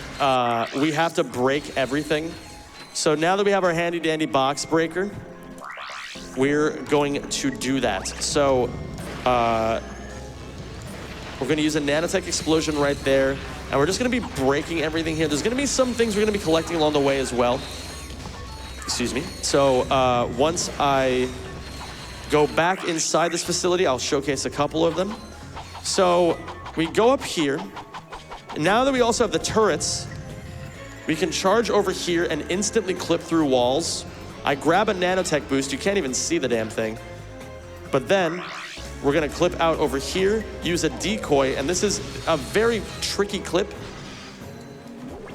we have to break everything. So now that we have our handy dandy box breaker, we're going to do that. So we're gonna use a nanotech explosion right there. And we're just gonna be breaking everything here. There's gonna be some things we're gonna be collecting along the way as well. Excuse me. So once I go back inside this facility, I'll showcase a couple of them. So we go up here. And now that we also have the turrets, we can charge over here and instantly clip through walls. I grab a nanotech boost. You can't even see the damn thing. But then we're gonna clip out over here, use a decoy, and this is a very tricky clip.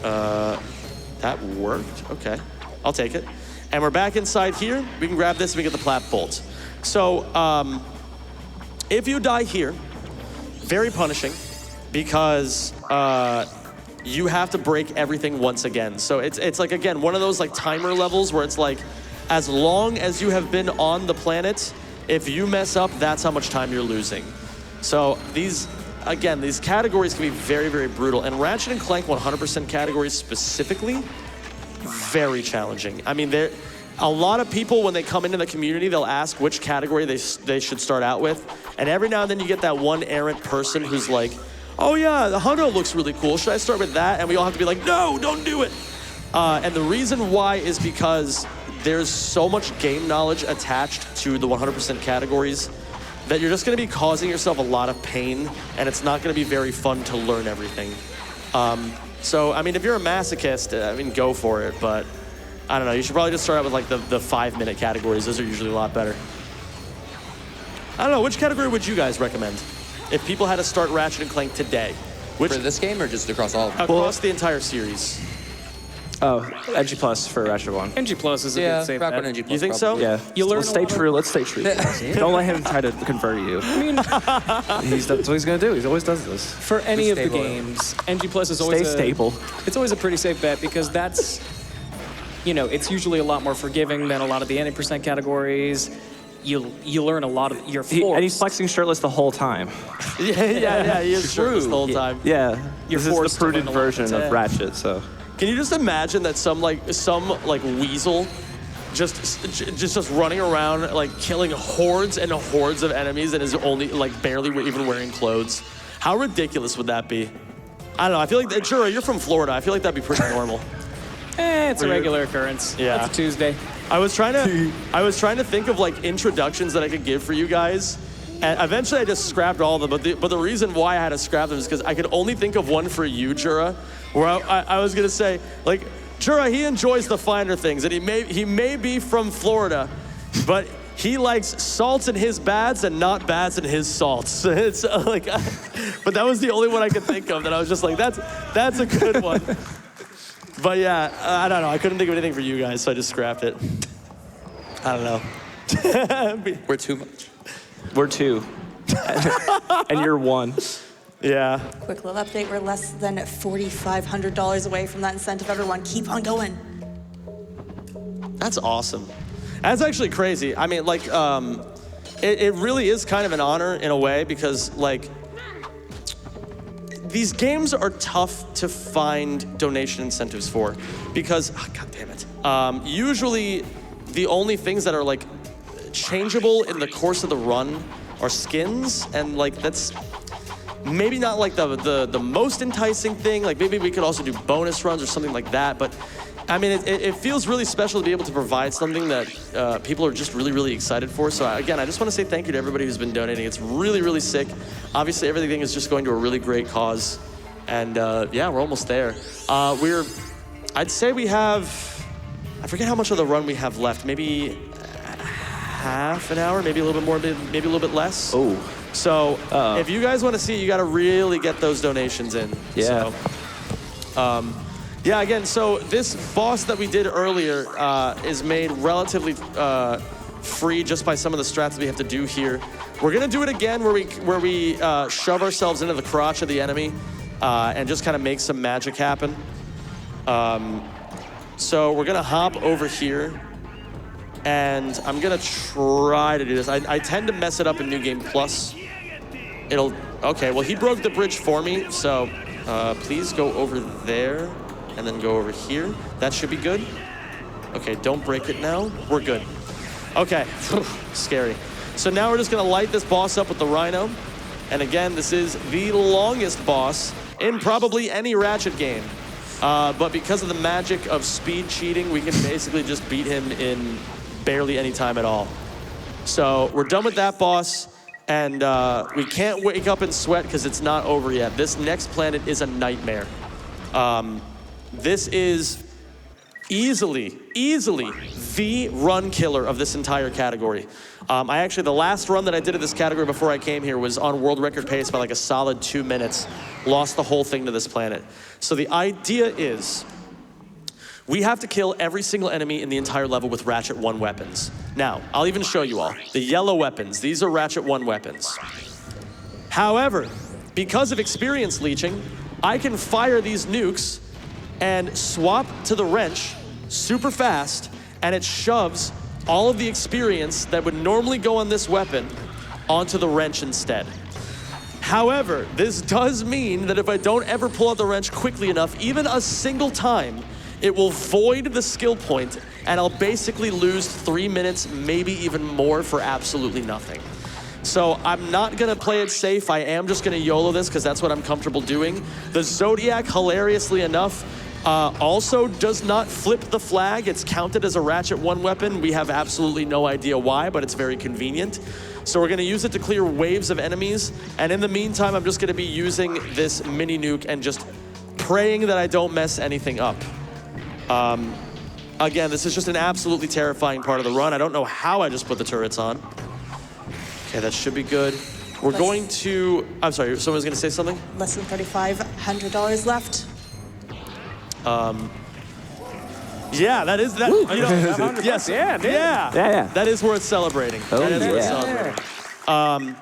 That worked, okay. I'll take it. And we're back inside here. We can grab this and we get the plat bolt. So if you die here, very punishing because you have to break everything once again. So it's like, again, one of those like timer levels where it's like, as long as you have been on the planet, if you mess up, that's how much time you're losing. So these categories can be very, very brutal. And Ratchet and Clank 100% categories specifically, very challenging. I mean, a lot of people, when they come into the community, they'll ask which category they should start out with. And every now and then you get that one errant person who's like, oh yeah, the Hundo looks really cool. Should I start with that? And we all have to be like, no, don't do it. And the reason why is because there's so much game knowledge attached to the 100% categories that you're just gonna be causing yourself a lot of pain, and it's not gonna be very fun to learn everything. So, I mean, if you're a masochist, I mean, go for it, but I don't know, you should probably just start out with like the 5-minute categories. Those are usually a lot better. I don't know, which category would you guys recommend? If people had to start Ratchet and Clank today, which For this game or just across all of them? across the entire series? Oh, NG Plus for Ratchet 1. NG Plus is a Yeah, good safe rock bet. on NG Plus. You think so? probably. Yeah. You learn Let's a stay lot of- true. Let's stay true. Don't let him try to convert you. I mean, That's what he's gonna do. He always does this. for any of the stable. games, NG Plus is Stay always stable. It's always a pretty safe bet because that's, you know, it's usually a lot more forgiving than a lot of the 90% categories. you learn a lot of your force. And he's flexing shirtless the whole time. Yeah, he is true the whole time. Yeah, this is the forced to prudent learn a lot. version of Ratchet, so. Can you just imagine that some weasel just running around like killing hordes and hordes of enemies and is only like barely even wearing clothes? How ridiculous would that be? I don't know. I feel like, Jura, you're from Florida. I feel like that'd be pretty normal. It's a regular occurrence. Yeah. It's a Tuesday. I was trying to think of like introductions that I could give for you guys, and eventually I just scrapped all of them. But the reason why I had to scrap them is because I could only think of one for you, Jura, where I was gonna say like, Jura, he enjoys the finer things, and he may be from Florida, but he likes salts in his bads and not bads in his salts. It's like, but that was the only one I could think of that I was just like, that's a good one. But yeah, I don't know. I couldn't think of anything for you guys, so I just scrapped it. I don't know. We're too much. We're 2. And you're 1. Yeah. Quick little update, we're less than $4,500 away from that incentive. Everyone, keep on going. That's awesome. That's actually crazy. I mean, like, it really is kind of an honor in a way because, like, these games are tough to find donation incentives for because, oh, God damn it. Usually, the only things that are, like, changeable in the course of the run are skins, and, like, that's maybe not, like, the most enticing thing. Like, maybe we could also do bonus runs or something like that, but I mean, it feels really special to be able to provide something that people are just really, really excited for. So again, I just want to say thank you to everybody who's been donating. It's really, really sick. Obviously, everything is just going to a really great cause. And yeah, we're almost there. I'd say we have, I forget how much of the run we have left. Maybe half an hour, maybe a little bit more, maybe a little bit less. Oh. So if you guys want to see it, you got to really get those donations in. Yeah. So, yeah, again, so this boss that we did earlier is made relatively free just by some of the strats that we have to do here. We're gonna do it again where we shove ourselves into the crotch of the enemy and just kind of make some magic happen. So we're gonna hop over here and I'm gonna try to do this. I tend to mess it up in New Game Plus. Okay, well he broke the bridge for me, so please go over there. And then go over here. That should be good. Okay, don't break it now. We're good. Okay, scary. So now we're just gonna light this boss up with the Rhino. And again, this is the longest boss in probably any Ratchet game. But because of the magic of speed cheating, we can basically just beat him in barely any time at all. So we're done with that boss. And we can't wake up and sweat because it's not over yet. This next planet is a nightmare. This is easily the run killer of this entire category. The last run that I did of this category before I came here was on world record pace by like a solid 2 minutes. Lost the whole thing to this planet. So the idea is, we have to kill every single enemy in the entire level with Ratchet 1 weapons. Now, I'll even show you all. The yellow weapons, these are Ratchet 1 weapons. However, because of experience leeching, I can fire these nukes and swap to the wrench super fast, and it shoves all of the experience that would normally go on this weapon onto the wrench instead. However, this does mean that if I don't ever pull out the wrench quickly enough, even a single time, it will void the skill point, and I'll basically lose 3 minutes, maybe even more, for absolutely nothing. So I'm not gonna play it safe. I am just gonna YOLO this because that's what I'm comfortable doing. The Zodiac, hilariously enough, also does not flip the flag. It's counted as a Ratchet 1 weapon. We have absolutely no idea why, but it's very convenient. So we're gonna use it to clear waves of enemies. And in the meantime, I'm just gonna be using this mini nuke and just praying that I don't mess anything up. Again, this is just an absolutely terrifying part of the run. I don't know how I just put the turrets on. Okay, that should be good. We're going to, I'm sorry, someone's gonna say something? Less than $3,500 left. Yeah, that is that. You know, yes, Yeah. That is worth celebrating. Oh, that is worth yeah. celebrating.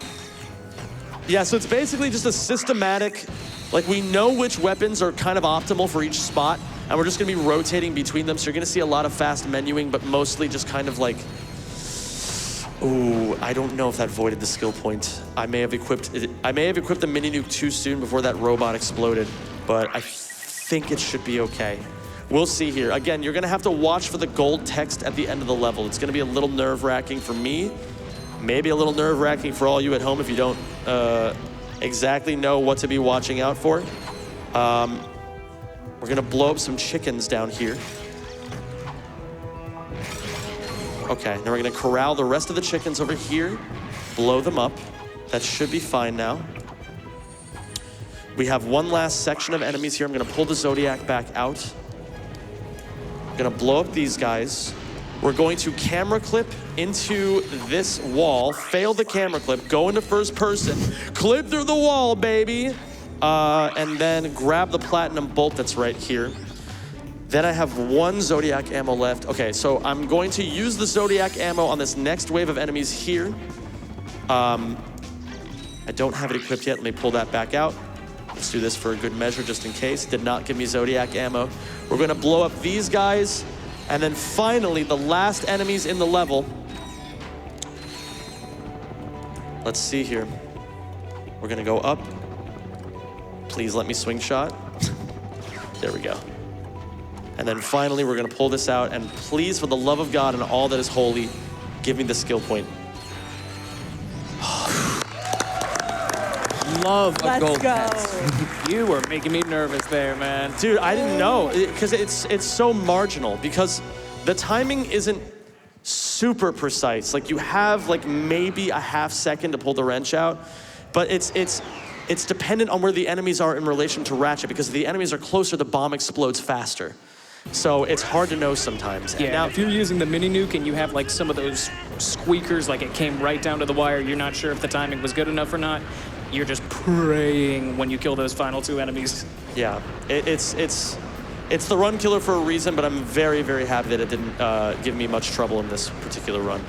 Yeah, so it's basically just a systematic, like we know which weapons are kind of optimal for each spot, and we're just gonna be rotating between them. So you're gonna see a lot of fast menuing, but mostly just kind of like Ooh, I don't know if that voided the skill point. I may have equipped the mini nuke too soon before that robot exploded, but I think it should be okay. We'll see here. Again, you're gonna have to watch for the gold text at the end of the level. It's gonna be a little nerve-wracking for me, maybe a little nerve-wracking for all you at home if you don't exactly know what to be watching out for. We're gonna blow up some chickens down here. Okay, now we're gonna corral the rest of the chickens over here, blow them up. That should be fine now. We have one last section of enemies here. I'm gonna pull the Zodiac back out. I'm gonna blow up these guys. We're going to camera clip into this wall, fail the camera clip, go into first person, clip through the wall, baby, and then grab the platinum bolt that's right here. Then I have one Zodiac ammo left. Okay, so I'm going to use the Zodiac ammo on this next wave of enemies here. I don't have it equipped yet. Let me pull that back out. Let's do this for a good measure just in case. Did not give me Zodiac ammo. We're gonna blow up these guys. And then finally, the last enemies in the level. Let's see here. We're gonna go up. Please let me swing shot. There we go. And then finally, we're gonna pull this out, and please, for the love of God and all that is holy, give me the skill point. Love a Let's gold go. test. You were making me nervous there, man. Dude, I didn't know, because it's so marginal, because the timing isn't super precise. Like, you have like maybe a half second to pull the wrench out, but it's dependent on where the enemies are in relation to Ratchet, because if the enemies are closer, the bomb explodes faster. So it's hard to know sometimes. Yeah, And now, if you're using the mini nuke and you have like some of those squeakers, like it came right down to the wire, you're not sure if the timing was good enough or not, you're just praying when you kill those final two enemies. yeah, it's the run killer for a reason, but I'm very, very happy that it didn't give me much trouble in this particular run.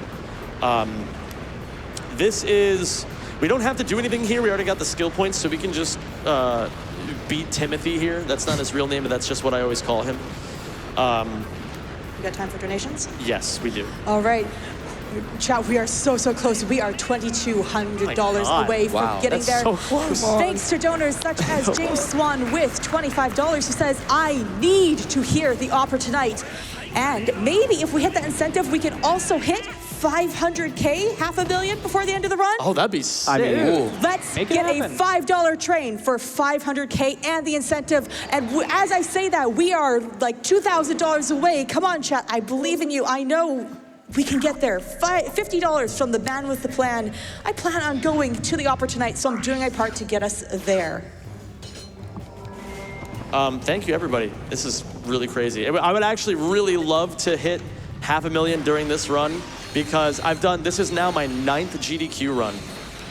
We don't have to do anything here. We already got the skill points, so we can just beat Timothy here. That's not his real name, but that's just what I always call him. We got time for donations? Yes, we do. All right. Chat, we are so close. We are $2,200 God. away from Wow. getting That's there. so close. Thanks to donors such as James Swan with $25 who says, I need to hear the opera tonight. And maybe if we hit that incentive, we can also hit 500K, $500,000 before the end of the run. Oh, that'd be sick. I mean, Ooh. Let's Make it get a happen. $5 train for 500K and the incentive. And as I say that, we are like $2,000 away. Come on, chat. I believe in you. I know we can get there. $50 from the man with the plan. I plan on going to the opera tonight, so I'm doing my part to get us there. Thank you, everybody. This is really crazy. I would actually really love to hit 500,000 during this run, because this is now my 9th GDQ run.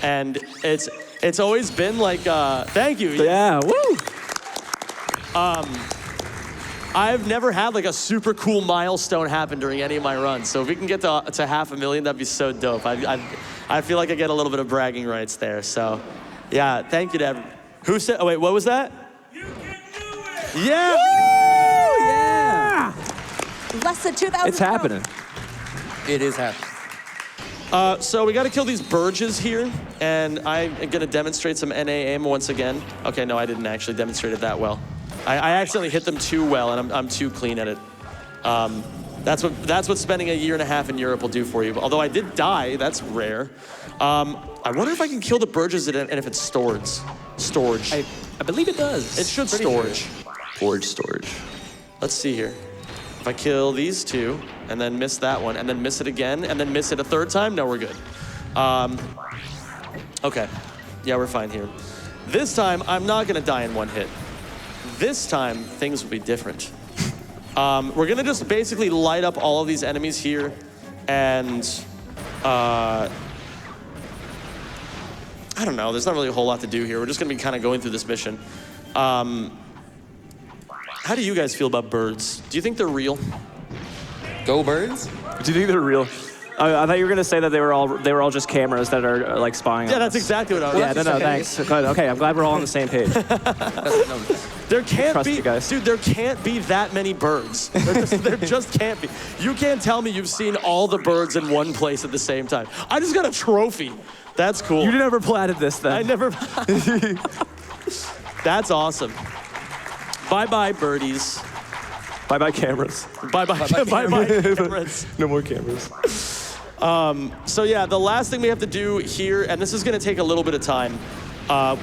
And it's always been like, thank you. Yeah, woo! I've never had like a super cool milestone happen during any of my runs. So if we can get to 500,000, that'd be so dope. I feel like I get a little bit of bragging rights there. So yeah, thank you to everyone. Who said, oh wait, what was that? You can do it! Yeah! Woo! Yeah! Less than 2,000. It's happening. It is happening. So we got to kill these Burges here, and I'm gonna demonstrate some NA aim once again. Okay, no, I didn't actually demonstrate it that well. I accidentally hit them too well, and I'm too clean at it. That's what spending a year and a half in Europe will do for you. Although I did die, that's rare. I wonder if I can kill the Burges and if it's storage. I believe it does. It should storage. Storage. Let's see here. If I kill these two, and then miss that one, and then miss it again, and then miss it a third time, no, we're good. Okay. Yeah, we're fine here. This time, I'm not gonna die in one hit. This time, things will be different. We're gonna just basically light up all of these enemies here, and I don't know, there's not really a whole lot to do here. We're just gonna be kind of going through this mission. How do you guys feel about birds? Do you think they're real? Go Birds? Do you think they're real? I thought you were gonna say that they were all just cameras that are like spying on Yeah, that's us. exactly what I was. Yeah, no, thanks. Good. Okay, I'm glad we're all on the same page. There can't Trust be, you guys. dude. There can't be that many birds. There just can't be. You can't tell me you've seen all the birds in one place at the same time. I just got a trophy. That's cool. You never planted this then. I never. That's awesome. Bye bye birdies. Bye bye cameras. Bye bye cameras. No more cameras. So yeah, the last thing we have to do here, and this is going to take a little bit of time.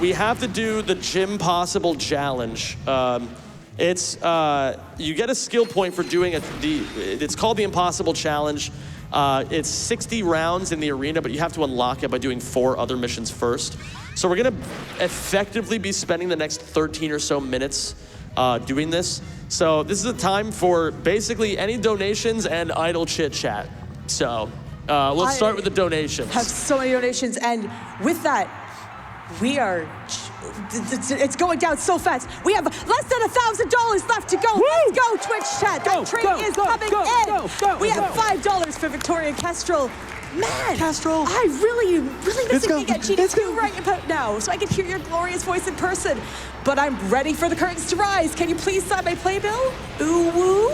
We have to do the Gym Possible challenge. It's you get a skill point for doing it's called the Impossible Challenge. It's 60 rounds in the arena, but you have to unlock it by doing 4 other missions first. So we're gonna effectively be spending the next 13 or so minutes doing this. So this is a time for basically any donations and idle chit chat. So let's start with the donations. Have so many donations, and with that, we are. It's going down so fast. We have less than $1,000 left to go. Woo! Let's go, Twitch chat. That train is coming in. We have $5 for Victoria Kestrel. Man, Kestrel. I really missing go. being at GDQ right about now, so I can hear your glorious voice in person. But I'm ready for the curtains to rise. Can you please sign my playbill? Ooh woo.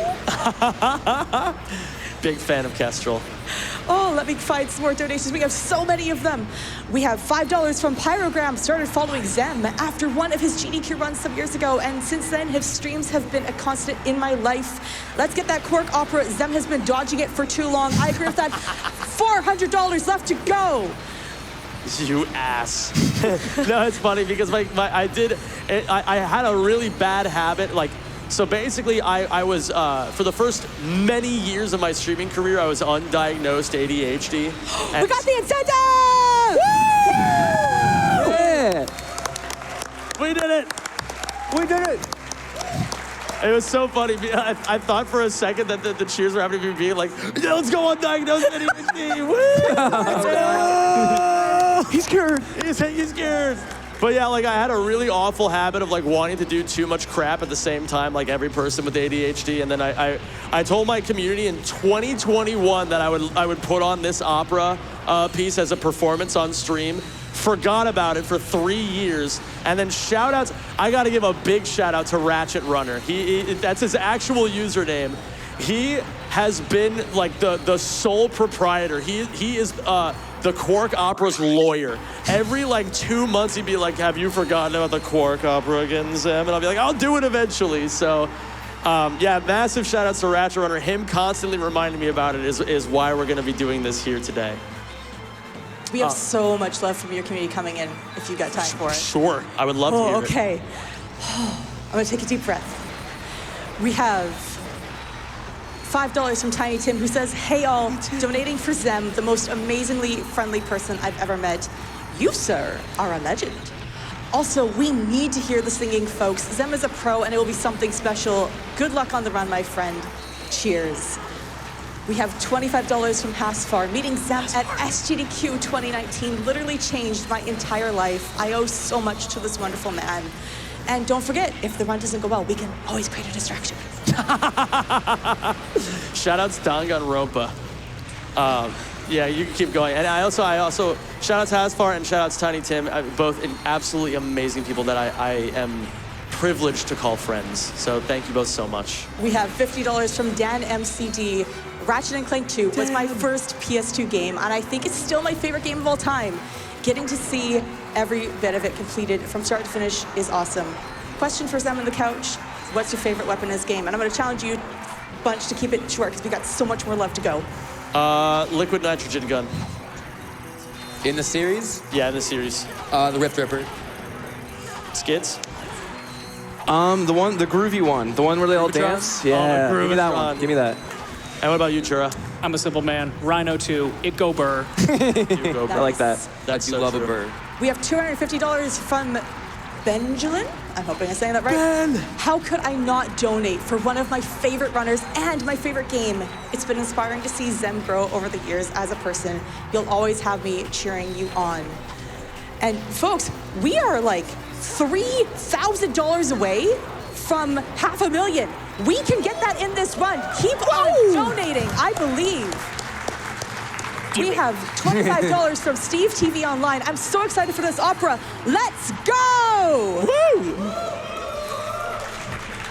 Big fan of Kestrel. Oh, let me find some more donations. We have so many of them. We have $5 from Pyrogram, started following Zem after one of his GDQ runs some years ago, and since then his streams have been a constant in my life. Let's get that Quark Opera. Zem has been dodging it for too long. I agree with that. $400 left to go. You ass. No, it's funny because I had a really bad habit. So basically, I was, for the first many years of my streaming career, I was undiagnosed ADHD. We got the incentive! Yeah. We did it! We did it. It was so funny. I thought for a second that the cheers were happening to me being like, yeah, let's go undiagnosed ADHD! Woo! Let's go! He's cured. He's scared. But yeah, I had a really awful habit of wanting to do too much crap at the same time, like every person with ADHD. And then I told my community in 2021 that I would put on this opera piece as a performance on stream. Forgot about it for 3 years. And then shout outs, I gotta give a big shout out to Ratchet Runner. That's his actual username. He has been the sole proprietor. He is the Quark Opera's lawyer. Every 2 months he'd be like, have you forgotten about the Quark Opera again, Sam? And I'll be like, I'll do it eventually. So yeah, massive shout outs to Ratchet Runner. Him constantly reminding me about it is why we're gonna be doing this here today. We have so much love from your community coming in, if you got time for it. Sure, I would love to hear it. Okay. I'm gonna take a deep breath. We have $5 from Tiny Tim, who says, hey all, donating for Zem, the most amazingly friendly person I've ever met. You, sir, are a legend. Also, we need to hear the singing, folks. Zem is a pro, and it will be something special. Good luck on the run, my friend. Cheers. We have $25 from Hasfar. Meeting Zem at SGDQ 2019 literally changed my entire life. I owe so much to this wonderful man. And don't forget, if the run doesn't go well, we can always create a distraction. Shout outs Danganronpa. Yeah, you can keep going. And I also shout outs Hasfar and shout outs Tiny Tim, both absolutely amazing people that I am privileged to call friends. So thank you both so much. We have $50 from Dan MCD. Ratchet Clank 2 was my first PS2 game, and I think it's still my favorite game of all time. Getting to see every bit of it completed from start to finish is awesome. Question for Zem on the couch: what's your favorite weapon in this game? And I'm going to challenge you bunch to keep it short because we got so much more left to go. Liquid nitrogen gun. In the series? Yeah, in the series. The Rift Ripper. Skits? The groovy one. The one where they all dance. Yeah, the give me that Groovatron. one. Give me that. And what about you, Chura? I'm a simple man. Rhino 2. It go burr. You go, I like that. That's You so love true. a bird. We have $250 from Benjamin. I'm hoping I'm saying that right. Ben! How could I not donate for one of my favorite runners and my favorite game? It's been inspiring to see Zem grow over the years as a person. You'll always have me cheering you on. And folks, we are like $3,000 away from $500,000. We can get that in this run. Keep on donating, I believe. We have $25 from Steve TV Online. I'm so excited for this opera. Let's go! Woo!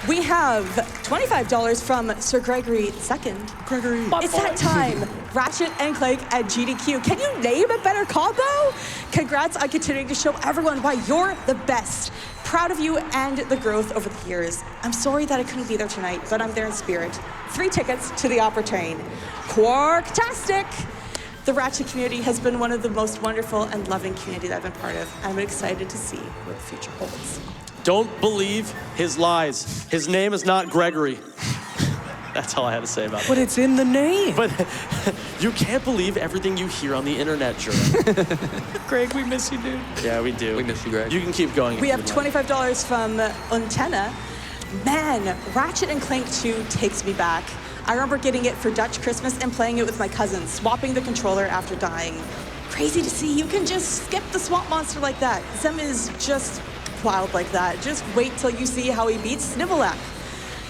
We have $25 from Sir Gregory II. Gregory. It's that time. Ratchet and Clank at GDQ. Can you name a better combo? Congrats on continuing to show everyone why you're the best. Proud of you and the growth over the years. I'm sorry that I couldn't be there tonight, but I'm there in spirit. 3 tickets to the opera train. Quarktastic! The Ratchet community has been one of the most wonderful and loving community that I've been part of. I'm excited to see what the future holds. Don't believe his lies. His name is not Gregory. That's all I had to say about it. But it's in the name. But you can't believe everything you hear on the internet, Jordan. Greg, we miss you, dude. Yeah, we do. We miss you, Greg. You can keep going. We have $25 from Untenna. Man, Ratchet and Clank 2 takes me back. I remember getting it for Dutch Christmas and playing it with my cousins, swapping the controller after dying. Crazy to see you can just skip the swamp monster like that. Zem is just wild like that. Just wait till you see how he beats Snivelak.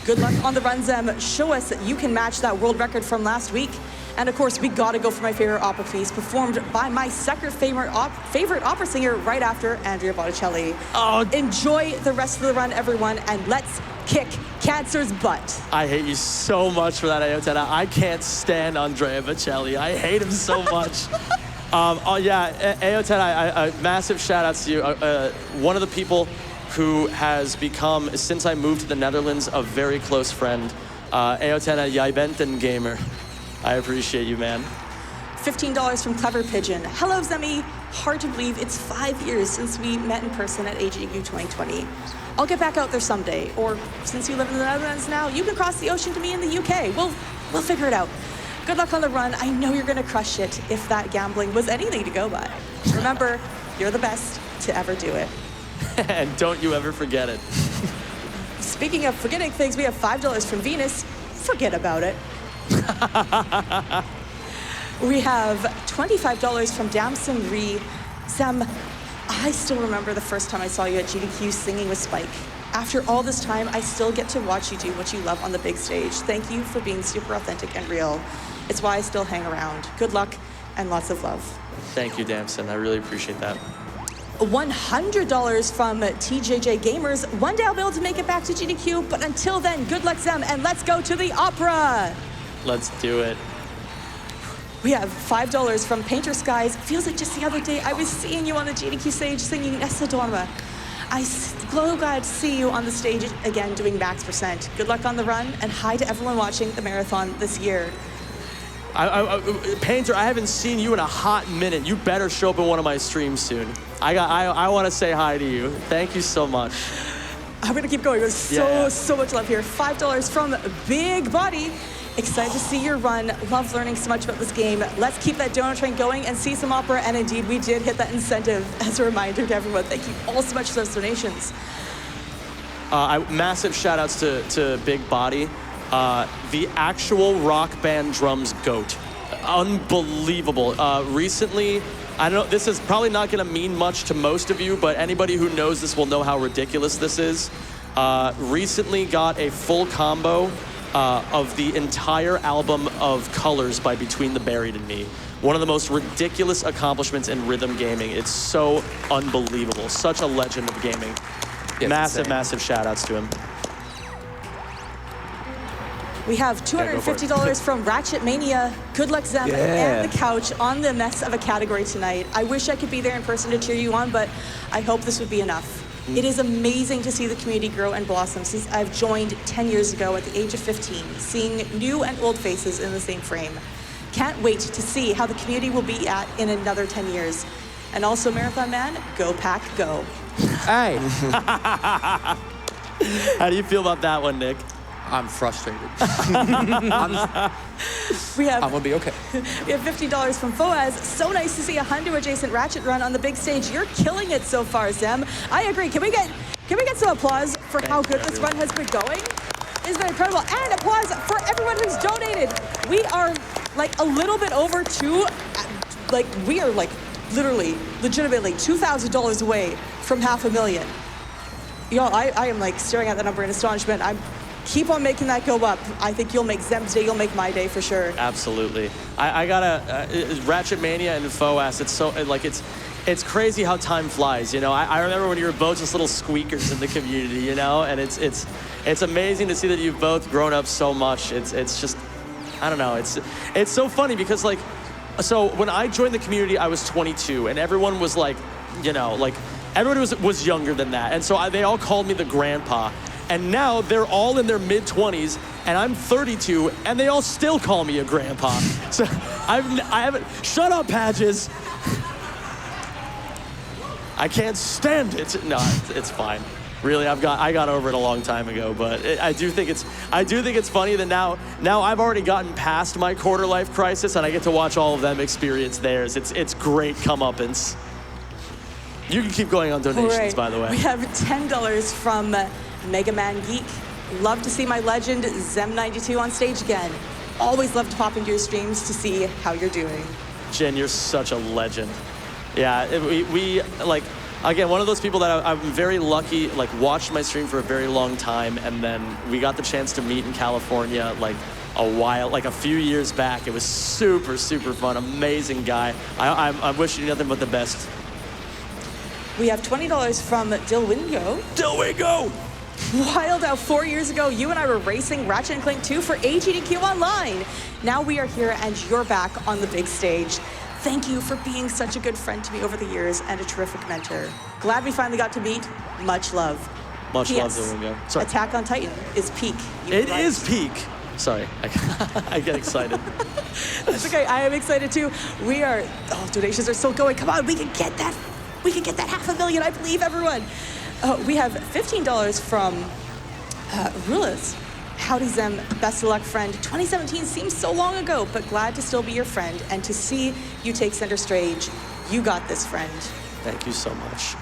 Good luck on the run, Zem. Show us that you can match that world record from last week. And of course, we gotta go for my favorite opera piece, performed by my second favorite opera singer right after Andrea Botticelli. Oh. Enjoy the rest of the run, everyone, and let's kick Cancer's butt. I hate you so much for that, Aotena. I can't stand Andrea Bocelli. I hate him so much. Aotena, massive shout outs to you. One of the people who has become, since I moved to the Netherlands, a very close friend. Aotena, jij bent een gamer. I appreciate you, man. $15 from Clever Pigeon. Hello, Zemi. Hard to believe it's 5 years since we met in person at AGU 2020. I'll get back out there someday, or since you live in the Netherlands now, you can cross the ocean to me in the UK. We'll figure it out. Good luck on the run. I know you're gonna crush it if that gambling was anything to go by. Remember, you're the best to ever do it. And don't you ever forget it. Speaking of forgetting things, we have $5 from Venus. Forget about it. We have $25 from Damson Ree. Sam, I still remember the first time I saw you at GDQ singing with Spike. After all this time, I still get to watch you do what you love on the big stage. Thank you for being super authentic and real. It's why I still hang around. Good luck and lots of love. Thank you, Damson. I really appreciate that. $100 from TJJ Gamers. One day I'll be able to make it back to GDQ, but until then, good luck, Zem, and let's go to the opera. Let's do it. We have $5 from Painter Skies. Feels like just the other day I was seeing you on the GDQ stage singing Nessa Dorma. I'm so glad to see you on the stage again doing max %. Good luck on the run, and hi to everyone watching the marathon this year. Painter, I haven't seen you in a hot minute. You better show up in one of my streams soon. I want to say hi to you. Thank you so much. I'm gonna keep going. There's so much love here. $5 from Big Body. Excited to see your run. Love learning so much about this game. Let's keep that donor train going and see some opera. And indeed, we did hit that incentive as a reminder to everyone. Thank you all so much for those donations. Massive shout outs to Big Body. The actual rock band drums goat. Unbelievable. Recently, I don't know, this is probably not gonna mean much to most of you, but anybody who knows this will know how ridiculous this is. Recently got a full combo of the entire album of Colors by Between the Buried and Me. One of the most ridiculous accomplishments in rhythm gaming. It's so unbelievable. Such a legend of gaming. Yeah, massive shout outs to him. We have $250 from Ratchet Mania. Good luck, Zem, and the couch on the mess of a category tonight. I wish I could be there in person to cheer you on, but I hope this would be enough. It is amazing to see the community grow and blossom since I've joined 10 years ago at the age of 15, seeing new and old faces in the same frame. Can't wait to see how the community will be at in another 10 years. And also, Marathon Man, go pack, go. Hey. How do you feel about that one, Nick? I'm frustrated. We have I'm gonna be okay. We have $50 from Foaz. So nice to see a Hundo adjacent Ratchet run on the big stage. You're killing it so far, Zem. I agree. Can we get some applause for how good this run has been going? It's been incredible. And applause for everyone who's donated. We are like a little bit over we are like literally, legitimately $2,000 away from $500,000. Y'all, I am like staring at the number in astonishment. Keep on making that go up. I think you'll make Zem's day, you'll make my day for sure. Absolutely. I gotta, Ratchet Mania and FOAS, it's so, like, it's crazy how time flies, you know? I remember when you were both just little squeakers in the community, you know? And it's amazing to see that you've both grown up so much. It's just, I don't know, it's so funny because, like, so when I joined the community, I was 22, and everyone was like, you know, like, everybody was younger than that. And so they all called me the grandpa. And now they're all in their mid-20s, and I'm 32, and they all still call me a grandpa. So I haven't, shut up, Patches. I can't stand it. No, it's fine. Really, I got over it a long time ago, but I do think it's funny that now I've already gotten past my quarter life crisis, and I get to watch all of them experience theirs. It's great comeuppance. You can keep going on donations, right. By the way. We have $10 from Mega Man Geek. Love to see my legend Zem92 on stage again. Always love to pop into your streams to see how you're doing. Jen, you're such a legend. Yeah, we like, again, one of those people that I'm very lucky, like, watched my stream for a very long time, and then we got the chance to meet in California, like, a few years back. It was super, super fun, amazing guy. I wish you nothing but the best. We have $20 from Dilwingo. Dilwingo! Wild how 4 years ago, you and I were racing Ratchet & Clank 2 for AGDQ Online. Now we are here and you're back on the big stage. Thank you for being such a good friend to me over the years and a terrific mentor. Glad we finally got to meet. Much love. Much love, P.S. Dilwingo. Sorry. Attack on Titan is peak. It is peak. Sorry, I get excited. That's okay, I am excited too. Donations are still going. Come on, we can get that. We can get that 500,000, I believe, everyone. We have $15 from Rulas. Howdy Zem, best of luck, friend. 2017 seems so long ago, but glad to still be your friend and to see you take center stage. You got this, friend. Thank you so much.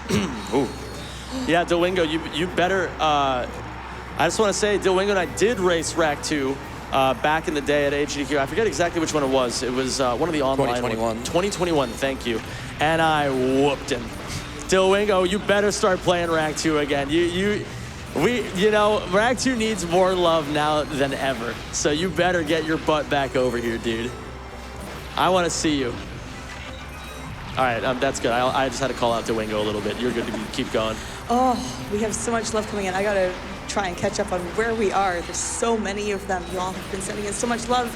Ooh. Yeah, Dilwingo, you better, I just want to say, Dilwingo and I did race Rack 2 back in the day at AGDQ. I forget exactly which one it was. It was one of the online 2021. 2021, thank you. And I whooped him. Dilwingo, you better start playing Rack 2 again. You know, Rack 2 needs more love now than ever. So you better get your butt back over here, dude. I want to see you. All right, that's good. I just had to call out Dilwingo a little bit. You're good to keep going. Oh, we have so much love coming in. I got to try and catch up on where we are. There's so many of them. You all have been sending in so much love.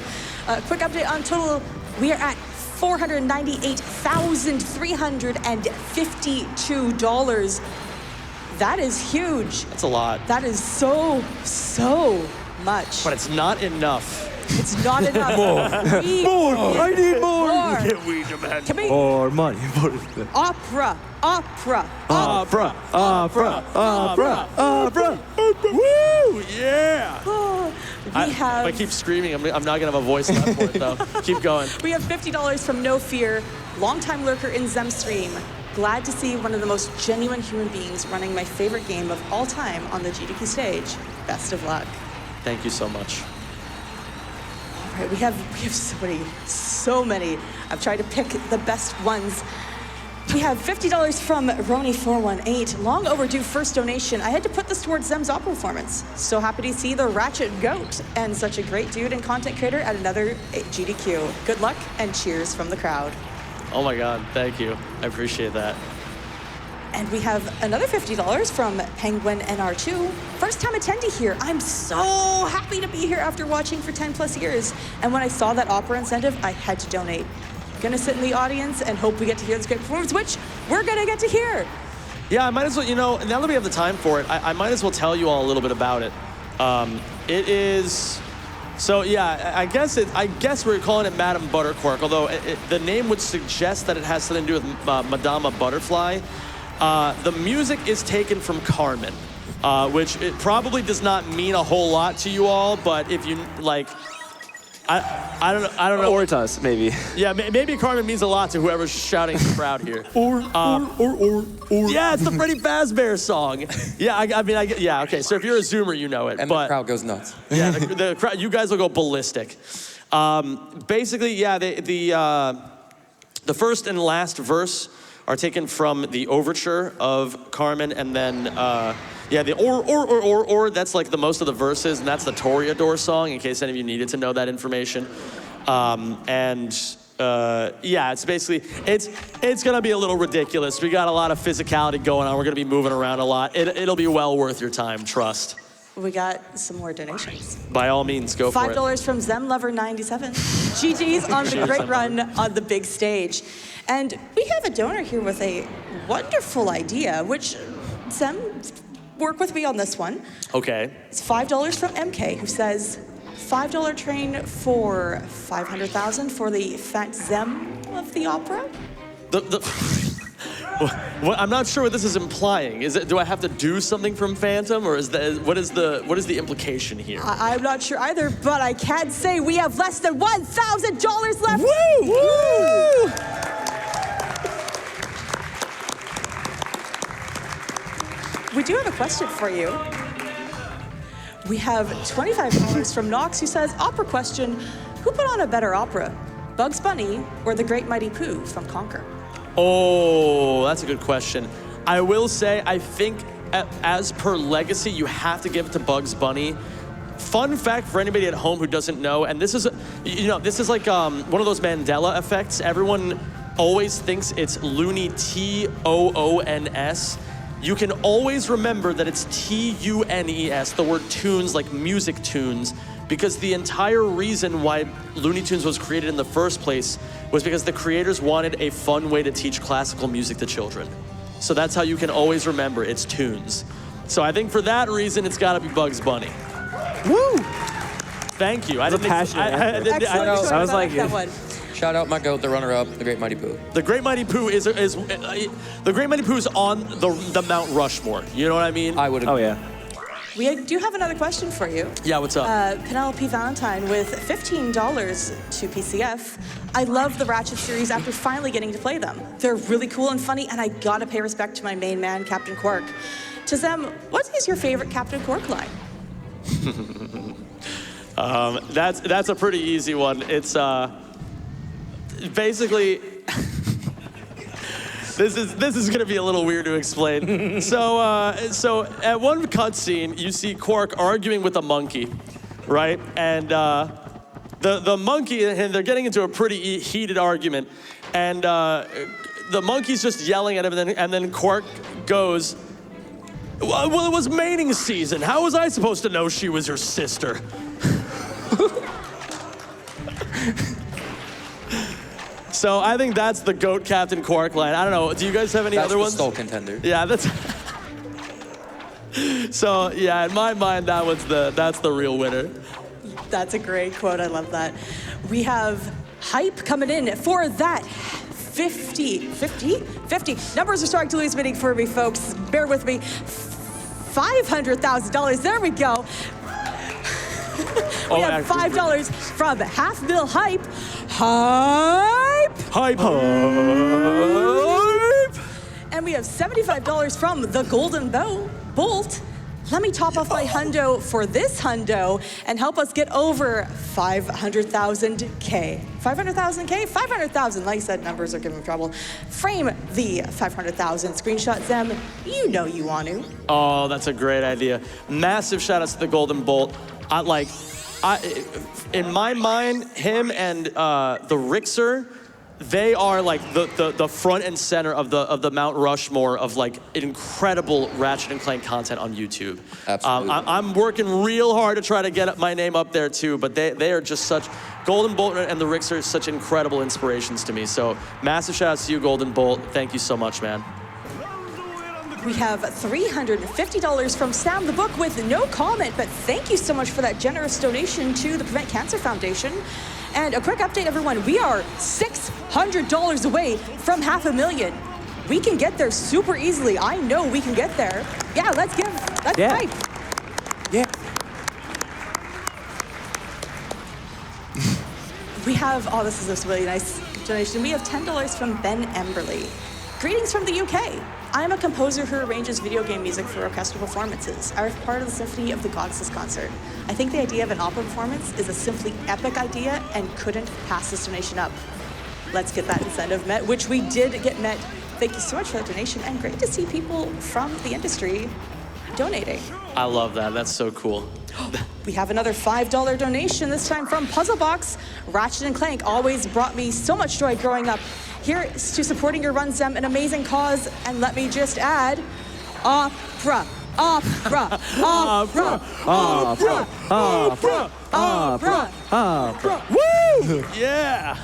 Quick update on total. We are at $498,352. That is huge. That's a lot. That is so much. But it's not enough. It's not enough. More. I need more. More. We demand Can we? more money. Opera. Woo! Yeah. We have. If I keep screaming, I'm not gonna have a voice left for it though. Keep going. We have $50 from No Fear, longtime lurker in Zem stream. Glad to see one of the most genuine human beings running my favorite game of all time on the GDQ stage. Best of luck. Thank you so much. All right, we have so many. I've tried to pick the best ones. We have $50 from Roni418. Long overdue first donation. I had to put this towards Zem's opera performance. So happy to see the Ratchet Goat and such a great dude and content creator at another GDQ. Good luck and cheers from the crowd. Oh my God, thank you. I appreciate that. And we have another $50 from Penguin NR2. First time attendee here. I'm so happy to be here after watching for 10 plus years. And when I saw that opera incentive, I had to donate. Gonna sit in the audience and hope we get to hear this great performance, which we're gonna get to hear. Yeah, I might as well, you know, now that we have the time for it, I might as well tell you all a little bit about it. It is, so yeah, I guess we're calling it Madame Butterquark, although the name would suggest that it has something to do with Madama Butterfly. The music is taken from Carmen, which it probably does not mean a whole lot to you all, but if you, like, I don't know. Or it does, maybe. Yeah, maybe Carmen means a lot to whoever's shouting in the crowd here. Or. Yeah, it's the Freddy Fazbear song. Yeah, yeah, okay. So if you're a Zoomer, you know it. And the crowd goes nuts. Yeah, the crowd, you guys will go ballistic. Basically, yeah, the first and last verse are taken from the overture of Carmen, and then the or that's like the most of the verses, and that's the Toreador song. In case any of you needed to know that information, it's basically it's gonna be a little ridiculous. We got a lot of physicality going on. We're gonna be moving around a lot. It'll be well worth your time. Trust. We got some more donations. By all means, go for it. $5 from ZemLover97. GG's on the great run on the big stage. And we have a donor here with a wonderful idea, which Zem, work with me on this one. Okay. It's $5 from MK, who says, $5 train for 500,000 for the Fat Zem of the opera? Well, I'm not sure what this is implying. Do I have to do something from Phantom, or what is the implication here? I'm not sure either, but I can say we have less than $1,000 left. Woo! Woo! We do have a question for you. We have $25 from Knox, who says, opera question, who put on a better opera, Bugs Bunny or the Great Mighty Pooh from Conquer? Oh, that's a good question. I will say, I think as per legacy, you have to give it to Bugs Bunny. Fun fact for anybody at home who doesn't know, and this is like one of those Mandela effects. Everyone always thinks it's Looney, Toons. You can always remember that it's Tunes, the word tunes, like music tunes, because the entire reason why Looney Tunes was created in the first place was because the creators wanted a fun way to teach classical music to children. So that's how you can always remember, it's tunes. So I think for that reason, it's gotta be Bugs Bunny. Woo! Thank you. I was passionate. Excellent choice. I was like, that one. Shout out my goat, the runner-up, the Great Mighty Pooh. The Great Mighty Pooh is the Great Mighty Pooh is on the Mount Rushmore. You know what I mean? I would. Oh yeah. We do have another question for you. Yeah, what's up? Penelope Valentine with $15 to PCF. I love the Ratchet series after finally getting to play them. They're really cool and funny, and I gotta pay respect to my main man, Captain Quark. To Zem, what is your favorite Captain Quark line? That's a pretty easy one. It's basically. This is gonna be a little weird to explain. So at one cutscene, you see Quark arguing with a monkey, right? And the monkey and they're getting into a pretty heated argument, and the monkey's just yelling at him, and then Quark goes, "Well, it was mating season. How was I supposed to know she was your sister?" So I think that's the GOAT Captain Quark line. I don't know. Do you guys have any other ones? That's the sole contender. Yeah, that's. So yeah, in my mind, that's the real winner. That's a great quote. I love that. We have hype coming in for that 50. Numbers are starting to lose meaning for me, folks. Bear with me. $500,000. There we go. We have $5 from Half Bill Hype. Hype. And we have $75 from the Golden Bolt. Let me top off my hundo for this hundo and help us get over 500,000K. 500,000K? 500,000. Like I said, numbers are giving me trouble. Frame the 500,000. Screenshot them. You know you want to. Oh, that's a great idea. Massive shout outs to the Golden Bolt. In my mind, him and the Rixer, they are like the front and center of the Mount Rushmore of like incredible Ratchet and Clank content on YouTube. Absolutely. I'm working real hard to try to get my name up there too, but they are just such, Golden Bolt and the Rixer are such incredible inspirations to me. So massive shout outs to you, Golden Bolt. Thank you so much, man. We have $350 from Sam the Book with no comment, but thank you so much for that generous donation to the Prevent Cancer Foundation. And a quick update, everyone, we are $600 away from $500,000. We can get there super easily. I know we can get there. Yeah, let's hype. Yeah. We have, oh, this is a really nice donation. We have $10 from Ben Emberley. Greetings from the UK. I am a composer who arranges video game music for orchestral performances. I was part of the Symphony of the Goddesses concert. I think the idea of an opera performance is a simply epic idea and couldn't pass this donation up. Let's get that incentive met, which we did get met Thank you so much for that donation, and great to see people from the industry donating. I love that. That's so cool. We have another $5 donation, this time from Puzzlebox. Ratchet and Clank always brought me so much joy growing up. Here's to supporting your Run Zem, an amazing cause, and let me just add, opera, opera, opera, opera, opera, opera, opera. Woo! Yeah!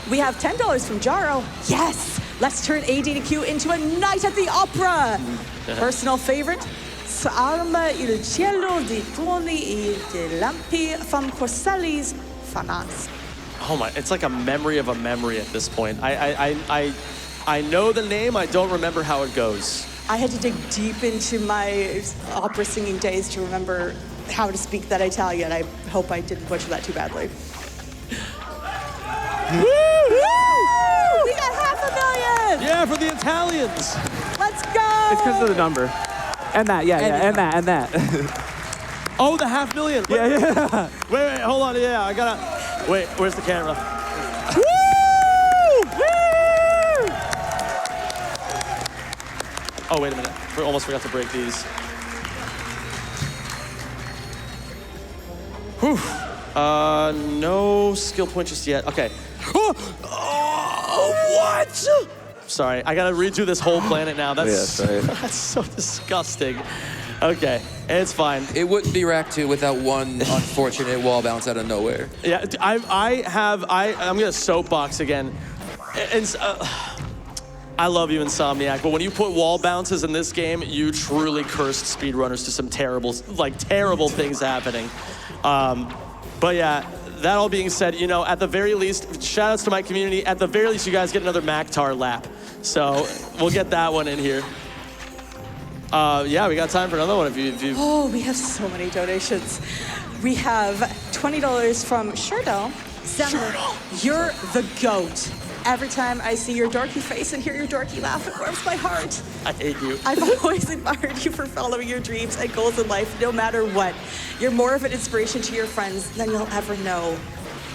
We have $10 from Jaro. Yes! Let's turn AD&Q into a night at the opera. Personal favorite? S'arma il cielo di tuoni e de lampi fam corsellis fanas. Oh my, it's like a memory of a memory at this point. I know the name, I don't remember how it goes. I had to dig deep into my opera singing days to remember how to speak that Italian. I hope I didn't butcher that too badly. Woo! Woo! We got $500,000! Yeah, for the Italians. Let's go! It's because of the number. And that, and that. Oh, the $500,000. Yeah. Wait, hold on. Yeah, I gotta. Wait, where's the camera? Woo! Oh, wait a minute. We almost forgot to break these. Whew. No skill point just yet. Okay. Oh, what? Sorry, I gotta redo this whole planet now. That's that's so disgusting. Okay, it's fine. It wouldn't be Rack 2 without one unfortunate wall bounce out of nowhere. Yeah, I'm gonna soapbox again. And I love you, Insomniac, but when you put wall bounces in this game, you truly cursed speedrunners to some terrible things happening. But yeah, that all being said, you know, at the very least, shout outs to my community. At the very least, you guys get another Maktar lap. So we'll get that one in here. Yeah, we got time for another one if you... Oh, we have so many donations. We have $20 from Sherdal. Zem, you're the GOAT. Every time I see your dorky face and hear your dorky laugh, it warms my heart. I hate you. I've always admired you for following your dreams and goals in life, no matter what. You're more of an inspiration to your friends than you'll ever know.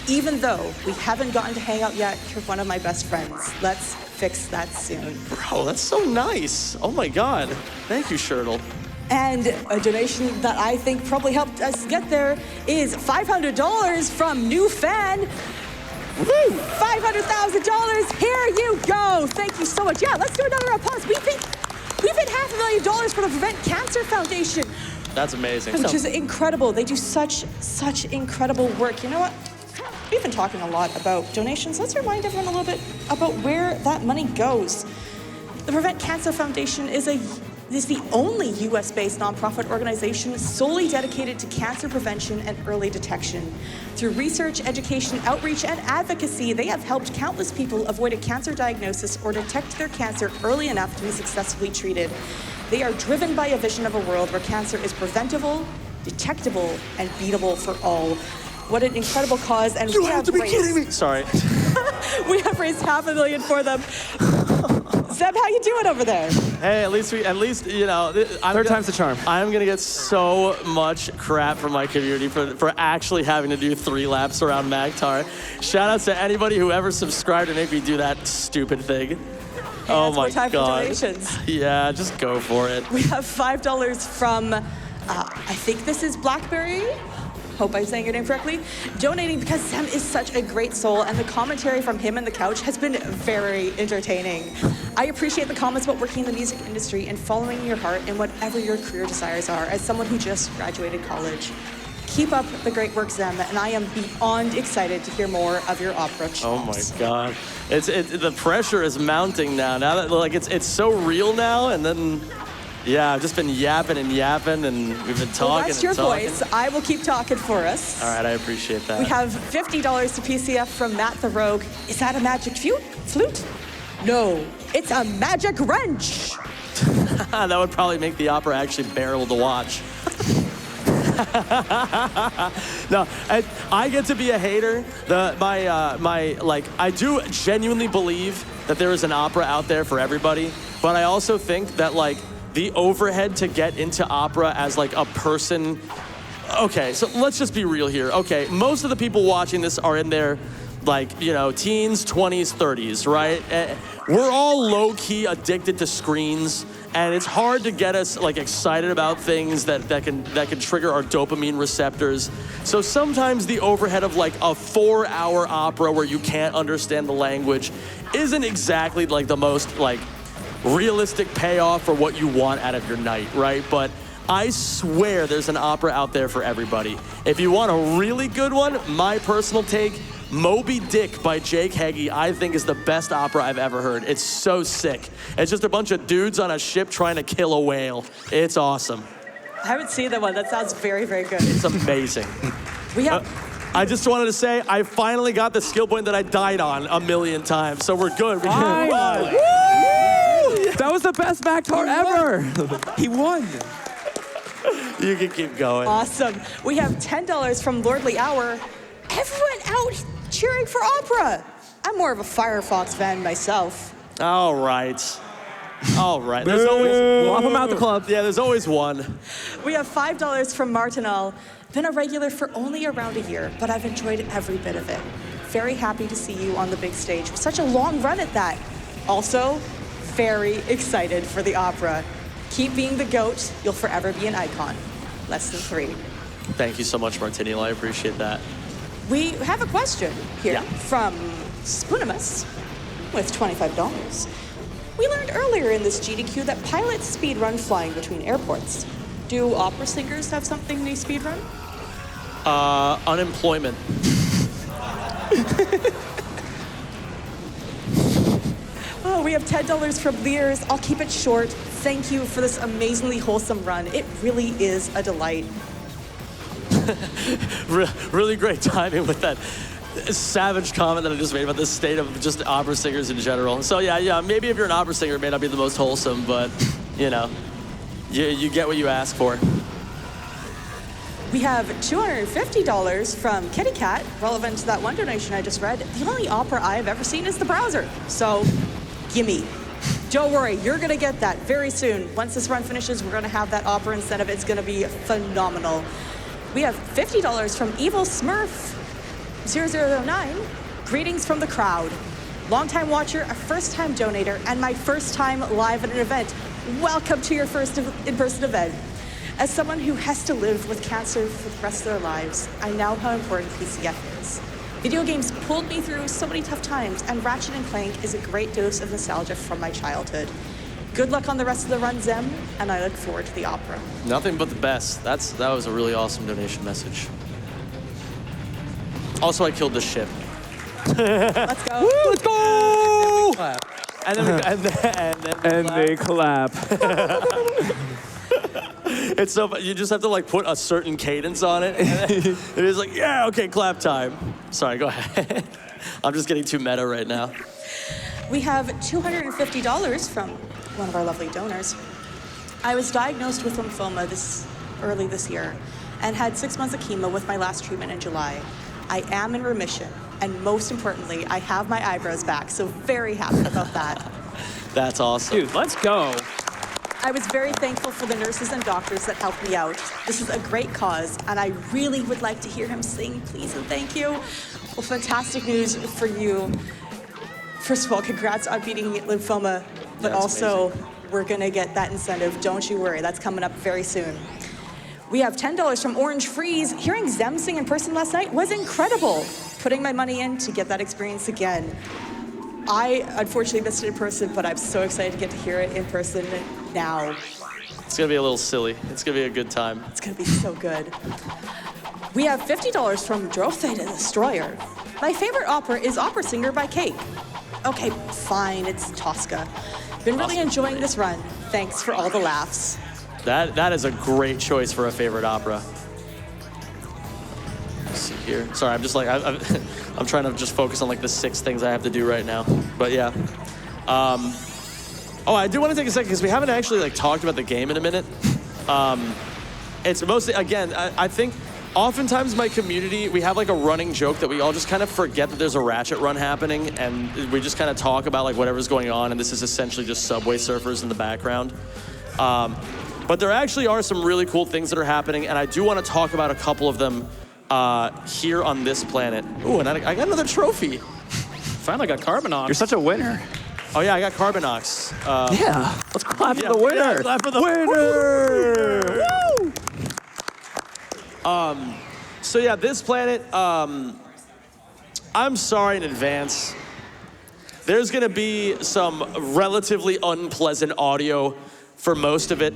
Even though we haven't gotten to hang out yet, you're one of my best friends. Let's fix that soon. Bro, that's so nice. Oh my God. Thank you, Shirtle. And a donation that I think probably helped us get there is $500 from New Fan. Woo! $500,000, here you go. Thank you so much. Yeah, let's do another applause. We've hit $500,000 for the Prevent Cancer Foundation. That's amazing. Which is incredible. They do such incredible work. You know what? We've been talking a lot about donations. Let's remind everyone a little bit about where that money goes. The Prevent Cancer Foundation is the only US-based nonprofit organization solely dedicated to cancer prevention and early detection. Through research, education, outreach, and advocacy, they have helped countless people avoid a cancer diagnosis or detect their cancer early enough to be successfully treated. They are driven by a vision of a world where cancer is preventable, detectable, and beatable for all. What an incredible cause, and you have to be kidding me. Sorry. We have raised $500,000 for them. Zeb, how you doing over there? Hey, at least you know. Third time's the charm. I'm gonna get so much crap from my community for actually having to do 3 laps around Maktar. Shout out to anybody who ever subscribed and made me do that stupid thing. Oh my time God. For donations. Yeah, just go for it. We have $5 from, I think this is Blackberry. Hope I'm saying your name correctly, donating because Sam is such a great soul, and the commentary from him and the couch has been very entertaining. I appreciate the comments about working in the music industry and following your heart in whatever your career desires are as someone who just graduated college. Keep up the great work, Zem, and I am beyond excited to hear more of your opera chops. Oh my God, the pressure is mounting now. Now that it's so real now, and then. Yeah, I've just been yapping, and we've been talking. Well, that's your and talking. voice. I will keep talking for us. All right, I appreciate that. We have $50 to PCF from Matt the Rogue. Is that a magic flute? No, it's a magic wrench. That would probably make the opera actually bearable to watch. No, I get to be a hater. I do genuinely believe that there is an opera out there for everybody, but I also think that the overhead to get into opera as a person. Okay, so let's just be real here. Okay, most of the people watching this are in their like, you know, teens, 20s, 30s, right? We're all low-key addicted to screens, and it's hard to get us like excited about things that can trigger our dopamine receptors. So sometimes the overhead of like a 4-hour opera where you can't understand the language isn't exactly like the most like realistic payoff for what you want out of your night, right? But I swear there's an opera out there for everybody. If you want a really good one, my personal take, Moby Dick by Jake Heggie, I think is the best opera I've ever heard. It's so sick. It's just a bunch of dudes on a ship trying to kill a whale. It's awesome. I haven't seen that one. That sounds very, very good. It's amazing. We have... I just wanted to say, I finally got the skill point that I died on a million times, so we're good. We can Finally. Woo! That was the best Mactar ever. He won. You can keep going. Awesome. We have $10 from Lordly Hour. Everyone out cheering for opera. I'm more of a Firefox fan myself. All right. All right. There's always Swap him out the club. Yeah, there's always one. We have $5 from Martinal. Been a regular for only around a year, but I've enjoyed every bit of it. Very happy to see you on the big stage. Such a long run at that. Also, very excited for the opera. Keep being the GOAT. You'll forever be an icon. Less than 3. Thank you so much, Martiniel. I appreciate that. We have a question here Yeah. from Spoonimus with $25. We learned earlier in this GDQ that pilots speedrun flying between airports. Do opera singers have something they speedrun? Unemployment. Oh, we have $10 from Lears. I'll keep it short. Thank you for this amazingly wholesome run. It really is a delight. Really great timing with that savage comment that I just made about the state of just opera singers in general. So yeah, maybe if you're an opera singer, it may not be the most wholesome, but you know, you get what you ask for. We have $250 from Kitty Cat, relevant to that one donation I just read. The only opera I've ever seen is the browser, so gimme. Don't worry, you're gonna get that very soon. Once this run finishes, we're gonna have that opera incentive. It's gonna be phenomenal. We have $50 from Evil Smurf 0009. Greetings from the crowd. Longtime watcher, a first-time donator, and my first time live at an event. Welcome to your first in-person event. As someone who has to live with cancer for the rest of their lives, I know how important PCF is. Video games pulled me through so many tough times, and Ratchet Clank is a great dose of nostalgia from my childhood. Good luck on the rest of the run, Zem, and I look forward to the opera. Nothing but the best. That was a really awesome donation message. Also, I killed the ship. Let's go. Let's go! And then They clap. it's so you just have to like put a certain cadence on it. And it is like, yeah, okay, clap time. Sorry, go ahead. I'm just getting too meta right now. We have $250 from one of our lovely donors. I was diagnosed with lymphoma early this year and had 6 months of chemo with my last treatment in July. I am in remission, and most importantly, I have my eyebrows back, so very happy about that. That's awesome. Dude, let's go. I was very thankful for the nurses and doctors that helped me out. This is a great cause, and I really would like to hear him sing, please and thank you. Well, fantastic news for you. First of all, congrats on beating lymphoma, but also we're gonna get that incentive. Don't you worry, that's coming up very soon. We have $10 from Orange Freeze. Hearing Zem sing in person last night was incredible. Putting my money in to get that experience again. I unfortunately missed it in person, but I'm so excited to get to hear it in person now. It's gonna be a little silly. It's gonna be a good time. It's gonna be so good. We have $50 from Drothe the Destroyer. My favorite opera is Opera Singer by Kate. Okay, fine, it's Tosca. Been really enjoying this run. Thanks for all the laughs. That is a great choice for a favorite opera. Let's see here. Sorry, I'm just like, I'm trying to just focus on like the 6 things I have to do right now. But yeah. Oh, I do want to take a second because we haven't actually like talked about the game in a minute. It's mostly, again, I think oftentimes my community, we have like a running joke that we all just kind of forget that there's a Ratchet run happening, and we just kind of talk about like whatever's going on, and this is essentially just Subway Surfers in the background. But there actually are some really cool things that are happening, and I do want to talk about a couple of them here on this planet. Ooh, and I got another trophy. Finally got Carbonox. You're such a winner. Oh yeah, I got Carbonox. Yeah. Let's clap yeah, for the winner. yeah, clap for the winner. Woo! So yeah, this planet, I'm sorry in advance. There's gonna be some relatively unpleasant audio for most of it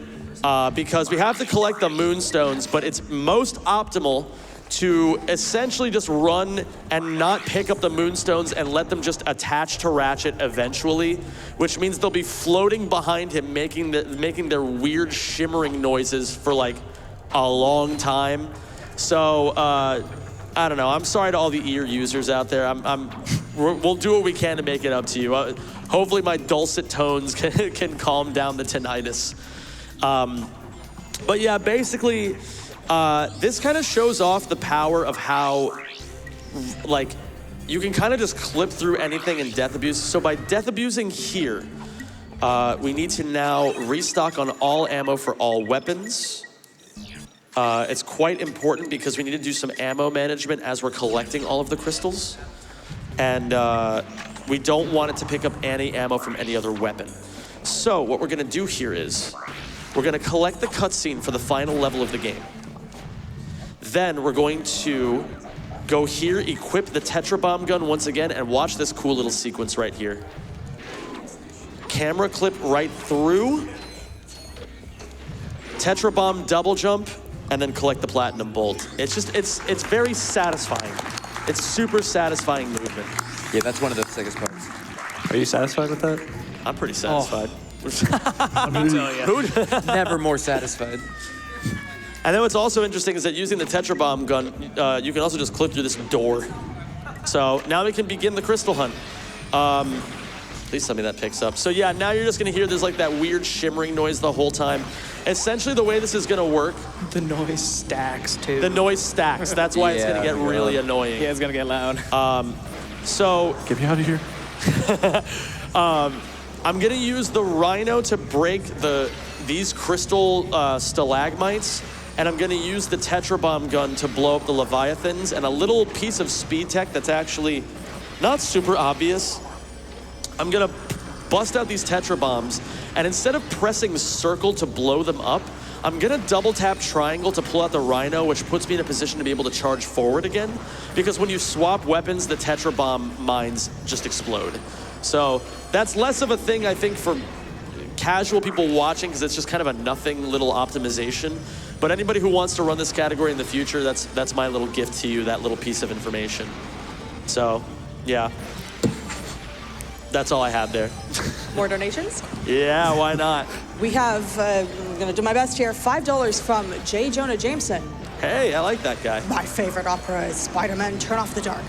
because we have to collect the moonstones, but it's most optimal to essentially just run and not pick up the moonstones and let them just attach to Ratchet eventually, which means they'll be floating behind him, making their weird shimmering noises for like a long time. So I don't know. I'm sorry to all the ear users out there. We'll do what we can to make it up to you. Hopefully my dulcet tones can calm down the tinnitus. But yeah, basically, this kind of shows off the power of how, like, you can kind of just clip through anything in Death Abuse. So by Death Abusing here, we need to now restock on all ammo for all weapons. It's quite important because we need to do some ammo management as we're collecting all of the crystals. And we don't want it to pick up any ammo from any other weapon. So what we're gonna do here is, we're gonna collect the cutscene for the final level of the game. Then we're going to go here, equip the Tetra Bomb gun once again, and watch this cool little sequence right here. Camera clip right through, Tetra Bomb double jump, and then collect the Platinum Bolt. It's just, it's very satisfying. It's super satisfying movement. Yeah, that's one of the sickest parts. Are you satisfied with that? I'm pretty satisfied. Let me tell you. Never more satisfied. And then what's also interesting is that using the Tetra Bomb gun, you can also just clip through this door. So now we can begin the crystal hunt. Please tell me that picks up. So yeah, now you're just gonna hear there's like that weird shimmering noise the whole time. Essentially the way this is gonna work. The noise stacks too. The noise stacks. That's why it's gonna get really annoying. Yeah, it's gonna get loud. So Get me out of here. I'm gonna use the Rhino to break these crystal stalagmites, and I'm gonna use the Tetra Bomb gun to blow up the Leviathans, and a little piece of speed tech that's actually not super obvious. I'm gonna bust out these Tetra Bombs, and instead of pressing circle to blow them up, I'm gonna double tap triangle to pull out the Rhino, which puts me in a position to be able to charge forward again, because when you swap weapons, the Tetra Bomb mines just explode. So that's less of a thing, I think, for casual people watching, because it's just kind of a nothing little optimization. But anybody who wants to run this category in the future, that's my little gift to you, that little piece of information. So, yeah. That's all I have there. More donations? Yeah, why not? We have, I'm gonna do my best here, $5 from J. Jonah Jameson. Hey, I like that guy. My favorite opera is Spider-Man Turn Off the Dark.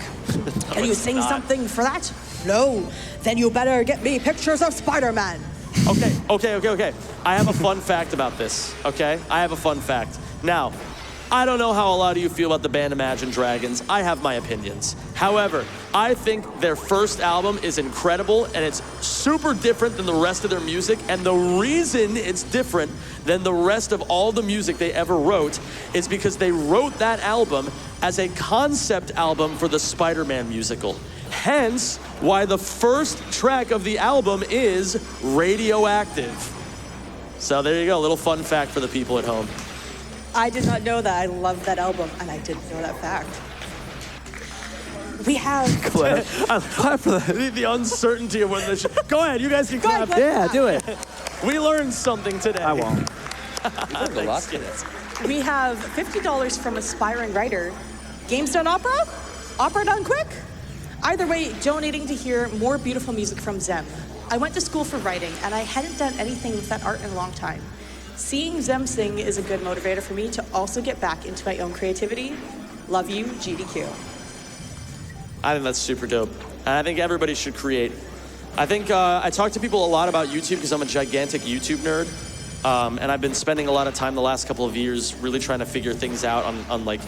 Can you sing not. something for that? No. Then you better get me pictures of Spider-Man. Okay. I have a fun fact about this, okay? I have a fun fact. Now, I don't know how a lot of you feel about the band Imagine Dragons. I have my opinions. However, I think their first album is incredible, and it's super different than the rest of their music, and the reason it's different than the rest of all the music they ever wrote is because they wrote that album as a concept album for the Spider-Man musical. Hence, why the first track of the album is Radioactive. So there you go, a little fun fact for the people at home. I did not know that. I love that album, and I didn't know that fact. We have... Clap for that. The uncertainty of when this... Go ahead, you guys can Go ahead, clap. Yeah, do it. We learned something today. I won't. Learned a lot today. We have $50 from aspiring writer. Games done opera? Opera done quick? Either way, donating to hear more beautiful music from Zem. I went to school for writing, and I hadn't done anything with that art in a long time. Seeing Zem sing is a good motivator for me to also get back into my own creativity. Love you, GDQ. I think that's super dope. And I think everybody should create. I think I talk to people a lot about YouTube because I'm a gigantic YouTube nerd. And I've been spending a lot of time the last couple of years really trying to figure things out on like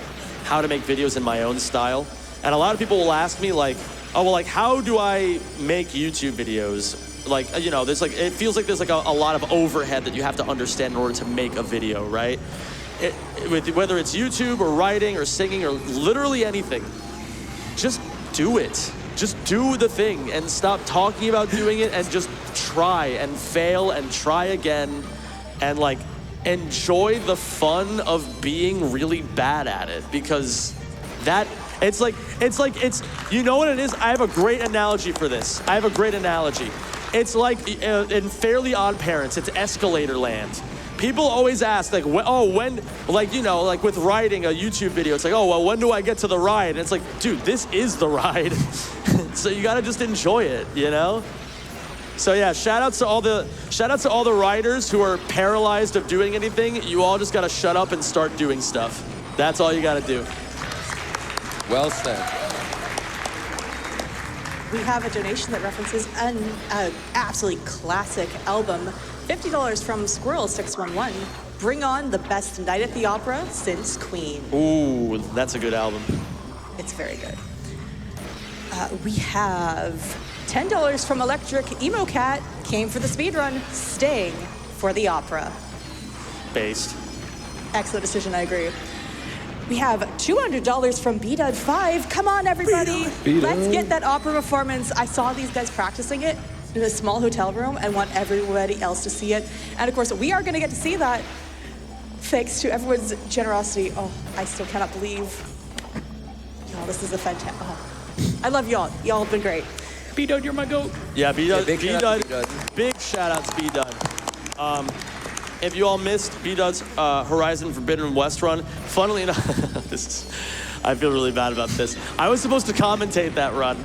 how to make videos in my own style. And a lot of people will ask me like, oh, well, like, how do I make YouTube videos? Like, you know, there's like, it feels like there's like a lot of overhead that you have to understand in order to make a video, right? whether it's YouTube or writing or singing or literally anything, just do it. Just do the thing and stop talking about doing it and just try and fail and try again and like enjoy the fun of being really bad at it, because it's you know what it is? I have a great analogy for this. It's like in Fairly Odd Parents, it's escalator land. People always ask, like, when, like, you know, like with writing a YouTube video, it's like, oh, well, when do I get to the ride? And it's like, dude, this is the ride. So you gotta just enjoy it, you know? So yeah, shout out to all the writers who are paralyzed of doing anything. You all just gotta shut up and start doing stuff. That's all you gotta do. Well said. We have a donation that references an absolutely classic album. $50 from Squirrel611. Bring on the best night at the opera since Queen. Ooh, that's a good album. It's very good. We have $10 from Electric Emo Cat. Came for the speedrun, staying for the opera. Based. Excellent decision, I agree. We have $200 from BDUD5. Come on, everybody. Let's get that opera performance. I saw these guys practicing it in a small hotel room and want everybody else to see it. And of course, we are going to get to see that thanks to everyone's generosity. Oh, I still cannot believe. Y'all, this is a fantastic. Oh. I love y'all. Y'all have been great. B-Dud, you're my goat. Yeah, B-Dud. big shout out to B-Dud. Big shout out to B-Dud. If you all missed B-Dud's Horizon Forbidden West run, funnily enough, I feel really bad about this. I was supposed to commentate that run,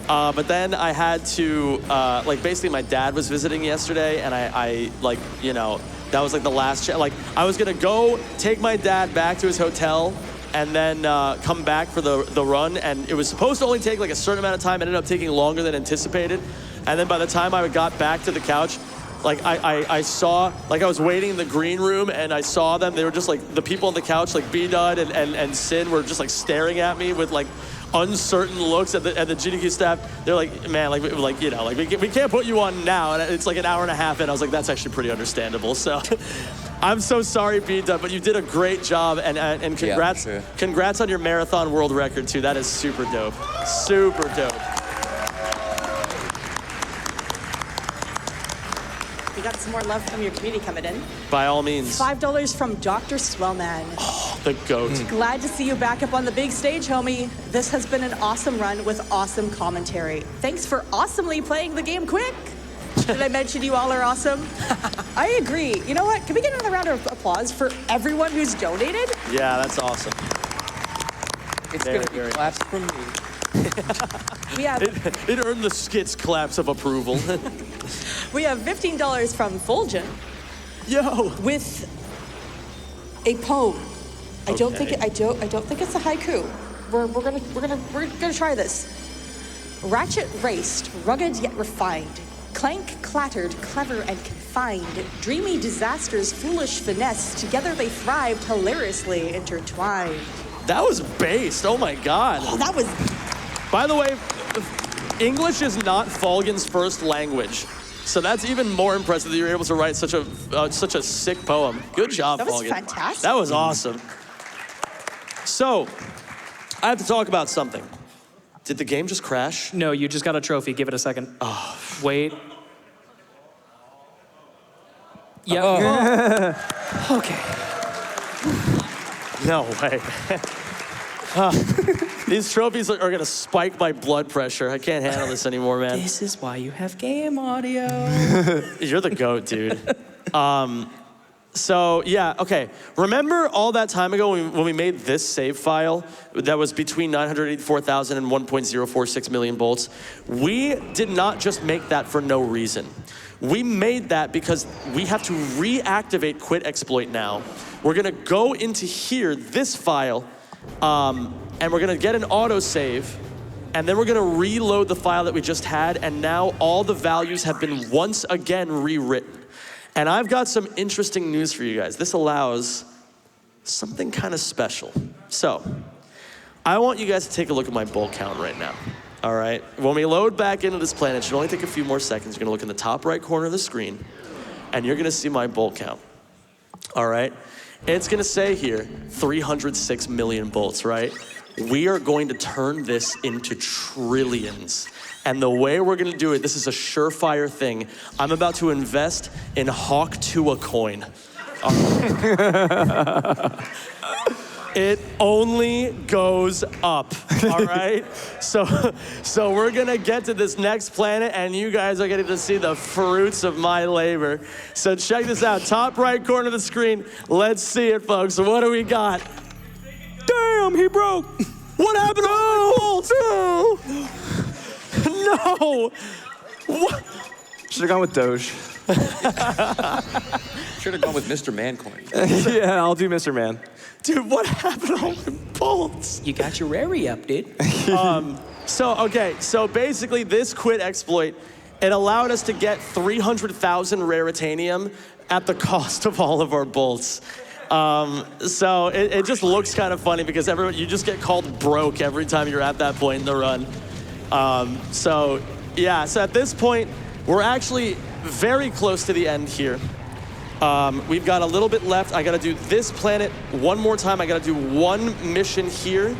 but then I had to, like, basically my dad was visiting yesterday, and I like, you know, that was like the last chance. Like, I was gonna go take my dad back to his hotel and then come back for the run, and it was supposed to only take like a certain amount of time. It ended up taking longer than anticipated, and then by the time I got back to the couch, like I saw, like I was waiting in the green room and I saw them. They were just like, the people on the couch, like B-Dud and Sin were just like staring at me with like uncertain looks at the GDQ staff. They're like, man, like you know, like we can't put you on now. And it's like an hour and a half in. I was like, that's actually pretty understandable. So I'm so sorry, B-Dud, but you did a great job, and congrats, yeah, sure. Congrats on your marathon world record too. That is super dope. Super dope. We got some more love from your community coming in. By all means. $5 from Dr. Swellman. Oh, the GOAT. Glad to see you back up on the big stage, homie. This has been an awesome run with awesome commentary. Thanks for awesomely playing the game quick. Did I mention you all are awesome? I agree. You know what? Can we get another round of applause for everyone who's donated? Yeah, that's awesome. It's going to be claps from me. We have It earned the Skits claps of approval. we have $15 from Fulgen Yo. with a poem. I don't think it's a haiku. We're gonna try this. Ratchet raced, rugged yet refined. Clank clattered, clever and confined. Dreamy disasters, foolish finesse. Together they thrived, hilariously intertwined. That was based. Oh my God. Oh, that was. By the way, English is not Fulgen's first language. So that's even more impressive that you were able to write such a sick poem. Good job, That was Fulgen. fantastic. That was awesome. So, I have to talk about something. Did the game just crash? No, you just got a trophy. Give it a second. Oh. Wait. Yeah. Okay. No way. These trophies are gonna spike my blood pressure. I can't handle this anymore, man. This is why you have game audio. You're the GOAT, dude. So yeah, okay. Remember all that time ago when we made this save file that was between 984,000 and 1.046 million volts? We did not just make that for no reason. We made that because we have to reactivate quit exploit now. We're gonna go into here, this file, and we're gonna get an autosave, and then we're gonna reload the file that we just had, and now all the values have been once again rewritten. And I've got some interesting news for you guys. This allows something kind of special. So, I want you guys to take a look at my bolt count right now. All right? When we load back into this plan, it should only take a few more seconds. You're gonna look in the top right corner of the screen, and you're gonna see my bolt count. All right? it's gonna say here 306 million bolts, right? We are going to turn this into trillions. And the way we're gonna do it, this is a surefire thing. I'm about to invest in Hawk Tua coin. It only goes up, all right? So we're gonna get to this next planet and you guys are getting to see the fruits of my labor. So check this out, top right corner of the screen. Let's see it, folks. What do we got? Damn, he broke. What happened to my bolts? No! What? Should have gone with Doge. Should have gone with Mr. Mancoin. Yeah, I'll do Mr. Man. Dude, what happened to all my bolts? You got your rary up, dude. So basically this quit exploit, it allowed us to get 300,000 raritanium at the cost of all of our bolts. So it just looks kind of funny because you just get called broke every time you're at that point in the run. So at this point, we're actually very close to the end here. We've got a little bit left. I gotta do this planet one more time. I gotta do one mission here.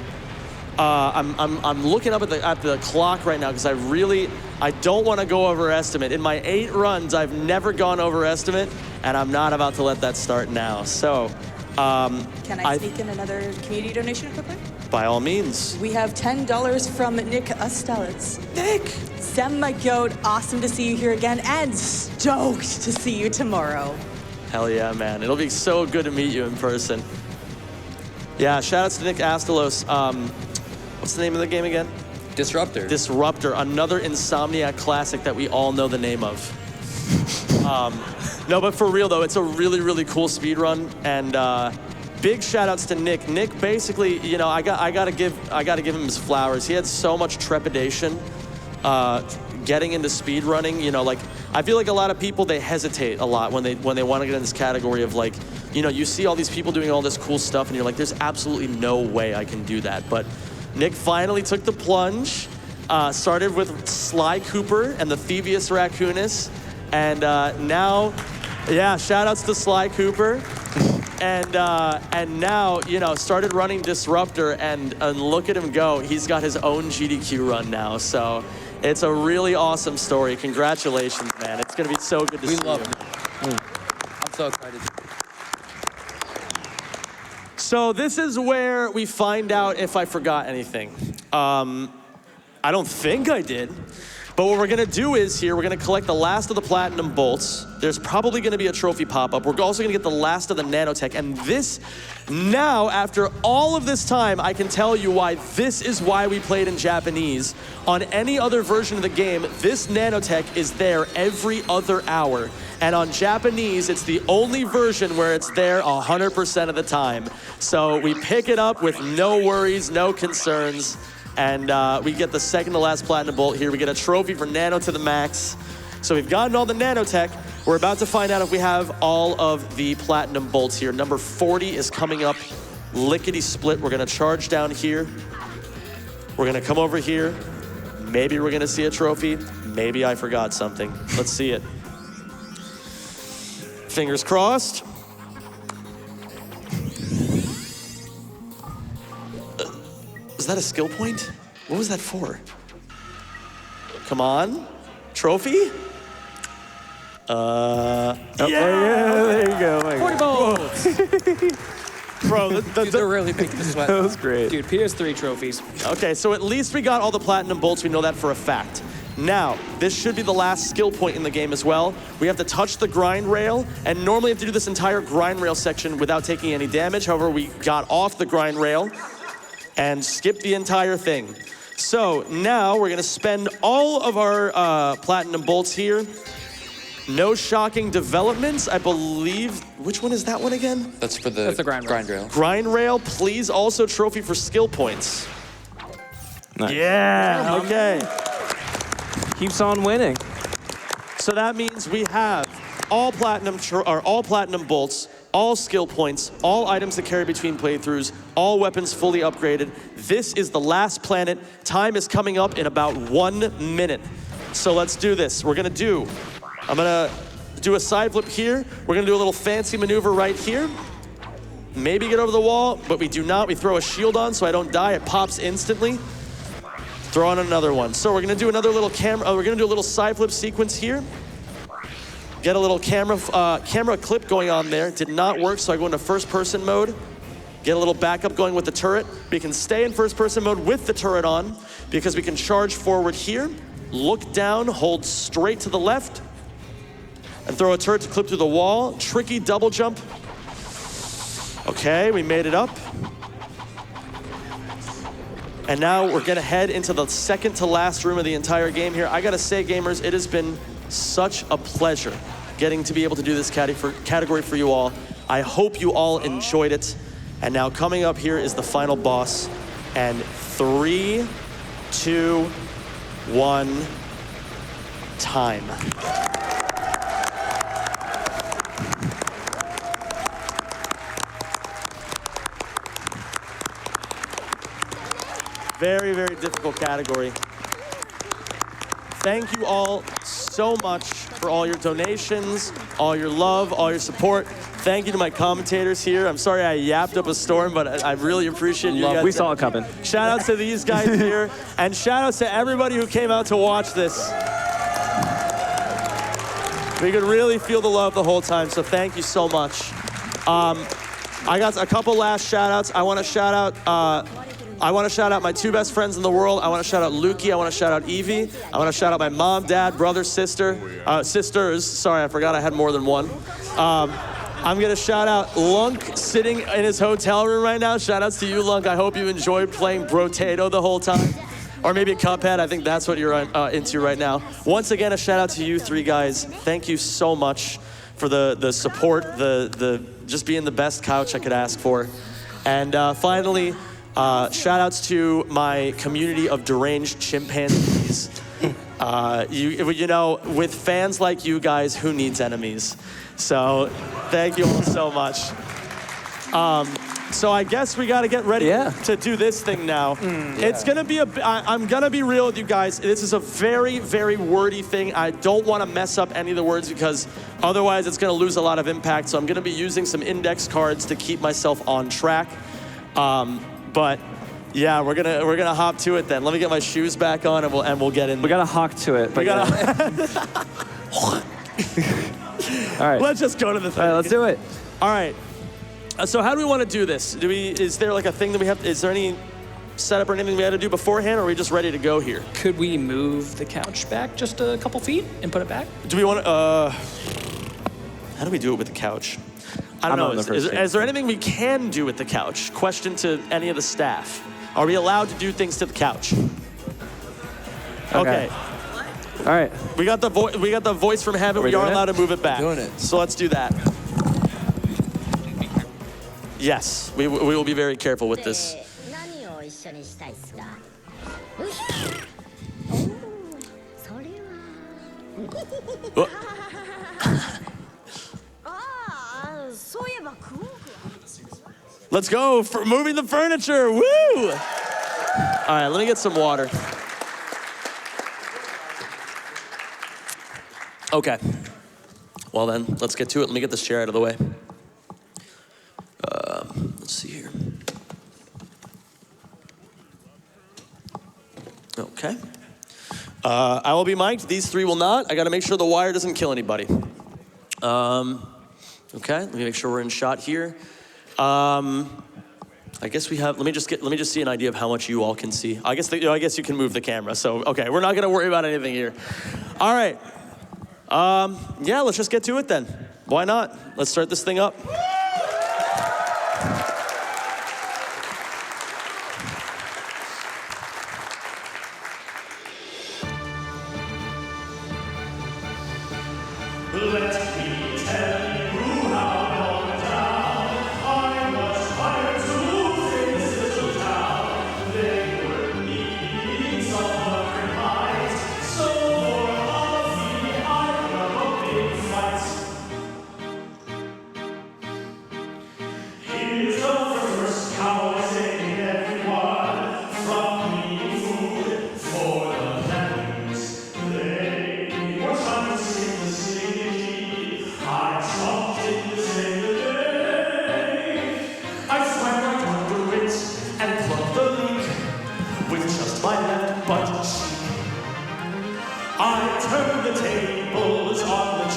I'm looking up at the clock right now because I don't want to go over estimate. In my 8 runs, I've never gone over estimate, and I'm not about to let that start now. So, Can I sneak in another community donation quickly? by all means. We have $10 from Nick Ustelitz. Nick! Sam, my goat, awesome to see you here again, and stoked to see you tomorrow. Hell yeah, man. It'll be so good to meet you in person. Yeah, shout outs to Nick Astalos. What's the name of the game again? Disruptor. Disruptor, another Insomniac classic that we all know the name of. No, but for real though, it's a really, really cool speed run, and big shout outs to Nick. Nick basically, you know, I gotta give him his flowers. He had so much trepidation getting into speed running. You know, like I feel like a lot of people, they hesitate a lot when they want to get in this category of like, you know, you see all these people doing all this cool stuff and you're like, there's absolutely no way I can do that. But Nick finally took the plunge, started with Sly Cooper and the Thievius Raccoonus, and now, yeah, shout outs to Sly Cooper. And now, you know, started running Disruptor, and look at him go. He's got his own GDQ run now, so it's a really awesome story. Congratulations, man. It's gonna be so good to see you. We love it. I'm so excited. So this is where we find out if I forgot anything. I don't think I did. But what we're gonna do is here, we're gonna collect the last of the platinum bolts. There's probably gonna be a trophy pop-up. We're also gonna get the last of the nanotech. And this, now, after all of this time, I can tell you why this is why we played in Japanese. On any other version of the game, this nanotech is there every other hour. And on Japanese, it's the only version where it's there 100% of the time. So we pick it up with no worries, no concerns. And we get the second to last platinum bolt here. We get a trophy for nano to the max. So we've gotten all the nanotech. We're about to find out if we have all of the platinum bolts here. Number 40 is coming up, lickety split. We're gonna charge down here. We're gonna come over here. Maybe we're gonna see a trophy. Maybe I forgot something. Let's see it. Fingers crossed. Was that a skill point? What was that for? Come on. Trophy? Yeah, there you go. 40 bolts. Bro, They're really making the sweat. That was great. Dude, PS3 trophies. okay, so at least we got all the platinum bolts. We know that for a fact. Now, this should be the last skill point in the game as well. We have to touch the grind rail, and normally have to do this entire grind rail section without taking any damage. However, we got off the grind rail and skipped the entire thing. So now we're gonna spend all of our platinum bolts here. No shocking developments, I believe. Which one is that one again? That's the grind rail. Grind rail, please also trophy for skill points. Nice. Yeah, okay. Keeps on winning. So that means we have all platinum bolts, all skill points, all items that carry between playthroughs, all weapons fully upgraded. This is the last planet. Time is coming up in about 1 minute. So let's do this. I'm gonna do a side flip here. We're gonna do a little fancy maneuver right here. maybe get over the wall, but we do not. We throw a shield on so I don't die. It pops instantly. Throw on another one. So we're gonna do another little camera, we're gonna do a little side flip sequence here. Get a little camera clip going on there. Did not work, so I go into first person mode. Get a little backup going with the turret. We can stay in first person mode with the turret on because we can charge forward here, look down, hold straight to the left, and throw a turret to clip through the wall. Tricky double jump. Okay, we made it up. And now we're gonna head into the second to last room of the entire game here. I gotta say, gamers, it has been such a pleasure getting to be able to do this category for you all. I hope you all enjoyed it. And now coming up here is the final boss. And 3, 2, 1, time. Very, very difficult category. Thank you all so much for all your donations, all your love, all your support. Thank you to my commentators here. I'm sorry I yapped up a storm, but I really appreciate you guys. We saw it coming. Shout out to these guys here, and shout out to everybody who came out to watch this. We could really feel the love the whole time, so thank you so much. I got a couple last shout outs. I want to shout out my two best friends in the world. I want to shout out Lukey. I want to shout out Evie. I want to shout out my mom, dad, brother, sister, sisters. Sorry, I forgot I had more than one. I'm going to shout out Lunk sitting in his hotel room right now. Shout outs to you, Lunk. I hope you enjoyed playing Brotato the whole time. Or maybe Cuphead. I think that's what you're into right now. Once again, a shout out to you three guys. Thank you so much for the support, the just being the best couch I could ask for. And finally, shout outs to my community of deranged chimpanzees. You know, with fans like you guys, who needs enemies? So thank you all so much. So I guess we got to get ready to do this thing now. It's going to be I'm going to be real with you guys. This is a very, very wordy thing. I don't want to mess up any of the words because otherwise it's going to lose a lot of impact. So I'm going to be using some index cards to keep myself on track. But yeah, we're gonna hop to it then. Let me get my shoes back on and we'll get in. We gotta hawk to it. We gotta. All right. Let's just go to the thing. All right, let's do it. All right. So how do we want to do this? Is there like a thing that we have? Is there any setup or anything we had to do beforehand, or are we just ready to go here? Could we move the couch back just a couple feet and put it back? Do we want to? How do we do it with the couch? I don't know. Is there anything we can do with the couch? Question to any of the staff. Are we allowed to do things to the couch? Okay. All right. We got the voice from heaven. We are allowed to move it back. Doing it. So let's do that. Yes, we will be very careful with this. Let's go for moving the furniture. Woo! All right, let me get some water. Okay. Well then, let's get to it. Let me get this chair out of the way. Let's see here. Okay. I will be mic'd. These three will not. I got to make sure the wire doesn't kill anybody. Okay. Let me make sure we're in shot here. I guess we have. Let me just see an idea of how much you all can see. I guess you can move the camera. So okay, we're not gonna worry about anything here. All right. Yeah, let's just get to it then. Why not? Let's start this thing up.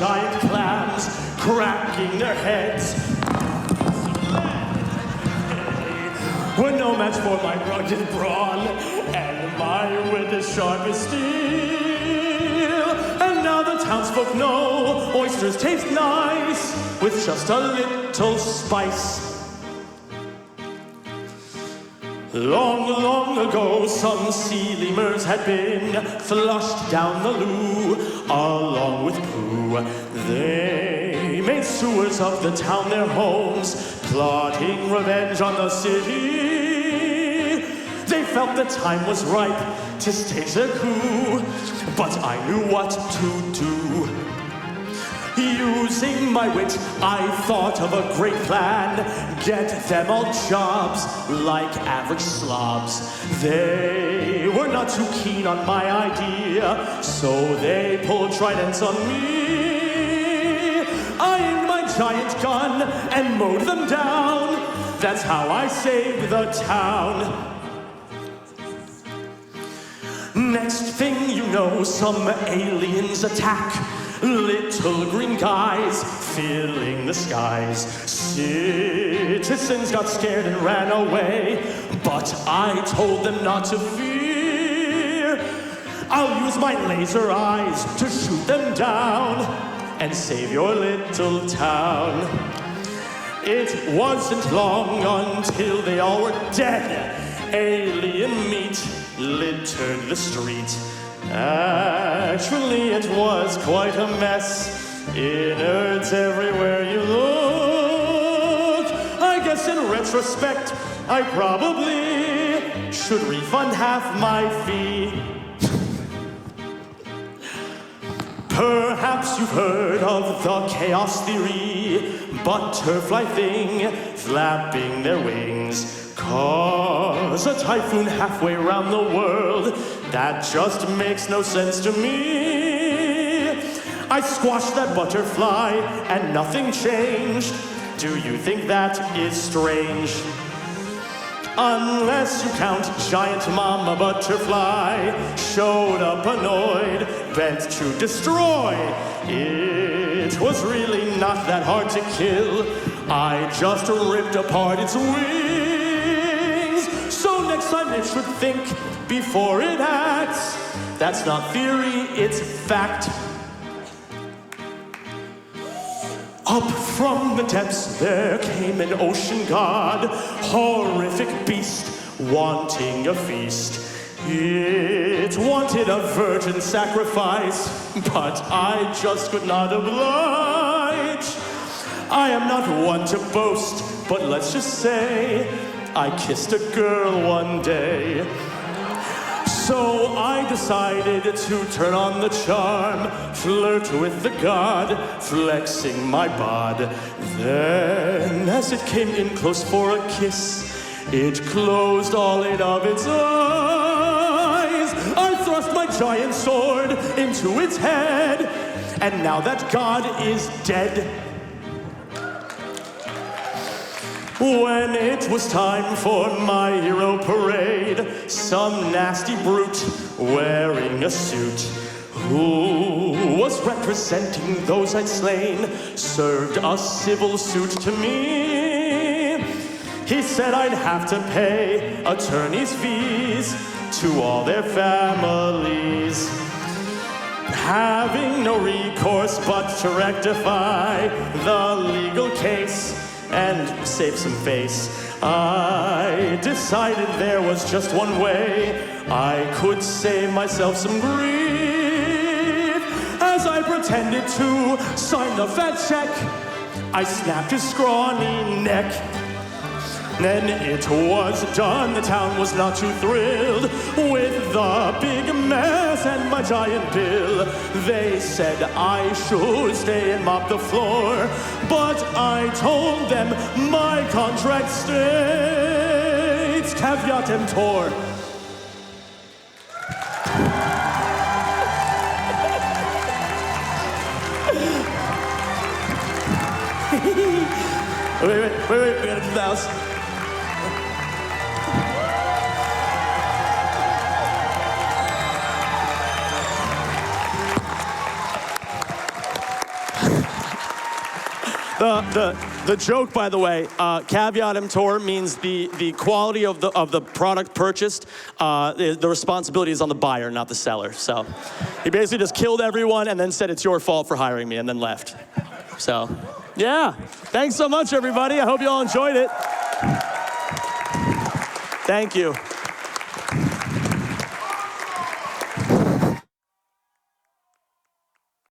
giant clams, cracking their heads. Were no match for my rugged brawn, and my wit is sharp as steel. And now the townsfolk know oysters taste nice with just a little spice. Long, long ago, some sea lemurs had been flushed down the loo, along with poo. They made sewers of the town their homes, plotting revenge on the city. They felt the time was ripe to stage a coup, but I knew what to do. Using my wit, I thought of a great plan. Get them all jobs like average slobs. They were not too keen on my idea, so they pulled tridents on me. I aimed my giant gun and mowed them down. That's how I saved the town. Next thing you know, some aliens attack. Little green guys filling the skies. Citizens got scared and ran away, but I told them not to fear. I'll use my laser eyes to shoot them down and save your little town. It wasn't long until they all were dead. Alien meat littered the street. Actually, it was quite a mess. Innards everywhere you look. I guess in retrospect, I probably should refund half my fee. Perhaps you've heard of the chaos theory. Butterfly thing flapping their wings cause a typhoon halfway around the world. That just makes no sense to me. I squashed that butterfly and nothing changed. Do you think that is strange? Unless you count giant mama butterfly showed up annoyed, bent to destroy. It was really not that hard to kill. I just ripped apart its wings. So next time it should think before it acts. That's not theory, it's fact. Up from the depths there came an ocean god, horrific beast, wanting a feast. It wanted a virgin sacrifice, but I just could not oblige. I am not one to boast, but let's just say I kissed a girl one day. So I decided to turn on the charm, flirt with the god, flexing my bod. Then, as it came in close for a kiss, it closed all 8 of its eyes. I thrust my giant sword into its head, and now that god is dead. When it was time for my hero parade, some nasty brute wearing a suit, who was representing those I'd slain, served a civil suit to me. He said I'd have to pay attorney's fees to all their families. Having no recourse but to rectify the legal case and save some face, I decided there was just one way I could save myself some grief. As I pretended to sign the fat check, I snapped his scrawny neck. Then it was done. The town was not too thrilled with the big mess and my giant bill. They said I should stay and mop the floor, but I told them my contract states caveat emptor. wait, we gotta do the house. The joke, by the way, caveat emptor means the quality of the product purchased, the responsibility is on the buyer, not the seller. So he basically just killed everyone and then said it's your fault for hiring me and then left. So yeah, thanks so much, everybody. I hope you all enjoyed it. Thank you.